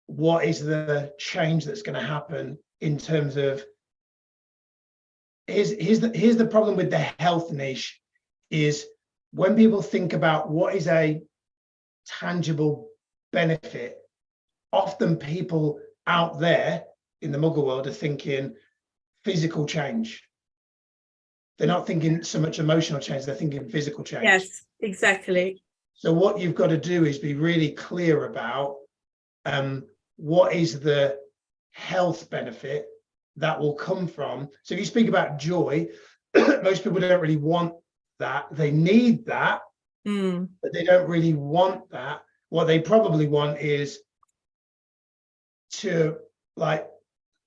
Speaker 1: what is the change that's going to happen in terms of, here's the problem with the health niche is when people think about what is a tangible benefit, often people out there in the muggle world are thinking physical change. They're not thinking so much emotional change, they're thinking physical change.
Speaker 3: Yes, exactly.
Speaker 1: So what you've got to do is be really clear about what is the health benefit that will come from. So if you speak about joy, most people don't really want that. They need that, but they don't really want that. What they probably want is to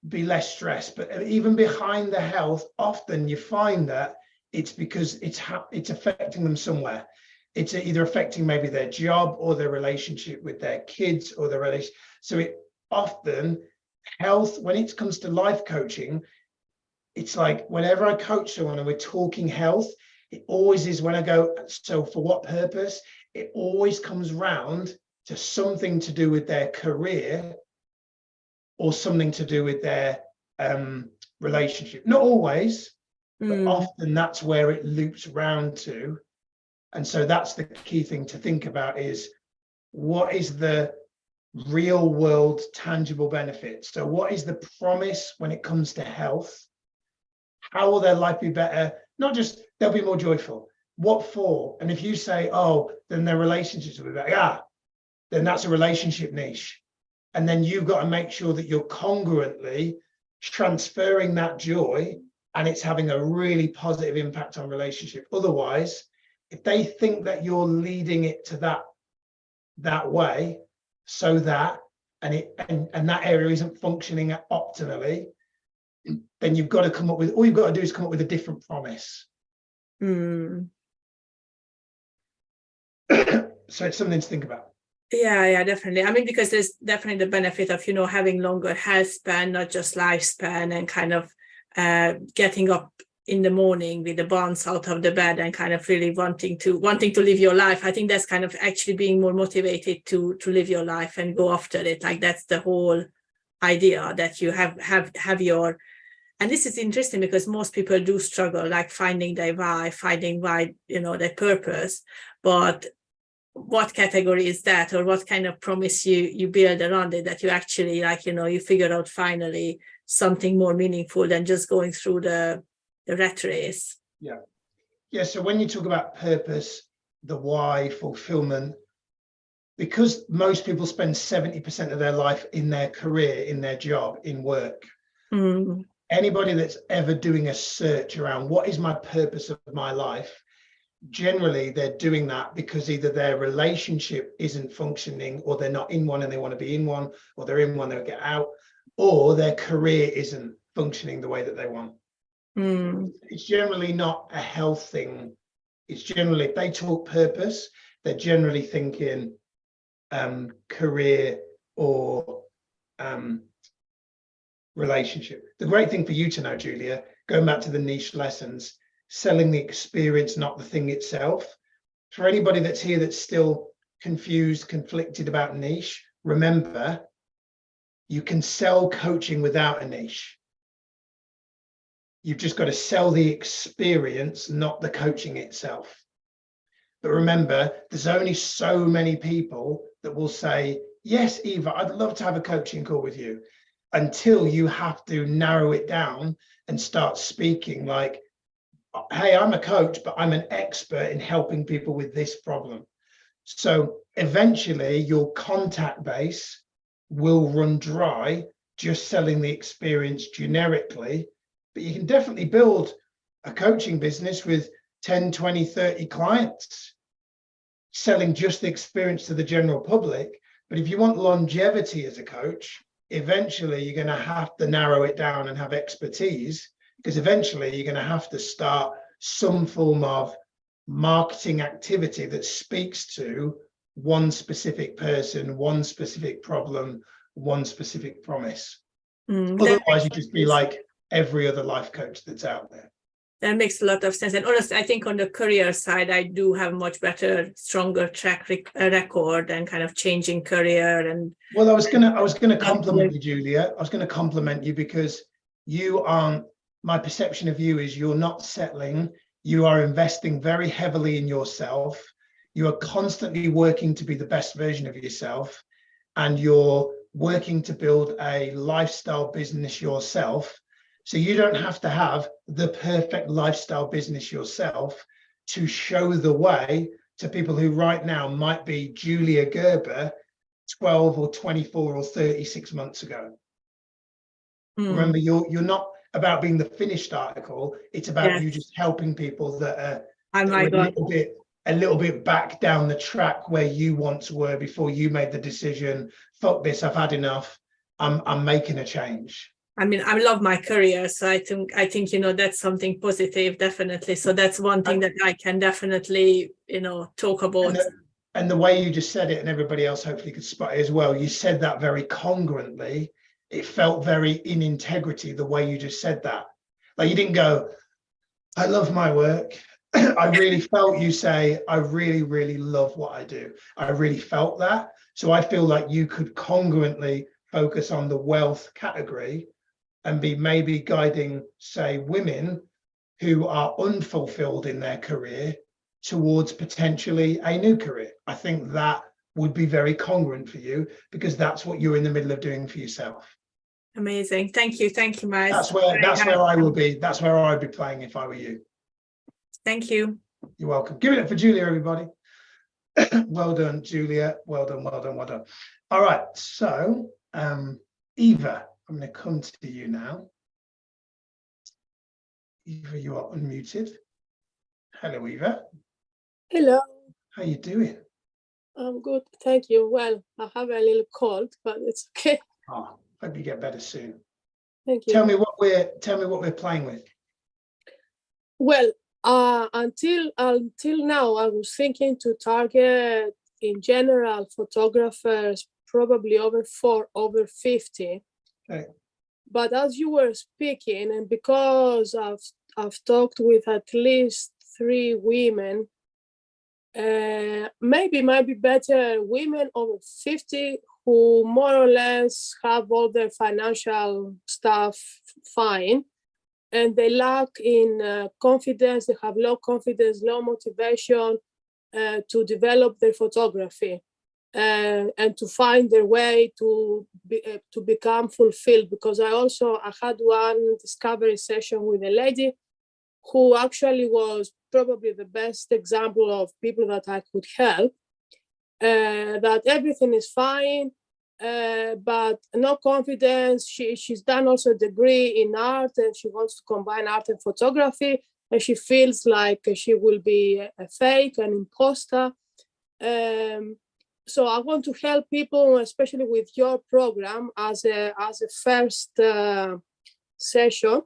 Speaker 1: be less stressed. But even behind the health, often you find that it's because it's affecting them somewhere. It's either affecting maybe their job or their relationship with their kids or their relation. So it often health, when it comes to life coaching, it's like whenever I coach someone and we're talking health, it always is when I go, so for what purpose? It always comes round to something to do with their career or something to do with their relationship. Not always, but often that's where it loops round to. And so that's the key thing to think about is what is the real world tangible benefit? So what is the promise when it comes to health? How will their life be better? Not just they'll be more joyful. What for? And if you say, oh, then their relationships will be better, then that's a relationship niche. And then you've got to make sure that you're congruently transferring that joy and it's having a really positive impact on relationship. Otherwise, if they think that you're leading it to that way, so that and that area isn't functioning optimally, then you've got to come up with, all you've got to do is come up with a different promise. So it's something to think about.
Speaker 3: Yeah, definitely. I mean, because there's definitely the benefit of, having longer health span, not just lifespan, and kind of getting up in the morning with the bounce out of the bed and kind of really wanting to live your life. I think that's kind of actually being more motivated to live your life and go after it. Like that's the whole idea, that you have your, and this is interesting because most people do struggle, like finding their why, their purpose. But what category is that, or what kind of promise you build around it, that you actually you figure out finally something more meaningful than just going through the rat race.
Speaker 1: Yeah. So when you talk about purpose, the why, fulfillment, because most people spend 70% of their life in their career, in their job, in work.
Speaker 3: Mm.
Speaker 1: Anybody that's ever doing a search around what is my purpose of my life, generally they're doing that because either their relationship isn't functioning, or they're not in one and they want to be in one, or they're in one, they'll get out, or their career isn't functioning the way that they want.
Speaker 3: Mm.
Speaker 1: It's generally not a health thing. It's generally, if they talk purpose, they're generally thinking career or relationship. The great thing for you to know, Julia, going back to the niche lessons, selling the experience, not the thing itself. For anybody that's here that's still confused, conflicted about niche, remember, you can sell coaching without a niche. You've just got to sell the experience, not the coaching itself. But remember, there's only so many people that will say, yes, Eva, I'd love to have a coaching call with you, until you have to narrow it down and start speaking like, hey, I'm a coach, but I'm an expert in helping people with this problem. So eventually your contact base will run dry just selling the experience generically, but you can definitely build a coaching business with 10, 20, 30 clients selling just the experience to the general public. But if you want longevity as a coach, eventually you're going to have to narrow it down and have expertise, because eventually you're going to have to start some form of marketing activity that speaks to one specific person, one specific problem, one specific promise. Otherwise, you just be like every other life coach that's out there.
Speaker 3: That makes a lot of sense. And honestly, I think on the career side, I do have much better, stronger track record and kind of changing career. And
Speaker 1: well, I was gonna compliment you, Julia. I was gonna compliment you because you aren't. My perception of you is you're not settling. You are investing very heavily in yourself. You are constantly working to be the best version of yourself, and you're working to build a lifestyle business yourself. So you don't have to have the perfect lifestyle business yourself to show the way to people who right now might be Julia Gerber 12 or 24 or 36 months ago. Remember, you're not about being the finished article. It's about you just helping people that are, a little bit back down the track where you once were before you made the decision, fuck this, I've had enough, I'm making a change.
Speaker 3: I mean, I love my career, so I think that's something positive, definitely. So that's one thing that I can definitely talk about.
Speaker 1: And the way you just said it, and everybody else hopefully could spot it as well, you said that very congruently. It felt very in integrity the way you just said that. Like you didn't go, I love my work. I really felt you say, I really, really love what I do. I really felt that. So I feel like you could congruently focus on the wealth category and be maybe guiding, say, women who are unfulfilled in their career towards potentially a new career. I think that would be very congruent for you because that's what you're in the middle of doing for yourself.
Speaker 3: Amazing. Thank you, Miles.
Speaker 1: That's where I will be. That's where I'd be playing if I were you.
Speaker 3: Thank you.
Speaker 1: You're welcome. Give it up for Julia, everybody. Well done, Julia. Well done, well done, well done. All right. So, Eva, I'm going to come to you now. Eva, you are unmuted. Hello, Eva.
Speaker 4: Hello.
Speaker 1: How you doing?
Speaker 4: I'm good, thank you. Well, I have a little cold, but it's okay.
Speaker 1: Oh, hope you get better soon.
Speaker 4: Thank you.
Speaker 1: Tell me what we're playing with.
Speaker 4: Well, until now, I was thinking to target in general photographers probably over 50.
Speaker 1: Okay.
Speaker 4: But as you were speaking, and because I've talked with at least 3 women, maybe might be better women over 50 who more or less have all their financial stuff fine, and they lack in confidence, they have low confidence, low motivation to develop their photography and to find their way to become fulfilled. Because I had one discovery session with a lady who actually was probably the best example of people that I could help. that everything is fine, but no confidence. She's done also a degree in art, and she wants to combine art and photography, and she feels like she will be a fake, an imposter. So I want to help people, especially with your program, as a first session,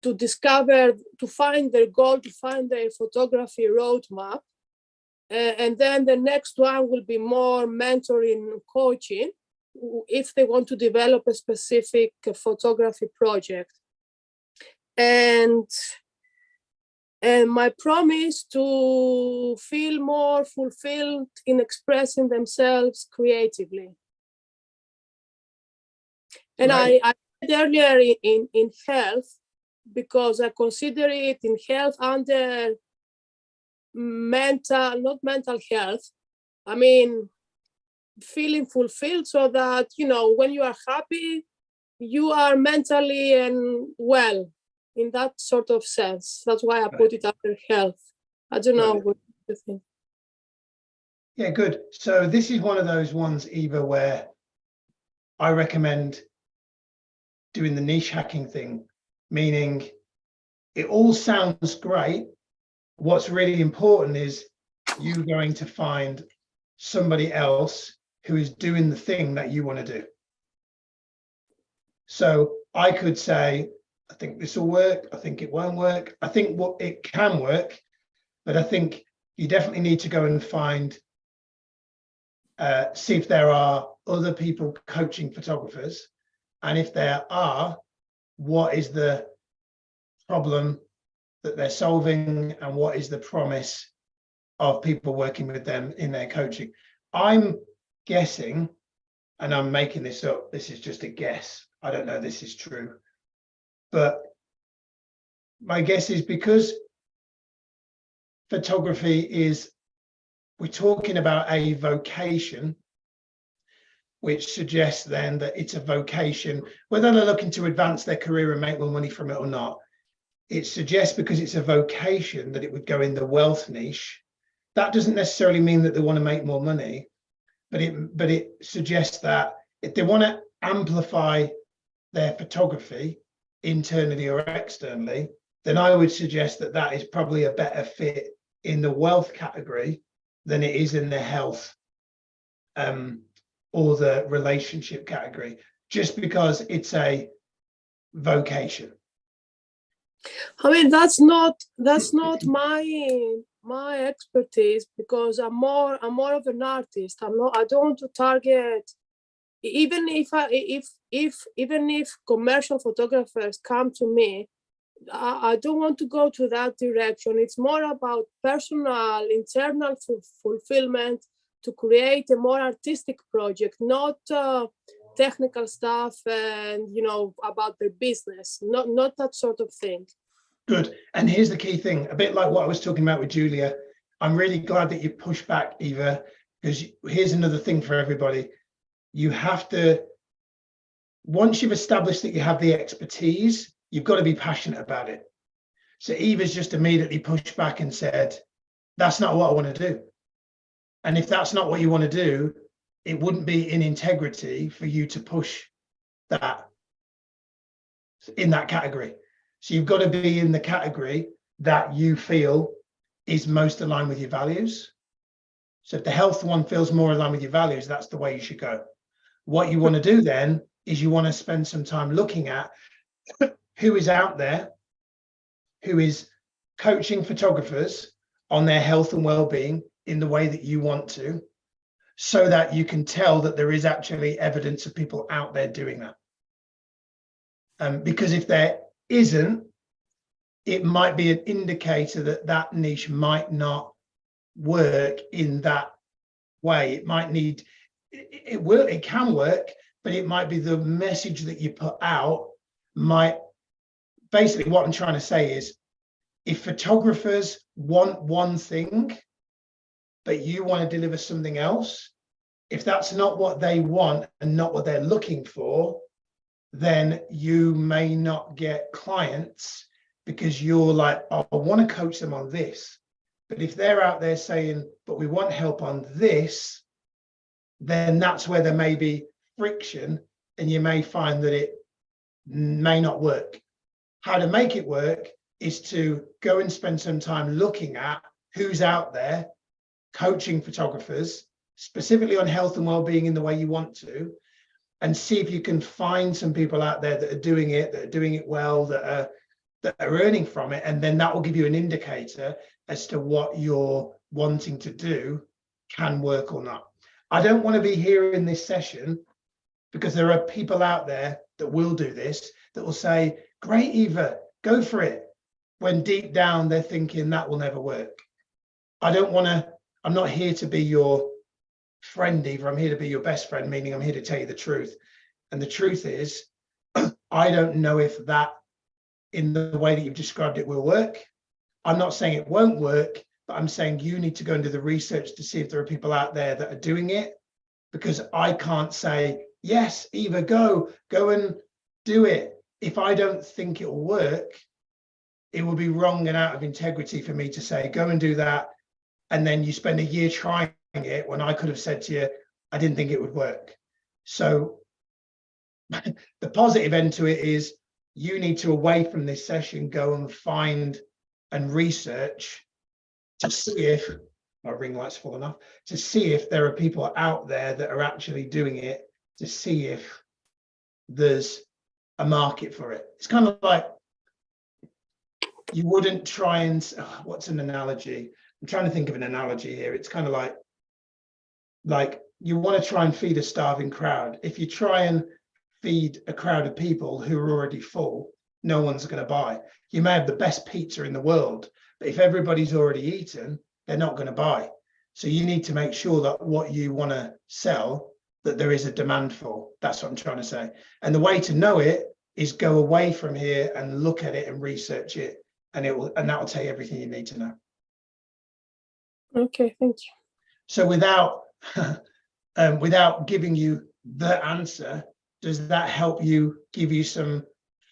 Speaker 4: to discover, to find their goal, to find their photography roadmap. And then the next one will be more mentoring, coaching, if they want to develop a specific photography project. And my promise to feel more fulfilled in expressing themselves creatively. And
Speaker 1: Right.
Speaker 4: I said earlier in health, because I consider it in health under mental, not mental health. I mean, feeling fulfilled, so that, you know, when you are happy, you are mentally and well, in that sort of sense. That's why I put it under health. I don't know what you think.
Speaker 1: Yeah, good. So this is one of those ones, Eva, where I recommend doing the niche hacking thing, meaning it all sounds great. What's really important is you going to find somebody else who is doing the thing that you want to do. So I could say, I think this will work. I think it won't work. I think what it can work, but I think you definitely need to go and find, see if there are other people coaching photographers. And if there are, what is the problem that they're solving, and what is the promise of people working with them in their coaching? I'm guessing, and I'm making this up, this is just a guess, I don't know this is true, but my guess is because photography is, we're talking about a vocation, which suggests then that it's a vocation, whether they're looking to advance their career and make more money from it or not. It suggests, because it's a vocation, that it would go in the wealth niche. That doesn't necessarily mean that they want to make more money, but it suggests that if they want to amplify their photography internally or externally, then I would suggest that that is probably a better fit in the wealth category than it is in the health or the relationship category, just because it's a vocation.
Speaker 4: I mean, that's not my expertise, because I'm more of an artist. I don't want to target, even if commercial photographers come to me, I don't want to go to that direction. It's more about personal, internal fulfillment, to create a more artistic project, not technical stuff and, you know, about their business, not that sort of thing.
Speaker 1: Good. And here's the key thing, a bit like what I was talking about with Julia. I'm really glad that you pushed back, Eva, because here's another thing for everybody. You have to, once you've established that you have the expertise, you've got to be passionate about it. So Eva's just immediately pushed back and said, that's not what I want to do. And if that's not what you want to do, it wouldn't be in integrity for you to push that in that category. So you've got to be in the category that you feel is most aligned with your values. So if the health one feels more aligned with your values, that's the way you should go. What you want to do then is you want to spend some time looking at who is out there, who is coaching photographers on their health and well-being in the way that you want to, so that you can tell that there is actually evidence of people out there doing that. Because if there isn't, it might be an indicator that that niche might not work in that way. It might need, it can work, but it might be the message that you put out might, basically what I'm trying to say is, if photographers want one thing, but you want to deliver something else, if that's not what they want and not what they're looking for, then you may not get clients, because you're like, oh, I want to coach them on this. But if they're out there saying, but we want help on this, then that's where there may be friction and you may find that it may not work. How to make it work is to go and spend some time looking at who's out there coaching photographers, specifically on health and well-being in the way you want to, and see if you can find some people out there that are doing it well, that are earning from it, and then that will give you an indicator as to what you're wanting to do can work or not. I don't want to be here in this session because there are people out there that will do this, that will say, great, Eva, go for it, when deep down they're thinking that will never work. I'm not here to be your friend, Eva. I'm here to be your best friend, meaning I'm here to tell you the truth. And the truth is, I don't know if that, in the way that you've described it, will work. I'm not saying it won't work, but I'm saying you need to go and do the research to see if there are people out there that are doing it, because I can't say, yes, Eva, go and do it. If I don't think it will work, it will be wrong and out of integrity for me to say, go and do that. And then you spend a year trying it when I could have said to you, I didn't think it would work. So the positive end to it is you need to, away from this session, go and find and research to see if, my ring light's fallen off, to see if there are people out there that are actually doing it, to see if there's a market for it. It's kind of like, you wouldn't try and, what's an analogy? I'm trying to think of an analogy here. It's kind of like you want to try and feed a starving crowd. If you try and feed a crowd of people who are already full, no one's going to buy. You may have the best pizza in the world, but if everybody's already eaten, they're not going to buy. So you need to make sure that what you want to sell, that there is a demand for. That's what I'm trying to say. And the way to know it is go away from here and look at it and research it, and that will tell you everything you need to know.
Speaker 4: Okay, thank you.
Speaker 1: So without without giving you the answer, does that help you, give you some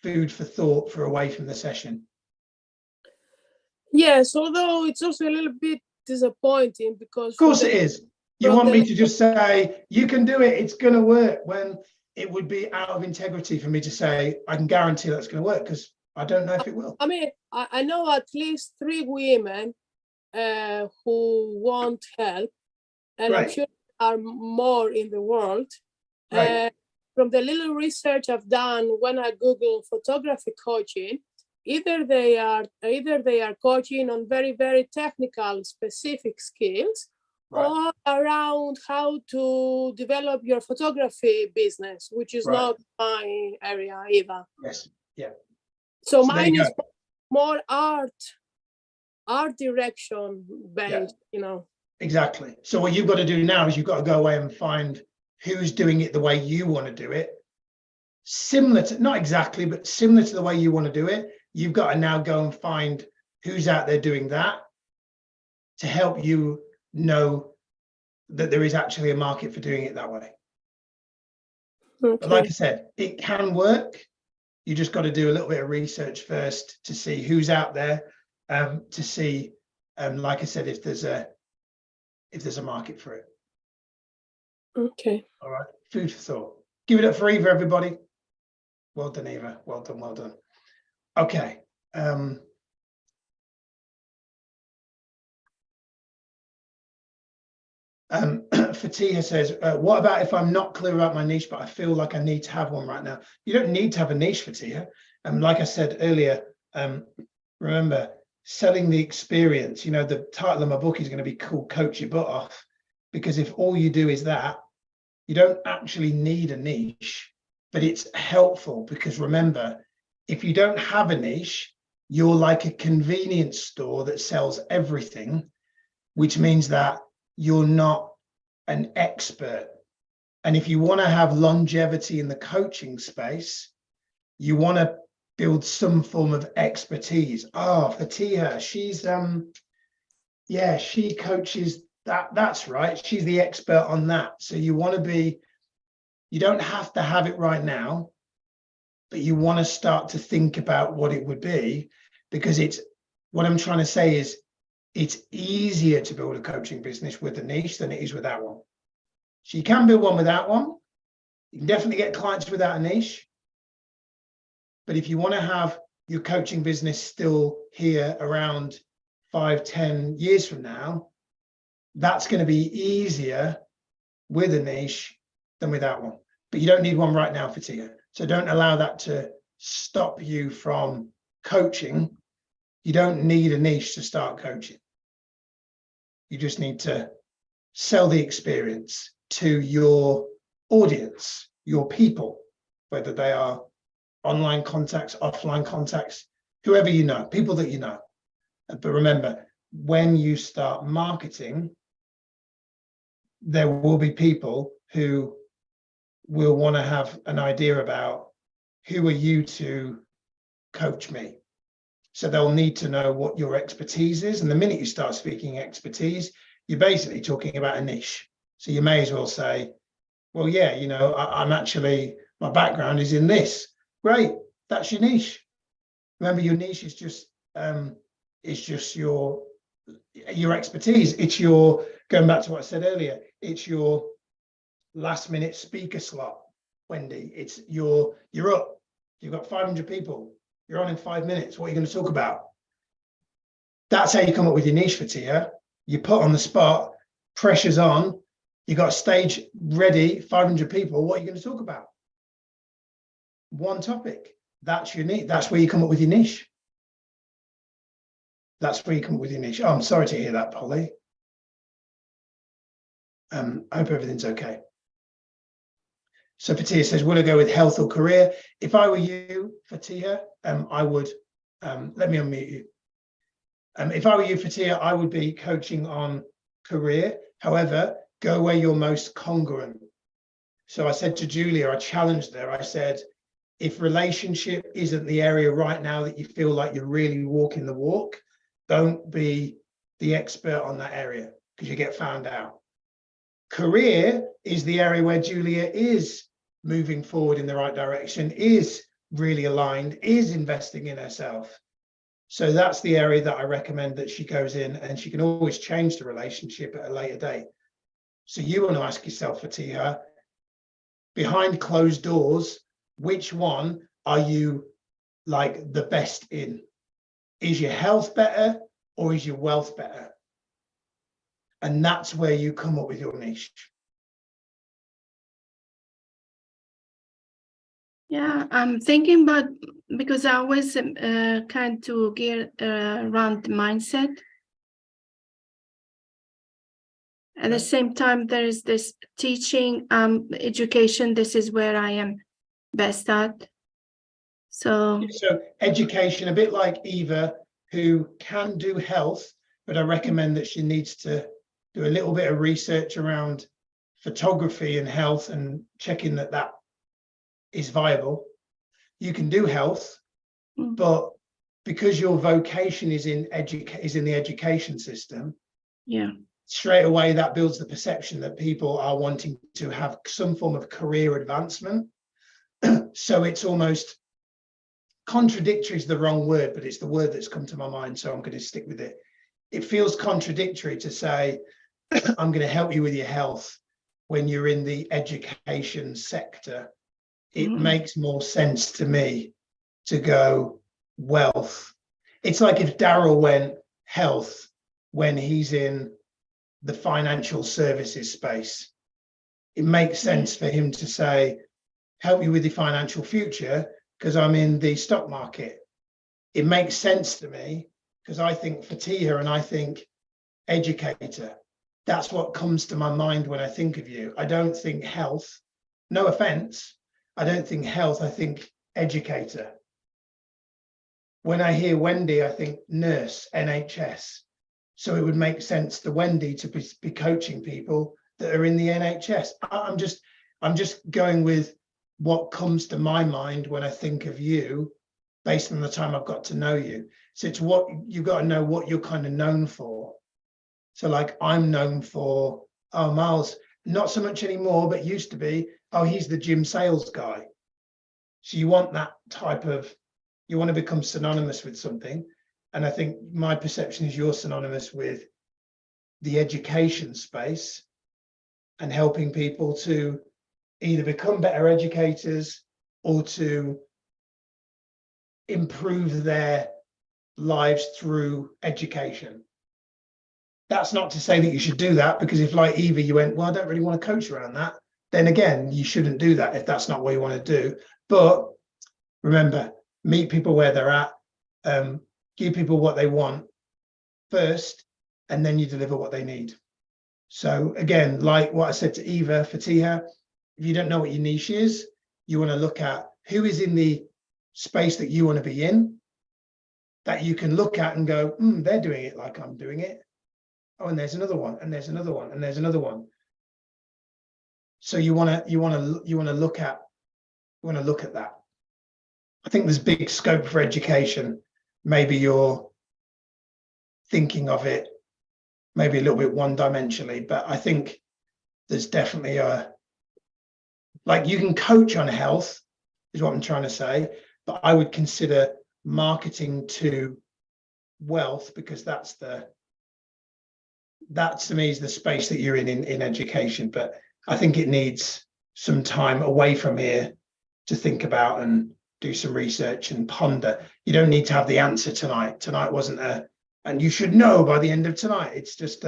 Speaker 1: food for thought for away from the session?
Speaker 4: Yes, although it's also a little bit disappointing because,
Speaker 1: of course it is. You
Speaker 4: from
Speaker 1: want
Speaker 4: the-
Speaker 1: me to just say, you can do it, it's going to work, when it would be out of integrity for me to say, I can guarantee that's going to work, because I don't know if it will.
Speaker 4: I mean, I know at least 3 women who want help, and I'm
Speaker 1: Right.
Speaker 4: sure there are more in the world.
Speaker 1: Right.
Speaker 4: From the little research I've done when I Google photography coaching, either they are coaching on very, very technical, specific skills,
Speaker 1: Right.
Speaker 4: or around how to develop your photography business, which is
Speaker 1: Right.
Speaker 4: not my area either.
Speaker 1: Yes. Yeah.
Speaker 4: So
Speaker 1: So there
Speaker 4: mine
Speaker 1: you
Speaker 4: is more art direction based, you know.
Speaker 1: Exactly. So what you've got to do now is you've got to go away and find who's doing it the way you want to do it. Similar to, not exactly, but similar to the way you want to do it. You've got to now go and find who's out there doing that to help you know that there is actually a market for doing it that way.
Speaker 4: Okay.
Speaker 1: But like I said, it can work. You just got to do a little bit of research first to see who's out there, to see, like I said, if there's a market for it.
Speaker 4: Okay.
Speaker 1: All right, food for thought. Give it up for Eva, everybody. Well done, Eva. Well done, well done. Okay. Fatiha says, what about if I'm not clear about my niche, but I feel like I need to have one right now? You don't need to have a niche, Fatiha. Like I said earlier, remember, selling the experience. You know, the title of my book is going to be called Coach Your Butt Off, because if all you do is that, you don't actually need a niche, but it's helpful, because remember, if you don't have a niche, you're like a convenience store that sells everything, which means that you're not an expert. And if you want to have longevity in the coaching space, you want to build some form of expertise. Oh, Fatiha, she's yeah, she coaches that's right, she's the expert on that. So you want to be, you don't have to have it right now, but you want to start to think about what it would be, because it's, what I'm trying to say is, it's easier to build a coaching business with a niche than it is without one. So you can build one without one. You can definitely get clients without a niche. But if you want to have your coaching business still here around 5-10 years from now, that's going to be easier with a niche than without one. But you don't need one right now, Fatia. So don't allow that to stop you from coaching. You don't need a niche to start coaching. You just need to sell the experience to your audience, your people, whether they are online contacts, offline contacts, whoever you know, people that you know. But remember, when you start marketing, there will be people who will want to have an idea about who are you to coach me. So they'll need to know what your expertise is. And the minute you start speaking expertise, you're basically talking about a niche. So you may as well say, well, yeah, you know, I'm actually, my background is in this. Great, that's your niche. Remember, your niche is just your expertise. It's your, going back to what I said earlier, it's your last minute speaker slot, Wendy. It's you're up, you've got 500 people, you're on in 5 minutes. What are you going to talk about? That's how you come up with your niche, Fatia. You put on the spot, pressure's on, you got a stage ready, 500 people. What are you going to talk about? One topic. That's your niche. That's where you come up with your niche. That's where you come up with your niche. Oh, I'm sorry to hear that, Polly. I hope everything's okay. So Fatia says, will I go with health or career? If I were you, Fatia, I would, let me unmute you. If I were you, Fatia, I would be coaching on career. However, go where you're most congruent. So I said to Julia, I challenged her, I said, if relationship isn't the area right now that you feel like you're really walking the walk, don't be the expert on that area because you get found out. Career is the area where Julia is moving forward in the right direction, is really aligned, is investing in herself. So that's the area that I recommend that she goes in, and she can always change the relationship at a later date. So you want to ask yourself, Fatia, behind closed doors, which one are you like the best in? Is your health better or is your wealth better? And that's where you come up with your niche.
Speaker 5: Yeah, I'm thinking about, because I always kind to get around mindset. At the same time, there is this teaching, education. This is where I am best at. So
Speaker 1: Education, a bit like Eva, who can do health, but I recommend that she needs to do a little bit of research around photography and health and checking that that is viable. You can do health, but because your vocation is in the education system,
Speaker 5: yeah,
Speaker 1: straight away that builds the perception that people are wanting to have some form of career advancement. So it's almost contradictory is the wrong word, but it's the word that's come to my mind, so I'm going to stick with it. It feels contradictory to say, I'm going to help you with your health when you're in the education sector. It makes more sense to me to go wealth. It's like if Daryl went health when he's in the financial services space. It makes sense for him to say, help you with your financial future because I'm in the stock market. It makes sense to me because I think Fatia and I think educator. That's what comes to my mind when I think of you. I don't think health, no offense. I don't think health, I think educator. When I hear Wendy, I think nurse, NHS. So it would make sense to Wendy to be coaching people that are in the NHS. I'm just going with what comes to my mind when I think of you based on the time I've got to know you. So it's what you've got to know what you're kind of known for. So like I'm known for, oh, Miles, not so much anymore, but used to be, oh, he's the gym sales guy. So you want that type of, you want to become synonymous with something. And I think my perception is you're synonymous with the education space. and helping people to either become better educators or to improve their lives through education. That's not to say that you should do that, because if, like Eva, you went, well, I don't really want to coach around that, then again, you shouldn't do that if that's not what you want to do. But remember, meet people where they're at, give people what they want first, and then you deliver what they need. So again, like what I said to Eva, Fatiha, if you don't know what your niche is, you want to look at who is in the space that you want to be in, that you can look at and go, they're doing it like I'm doing it. Oh, and there's another one, and there's another one, and there's another one. So you want to look at that. I think there's big scope for education. Maybe you're thinking of it maybe a little bit one-dimensionally, but I think there's definitely like you can coach on health, is what I'm trying to say, but I would consider marketing to wealth, because that to me is the space that you're in education. But I think it needs some time away from here to think about and do some research and ponder. You don't need to have the answer tonight. Tonight wasn't and you should know by the end of tonight. It's just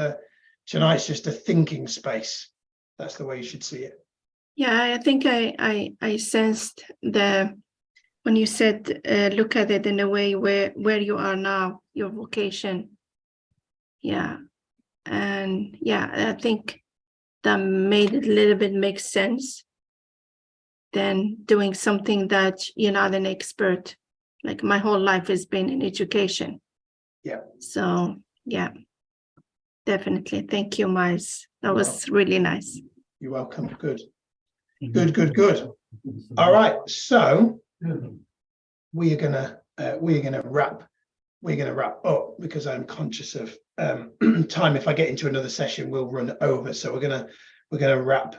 Speaker 1: tonight's just a thinking space. That's the way you should see it.
Speaker 5: Yeah, I think I sensed when you said look at it in a way where you are now, your vocation. Yeah. And yeah, I think that made it a little bit make sense than doing something that you're not an expert. Like my whole life has been in education.
Speaker 1: Yeah.
Speaker 5: So yeah, definitely. Thank you, Miles. That was really nice.
Speaker 1: You're welcome. Good. Good. All right. So we're gonna wrap up, because I'm conscious of time. If I get into another session, we'll run over. So we're gonna wrap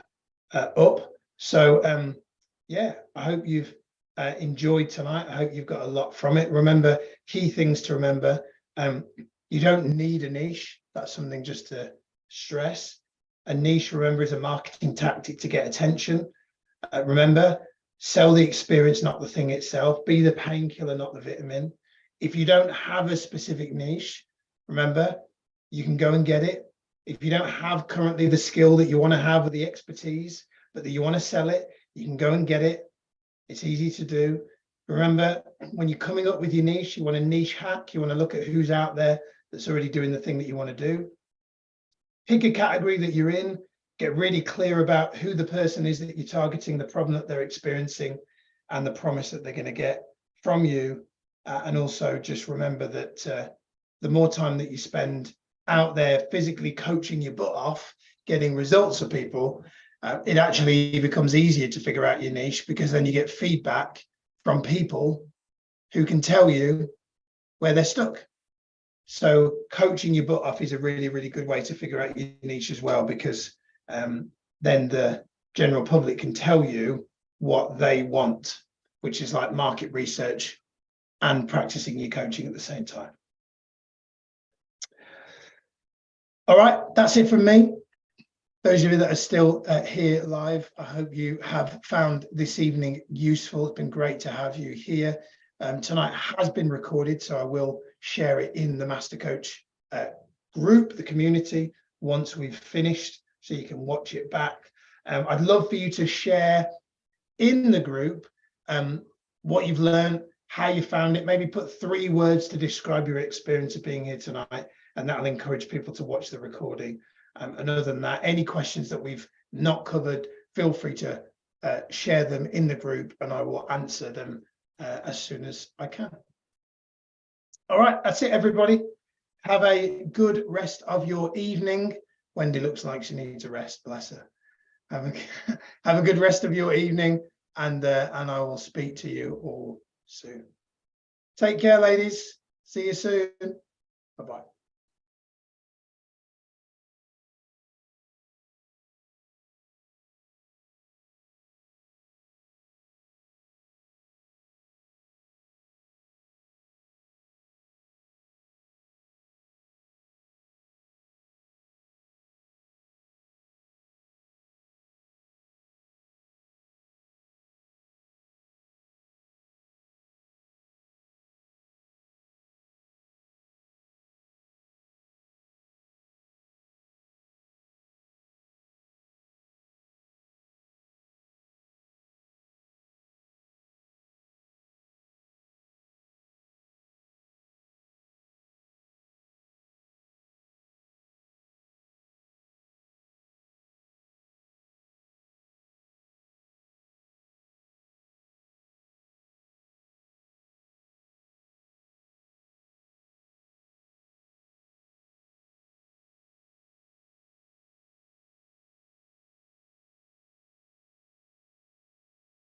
Speaker 1: up. So yeah, I hope you've enjoyed tonight. I hope you've got a lot from it. Remember, key things to remember. You don't need a niche. That's something just to stress. A niche, remember, is a marketing tactic to get attention. Remember, sell the experience, not the thing itself. Be the painkiller, not the vitamin. If you don't have a specific niche, remember, you can go and get it. If you don't have currently the skill that you want to have or the expertise, but that you want to sell it, you can go and get it. It's easy to do. Remember, when you're coming up with your niche, you want a niche hack. You want to look at who's out there that's already doing the thing that you want to do. Pick a category that you're in. Get really clear about who the person is that you're targeting, the problem that they're experiencing, and the promise that they're going to get from you. And also just remember that the more time that you spend out there physically coaching your butt off, getting results for people, it actually becomes easier to figure out your niche, because then you get feedback from people who can tell you where they're stuck. So coaching your butt off is a really, really good way to figure out your niche as well, because then the general public can tell you what they want, which is like market research and practicing your coaching at the same time. All right, that's it from me. Those of you that are still here live, I hope you have found this evening useful. It's been great to have you here. Tonight has been recorded, so I will share it in the Master Coach group, the community, once we've finished, so you can watch it back. I'd love for you to share in the group what you've learned, how you found it. Maybe put 3 words to describe your experience of being here tonight, and that'll encourage people to watch the recording. And other than that, any questions that we've not covered, feel free to share them in the group, and I will answer them as soon as I can. All right, that's it, everybody. Have a good rest of your evening. Wendy looks like she needs a rest, bless her. Have a good rest of your evening, and I will speak to you all soon. Take care, ladies. See you soon. Bye-bye.